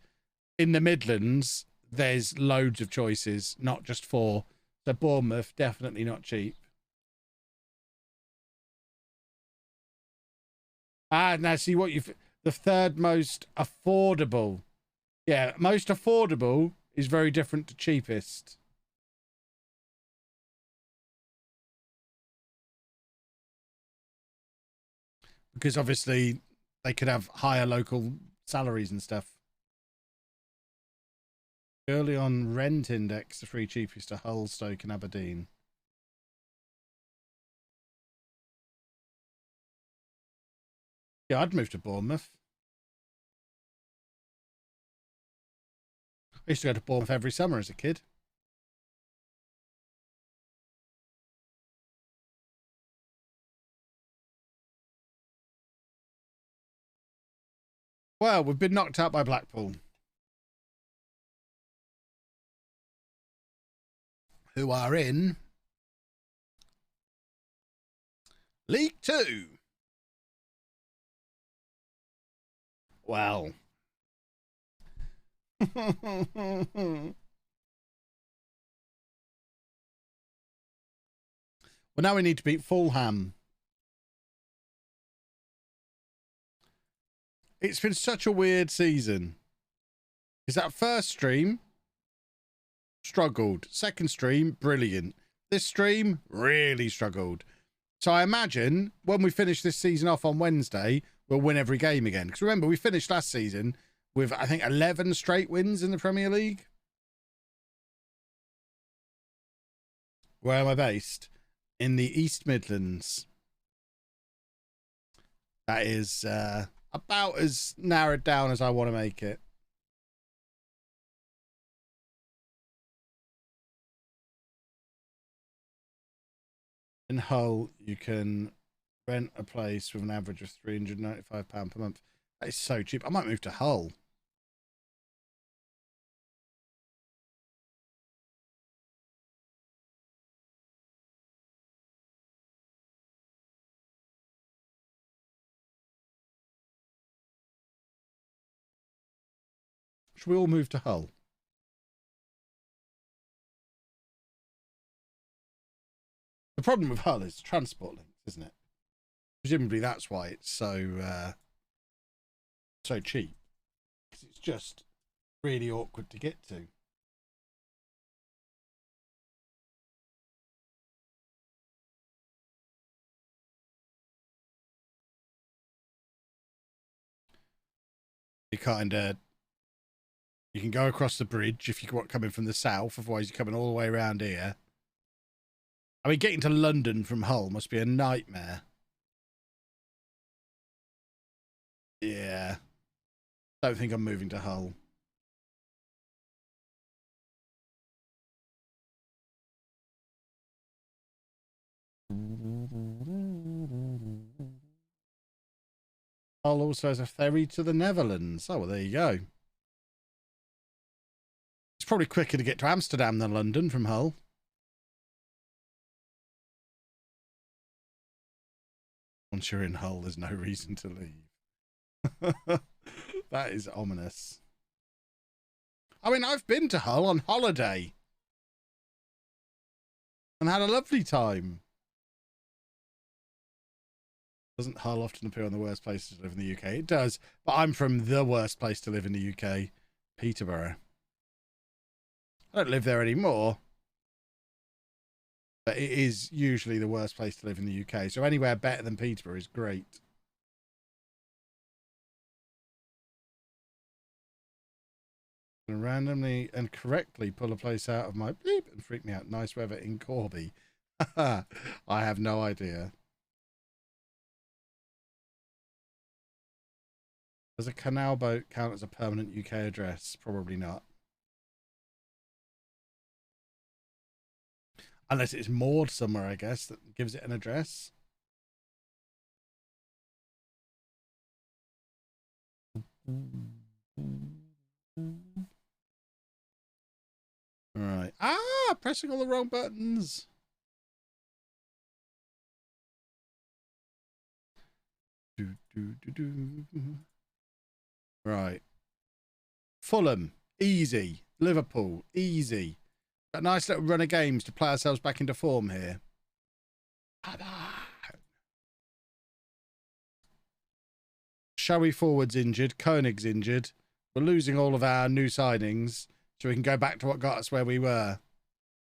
in the Midlands, there's loads of choices, not just 4. So Bournemouth, definitely not cheap. Ah, now see what you've... The third most affordable. Yeah, most affordable is very different to cheapest. Because obviously they could have higher local salaries and stuff. Early on rent index, the 3 cheapest are Hull, Stoke and Aberdeen. Yeah, I'd move to Bournemouth. I used to go to Bournemouth every summer as a kid. Well, we've been knocked out by Blackpool, who are in League 2. Well. Well, now we need to beat Fulham. It's been such a weird season. Is that first stream? Struggled. Second stream, brilliant. This stream, really struggled. So I imagine when we finish this season off on Wednesday, we'll win every game again. Because remember, we finished last season with, I think, 11 straight wins in the Premier League. Where am I based? In the East Midlands. That is about as narrowed down as I want to make it. In Hull, you can rent a place with an average of £395 per month. That is so cheap. I might move to Hull. Should we all move to Hull? The problem with Hull is transport links, isn't it? Presumably that's why it's so so cheap. Because it's just really awkward to get to. You can go across the bridge if you want coming from the south, otherwise you're coming all the way around here. I mean, getting to London from Hull must be a nightmare. Yeah. Don't think I'm moving to Hull. Hull also has a ferry to the Netherlands. Oh, well, there you go. It's probably quicker to get to Amsterdam than London from Hull. Once you're in Hull, there's no reason to leave. That is ominous. I mean, I've been to Hull on holiday and had a lovely time. Doesn't Hull often appear on the worst places to live in the UK? It does, but I'm from the worst place to live in the UK, Peterborough. I don't live there anymore, but it is usually the worst place to live in the UK. So anywhere better than Peterborough is great. And randomly and correctly pull a place out of my bleep and freak me out. Nice weather in Corby. I have no idea. Does a canal boat count as a permanent UK address? Probably not. Unless it's moored somewhere, I guess, that gives it an address. Right. Ah, pressing all the wrong buttons. Right. Fulham, easy. Liverpool, easy. Got a nice little run of games to play ourselves back into form here. Showy forwards injured. Koenig's injured. We're losing all of our new signings, so we can go back to what got us where we were.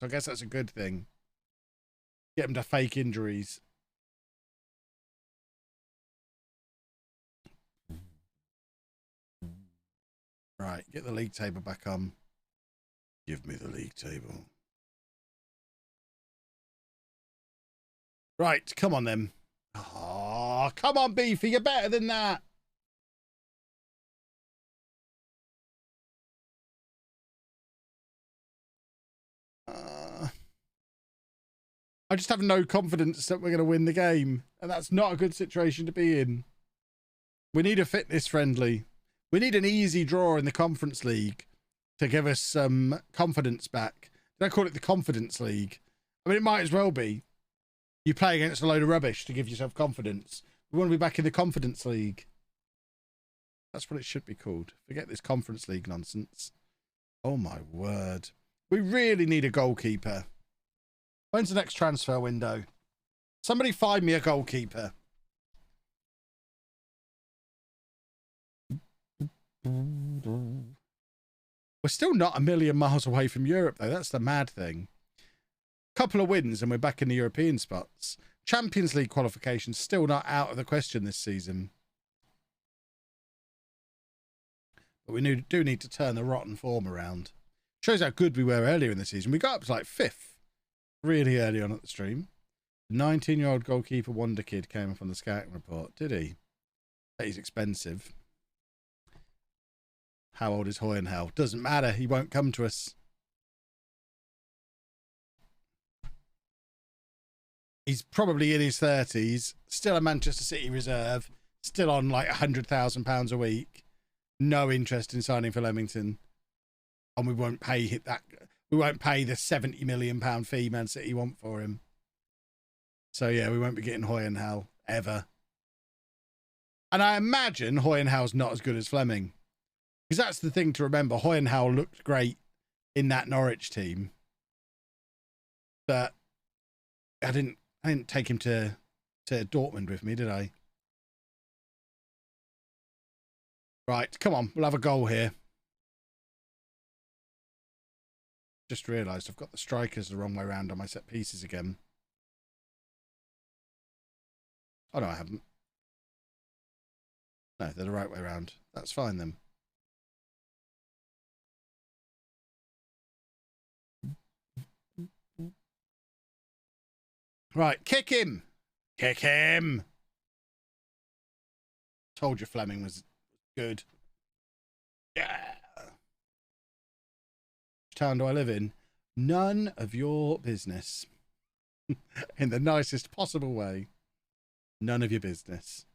So I guess that's a good thing. Get them to fake injuries. Right, get the league table back on. Give me the league table. Right, come on then. Oh, come on, Beefy, you're better than that. I just have no confidence that we're going to win the game, and that's not a good situation to be in. We need a fitness friendly. We need an easy draw in the Conference League to give us some confidence back. Did I call it the Confidence League? I mean, it might as well be. You play against a load of rubbish to give yourself confidence. We want to be back in the Confidence League. That's what it should be called. Forget this Conference League nonsense. Oh, my word. We really need a goalkeeper. When's the next transfer window? Somebody find me a goalkeeper. We're still not a million miles away from Europe, though. That's the mad thing. Couple of wins and we're back in the European spots. Champions League qualifications still not out of the question this season. But we do need to turn the rotten form around. Shows how good we were earlier in the season. We got up to like 5th. Really early on at the stream. 19-year-old goalkeeper wonder kid came up on the scouting report. Did he? Bet he's expensive. How old is Hoyenhal? Doesn't matter. He won't come to us. He's probably in his 30s. Still a Manchester City reserve. Still on like £100,000 a week. No interest in signing for Leamington. And we won't pay that. We won't pay the £70 million fee Man City want for him. So, yeah, we won't be getting Hoyenhal ever. And I imagine Hoyenhal's not as good as Fleming. Because that's the thing to remember. Hoyenhal looked great in that Norwich team. But I didn't take him to Dortmund with me, did I? Right, come on. We'll have a goal here. Just realised I've got the strikers the wrong way around on my set pieces again. Oh, no, I haven't. No, they're the right way around. That's fine, then. Right, kick him. Kick him. Told you Fleming was good. Yeah. Which town do I live in? None of your business. In the nicest possible way. None of your business.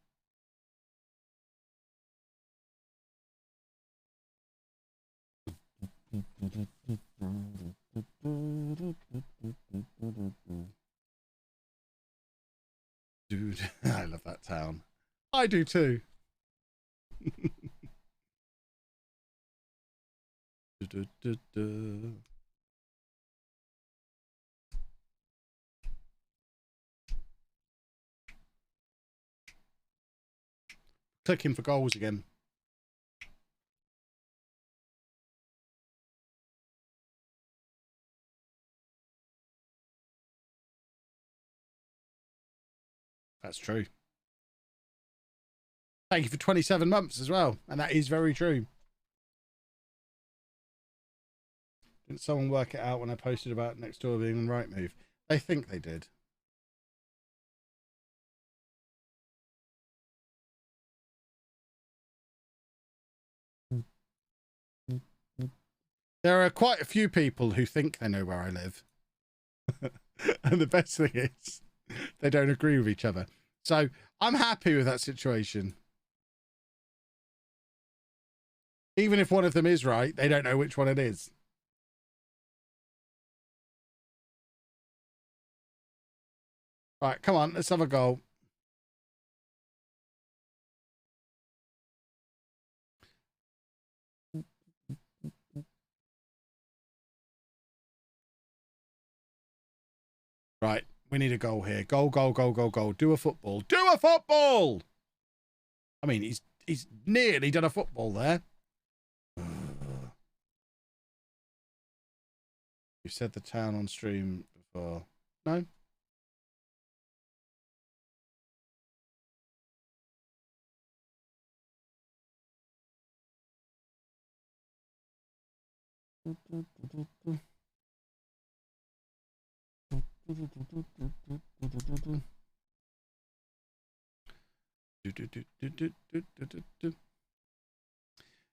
Dude, I love that town. I do too. Clicking for goals again. That's true. Thank you for 27 months as well. And that is very true. Didn't someone work it out when I posted about next door being on Rightmove? They think they did. There are quite a few people who think they know where I live. And the best thing is, they don't agree with each other. So I'm happy with that situation. Even if one of them is right, they don't know which one it is. Right, come on, let's have a goal. Right, we need a goal here. Goal, goal, goal, goal, goal. Do a football. Do a football! I mean, he's nearly done a football there. You said the town on stream before. No?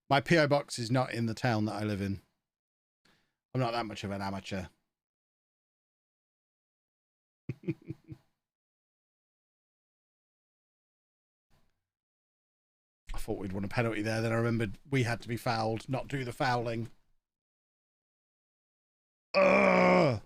My PO box is not in the town that I live in. I'm not that much of an amateur. I thought we'd won a penalty there. Then I remembered we had to be fouled, not do the fouling. Ugh!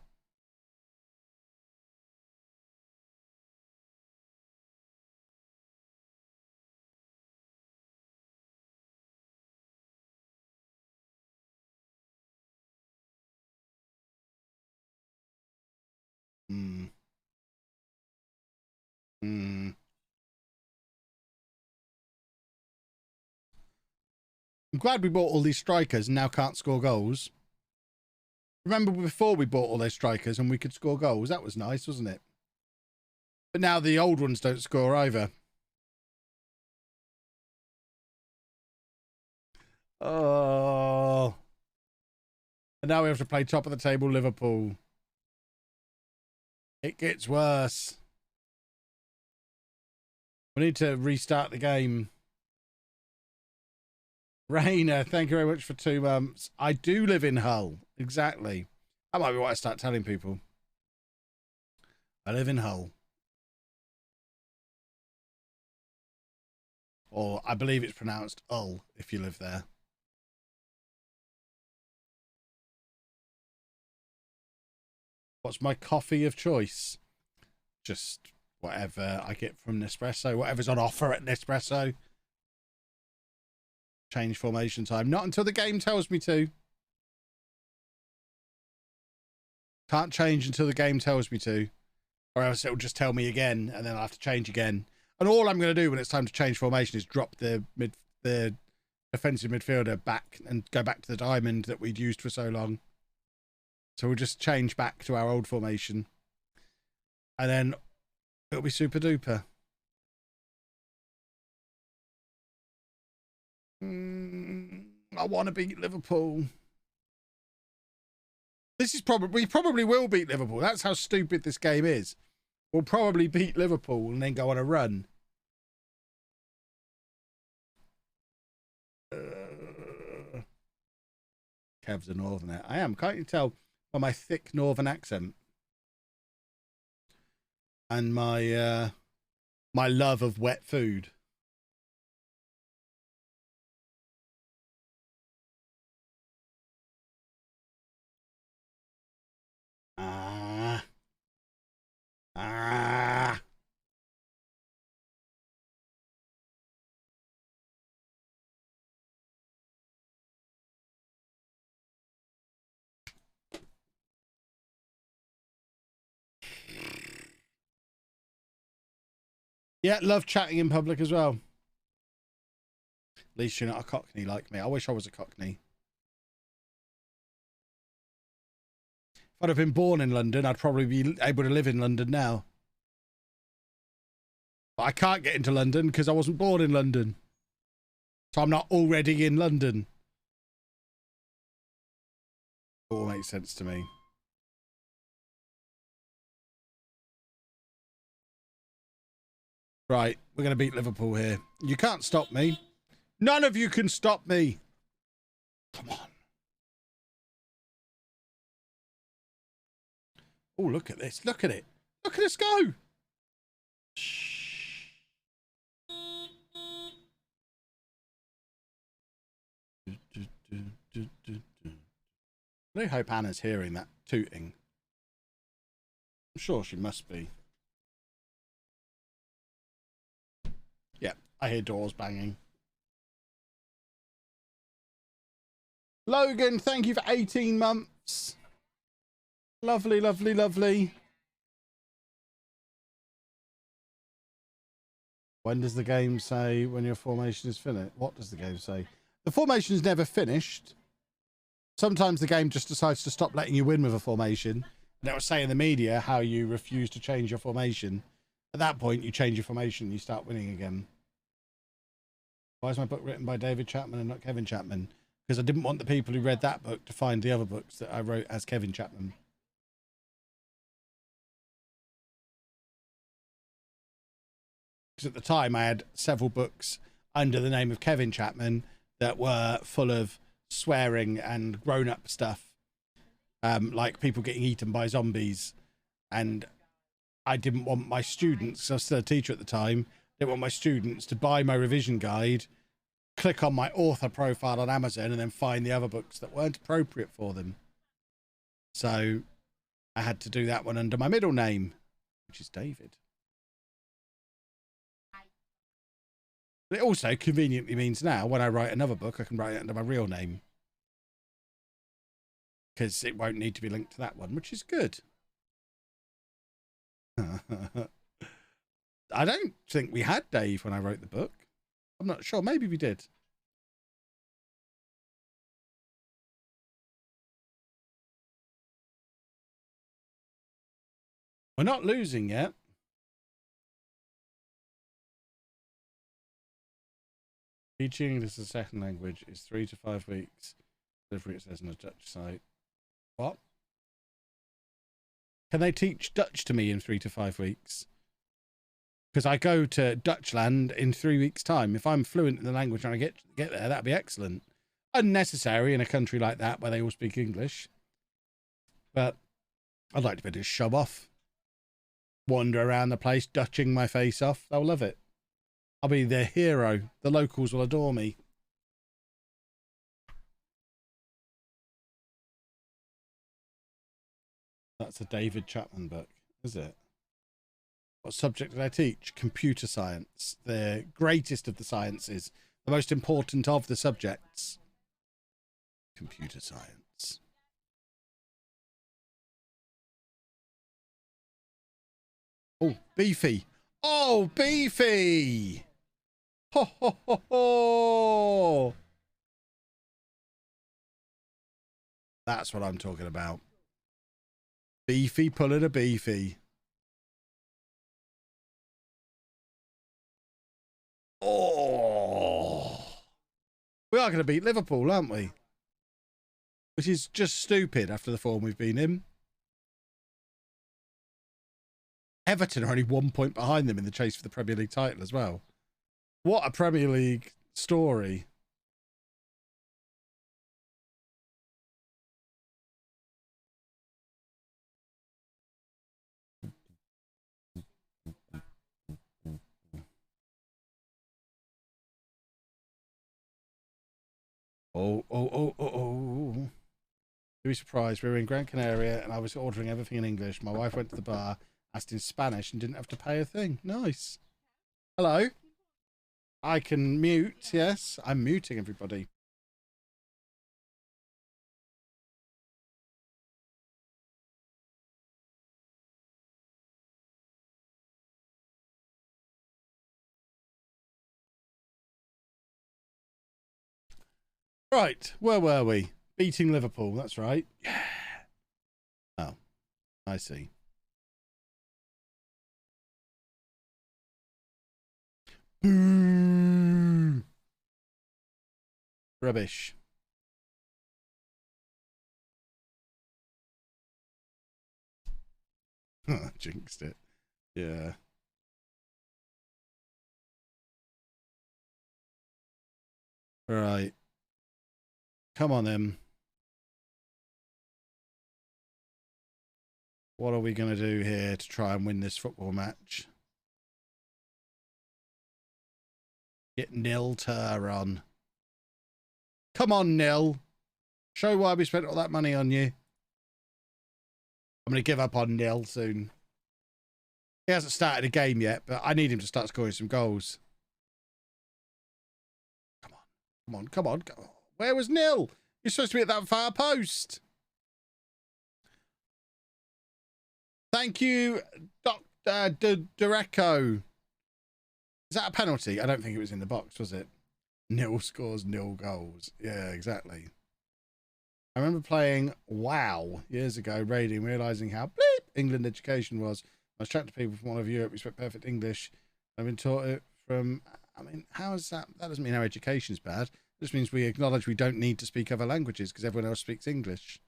I'm glad we bought all these strikers and now can't score goals. Remember before we bought all those strikers and we could score goals? That was nice, wasn't it? But now the old ones don't score either. Oh. And now we have to play top of the table Liverpool. It gets worse. We need to restart the game. Rainer, thank you very much for 2 months. I do live in Hull. Exactly. That might be what I start telling people. I live in Hull. Or I believe it's pronounced Hull if you live there. What's my coffee of choice? Just whatever I get from Nespresso. Whatever's on offer at Nespresso. Change formation time. Not until the game tells me to. Can't change until the game tells me to. Or else it'll just tell me again and then I'll have to change again. And all I'm going to do when it's time to change formation is drop the defensive midfielder back and go back to the diamond that we'd used for so long. So we'll just change back to our old formation. And then it'll be super duper. I want to beat Liverpool. This is we probably will beat Liverpool. That's how stupid this game is. We'll probably beat Liverpool and then go on a run. Kev's a northerner. I am. Can't you tell by my thick northern accent and my my love of wet food? Yeah, love chatting in public as well. At least you're not a cockney like me. I wish I was a cockney. If I'd have been born in London, I'd probably be able to live in London now. But I can't get into London because I wasn't born in London. So I'm not already in London. It all makes sense to me. Right, we're going to beat Liverpool here. You can't stop me. None of you can stop me. Come on. Oh, look at this. Look at it. Look at us go. Shh. I really hope Anna's hearing that tooting. I'm sure she must be. Yeah, I hear doors banging. Logan, thank you for 18 months. Lovely, lovely, lovely. When does the game say when your formation is finished? What does the game say? The formation is never finished. Sometimes the game just decides to stop letting you win with a formation. And it will say in the media how you refuse to change your formation. At that point, you change your formation and you start winning again. Why is my book written by David Chapman and not Kevin Chapman? Because I didn't want the people who read that book to find the other books that I wrote as Kevin Chapman. Because at the time, I had several books under the name of Kevin Chapman that were full of swearing and grown-up stuff. Like people getting eaten by zombies. And I didn't want my students, because I was still a teacher at the time, didn't want my students to buy my revision guide, click on my author profile on Amazon, and then find the other books that weren't appropriate for them. So I had to do that one under my middle name, which is David. But it also conveniently means now when I write another book, I can write it under my real name. Because it won't need to be linked to that one, which is good. I don't think we had Dave when I wrote the book. I'm not sure. Maybe we did. We're not losing yet. Teaching English as a second language is 3 to 5 weeks. Delivery, it says on the Dutch site. What? Can they teach Dutch to me in 3 to 5 weeks? Because I go to Dutchland in 3 weeks' time. If I'm fluent in the language and I get there, that'd be excellent. Unnecessary in a country like that where they all speak English. But I'd like to be able to show off. Wander around the place, Dutching my face off. They'll love it. I'll be their hero. The locals will adore me. That's a David Chapman book, is it? What subject did I teach? Computer science. The greatest of the sciences. The most important of the subjects. Computer science. Oh, beefy. Oh, beefy. Ho, ho, ho, ho. That's what I'm talking about. Beefy pulling a beefy. Oh. We are going to beat Liverpool, aren't we? Which is just stupid after the form we've been in. Everton are only 1 point behind them in the chase for the Premier League title as well. What a Premier League story. Oh. To be surprised, we were in Gran Canaria and I was ordering everything in English. My wife went to the bar, asked in Spanish and didn't have to pay a thing. Nice. Hello. I can mute, yes. I'm muting everybody. Right, where were we? Beating Liverpool, that's right. Yeah. Oh, I see. Boo! Rubbish. Jinxed it. Yeah. Right. Come on, then. What are we going to do here to try and win this football match? Get Nil Tur on. Come on, Nil. Show why we spent all that money on you. I'm going to give up on Nil soon. He hasn't started a game yet, but I need him to start scoring some goals. Come on. Where was Nil? You're supposed to be at that far post. Thank you, Dr. Dureco. Is that a penalty? I don't think it was in the box, was it? Nil scores, nil goals. Yeah, exactly. I remember playing WoW years ago, raiding, realising how bleep England education was. I was chatting to people from all over Europe who spoke perfect English. I've been taught it from... I mean, how is that? That doesn't mean our education's bad. It just means we acknowledge we don't need to speak other languages because everyone else speaks English.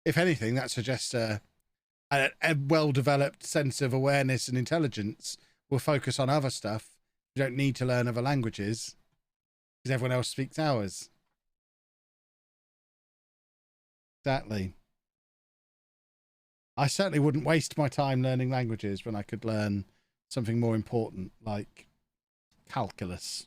If anything, that suggests a well-developed sense of awareness and intelligence will focus on other stuff. You don't need to learn other languages because everyone else speaks ours. Exactly. I certainly wouldn't waste my time learning languages when I could learn something more important like calculus.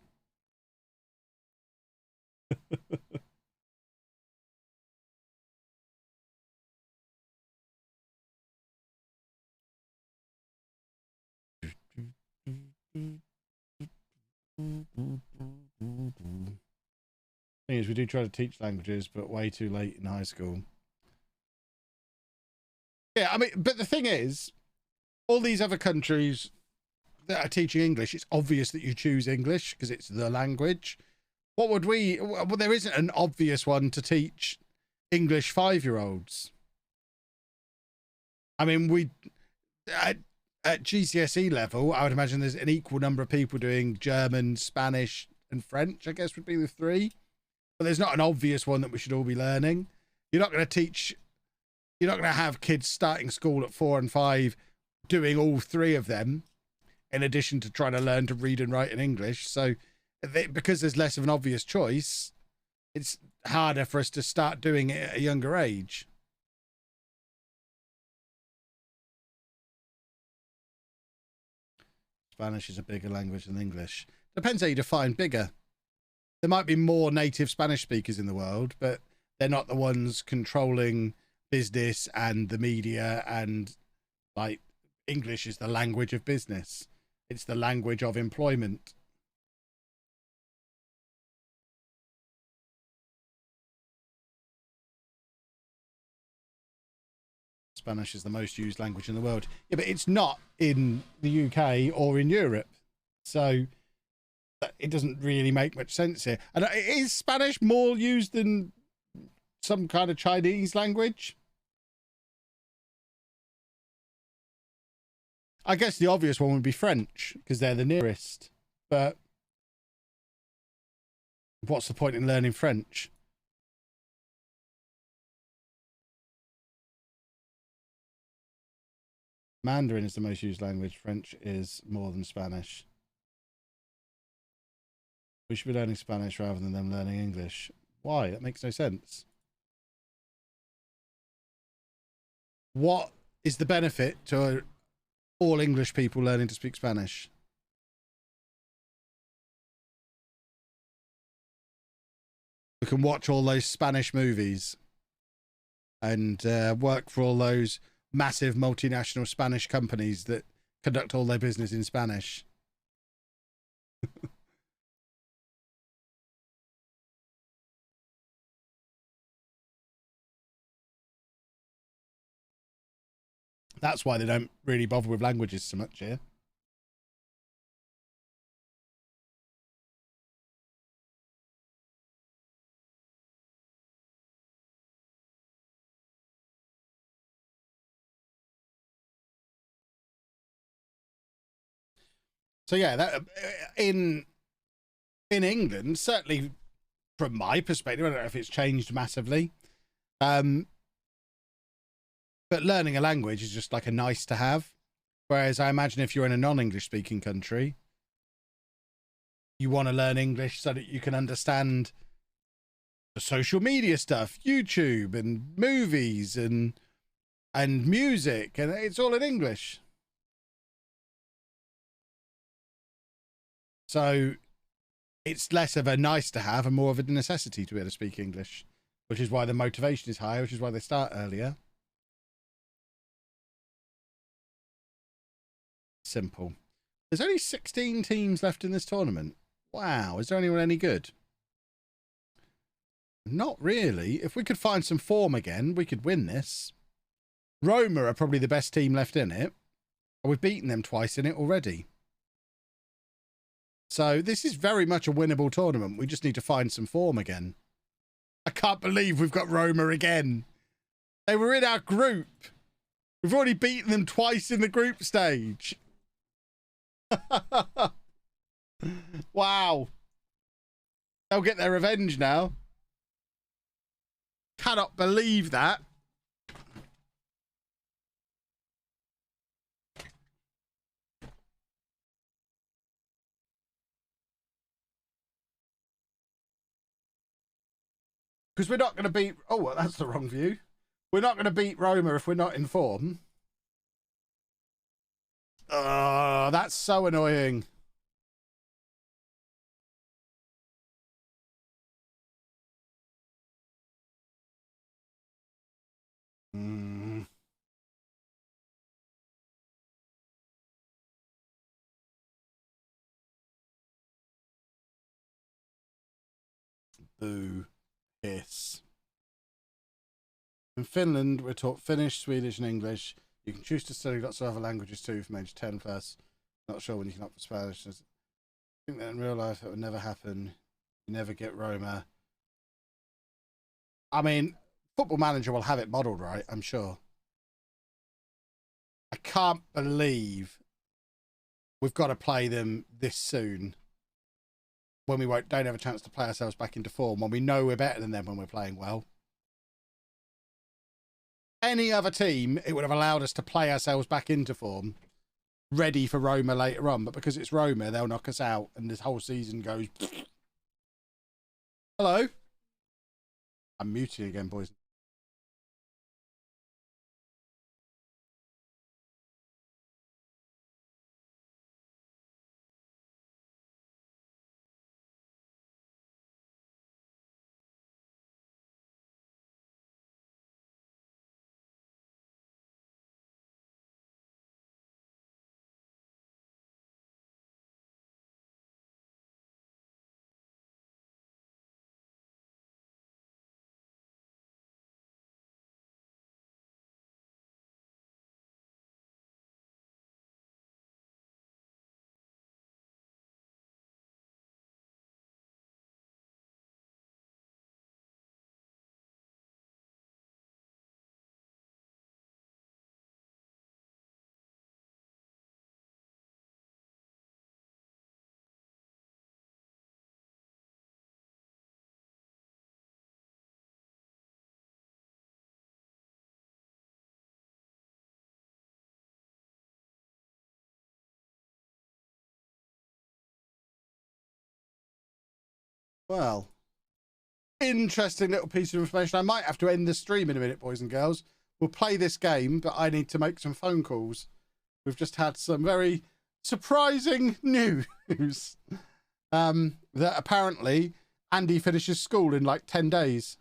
Thing is, we do try to teach languages, but way too late in high school. Yeah, I mean, but the thing is, all these other countries that are teaching English, it's obvious that you choose English because it's the language. What would we... Well, there isn't an obvious one to teach English 5-year-olds. I mean, we... At GCSE level, I would imagine there's an equal number of people doing German, Spanish, and French, I guess would be the 3. But there's not an obvious one that we should all be learning. You're not going to teach... You're not going to have kids starting school at 4 and 5 doing all 3 of them, in addition to trying to learn to read and write in English. So because there's less of an obvious choice, it's harder for us to start doing it at a younger age. Spanish is a bigger language than English. Depends how you define bigger. There might be more native Spanish speakers in the world, but they're not the ones controlling business and the media, and like English is the language of business. It's the language of employment. Spanish is the most used language in the world. Yeah, but it's not in the UK or in Europe. So it doesn't really make much sense here. And is Spanish more used than some kind of Chinese language? I guess the obvious one would be French because they're the nearest. But what's the point in learning French? Mandarin is the most used language. French is more than Spanish. We should be learning Spanish rather than them learning English. Why? That makes no sense. What is the benefit to all English people learning to speak Spanish? We can watch all those Spanish movies and work for all those massive multinational Spanish companies that conduct all their business in Spanish. That's why they don't really bother with languages so much here. So yeah, that in England, certainly from my perspective, I don't know if it's changed massively. But learning a language is just like a nice to have. Whereas I imagine if you're in a non-English speaking country, you want to learn English so that you can understand the social media stuff, YouTube and movies and music, and it's all in English. So it's less of a nice to have and more of a necessity to be able to speak English, which is why the motivation is higher, which is why they start earlier. Simple. There's only 16 teams left in this tournament. Wow. Is there anyone any good? Not really. If we could find some form again, we could win this. Roma are probably the best team left in it. We've beaten them twice in it already. So this is very much a winnable tournament. We just need to find some form again. I can't believe we've got Roma again. They were in our group. We've already beaten them twice in the group stage. Wow. They'll get their revenge now. Cannot believe that. Because we're not going to beat... Oh, well, that's the wrong view. We're not going to beat Roma if we're not in form. Oh, that's so annoying. Boo. Hiss. In Finland, we're taught Finnish, Swedish, and English. You can choose to study lots of other languages too from age 10 plus. Not sure when you can opt for Spanish. I think that in real life it would never happen. You never get Roma. I mean, Football Manager will have it modelled right, I'm sure. I can't believe we've got to play them this soon when we don't have a chance to play ourselves back into form, when we know we're better than them when we're playing well. Any other team, it would have allowed us to play ourselves back into form, ready for Roma later on. But because it's Roma, they'll knock us out, and this whole season goes... Hello? I'm muting again, boys. Well, interesting little piece of information. I might have to end the stream in a minute, boys and girls. We'll play this game, but I need to make some phone calls. We've just had some very surprising news that apparently Andy finishes school in like 10 days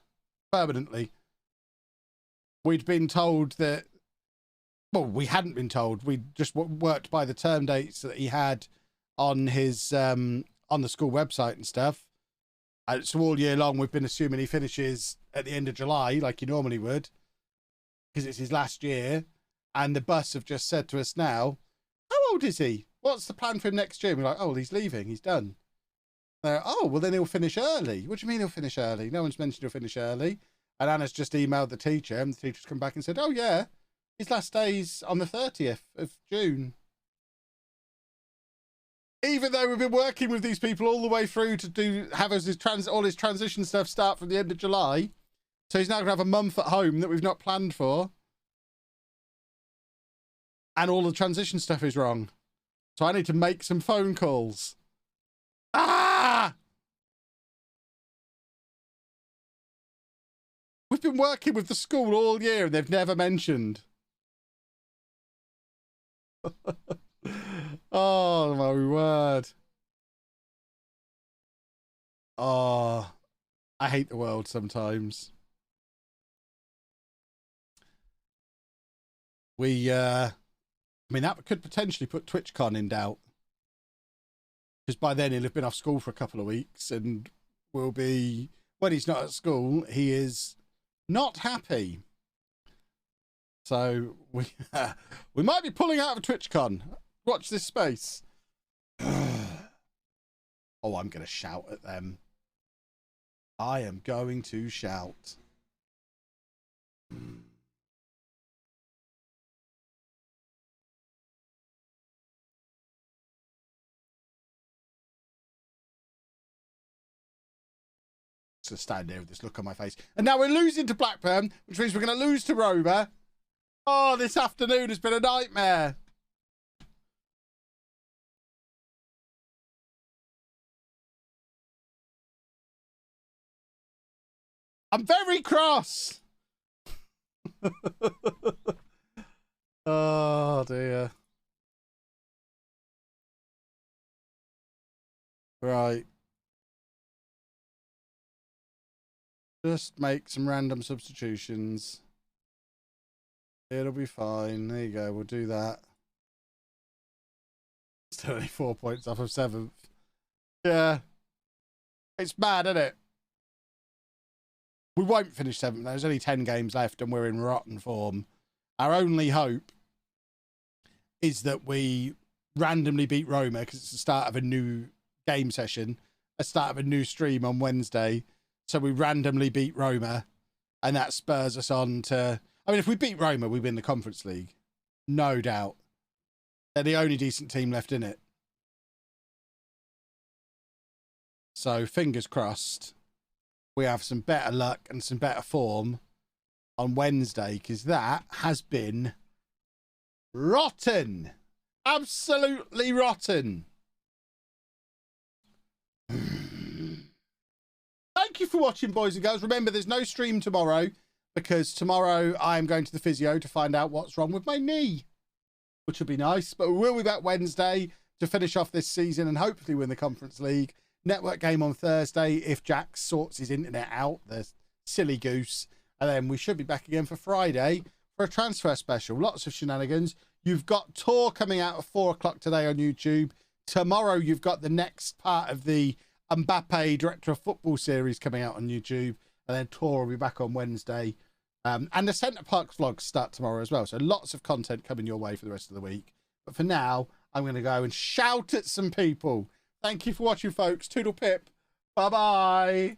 permanently. We'd been told that, well, we hadn't been told. We just worked by the term dates that he had on his on the school website and stuff. So all year long, we've been assuming he finishes at the end of July, like he normally would, because it's his last year. And the bus have just said to us now, how old is he? What's the plan for him next year? We're like, oh, well, he's leaving. He's done. They're, oh, well, then he'll finish early. What do you mean he'll finish early? No one's mentioned he'll finish early. And Anna's just emailed the teacher, and the teacher's come back and said, oh, yeah, his last day's on the 30th of June. Even though we've been working with these people all the way through to have all his transition stuff start from the end of July. So he's now going to have a month at home that we've not planned for. And all the transition stuff is wrong. So I need to make some phone calls. Ah! We've been working with the school all year and they've never mentioned. Oh, my word. Oh, I hate the world sometimes. I mean, that could potentially put TwitchCon in doubt. Because by then he'll have been off school for a couple of weeks and will be, when he's not at school, he is not happy. So we might be pulling out of TwitchCon. Watch this space. Oh, I'm going to shout at them. I am going to shout. To stand there with this look on my face. And now we're losing to Blackburn, which means we're going to lose to Roma. Oh, this afternoon has been a nightmare. I'm very cross. Oh, dear. Right. Just make some random substitutions. It'll be fine. There you go. We'll do that. Still only 4 points off of 7th. Yeah. It's mad, isn't it? We won't finish 7th. There's only 10 games left and we're in rotten form. Our only hope is that we randomly beat Roma because it's the start of a new game session, a start of a new stream on Wednesday. So we randomly beat Roma and that spurs us on to... I mean, if we beat Roma, we win the Conference League. No doubt. They're the only decent team left in it. So fingers crossed we have some better luck and some better form on Wednesday, because that has been rotten. Absolutely rotten. Thank you for watching, boys and girls. Remember, there's no stream tomorrow because tomorrow I am going to the physio to find out what's wrong with my knee, which will be nice. But we will be back Wednesday to finish off this season and hopefully win the Conference League. Network game on Thursday if Jack sorts his internet out, the silly goose. And then we should be back again for Friday for a transfer special. Lots of shenanigans. You've got Tor coming out at 4 o'clock today on YouTube. Tomorrow you've got the next part of the Mbappe Director of Football series coming out on YouTube. And then Tor will be back on Wednesday. And the Centre Parks vlogs start tomorrow as well. So lots of content coming your way for the rest of the week. But for now, I'm going to go and shout at some people. Thank you for watching, folks. Toodle pip. Bye-bye.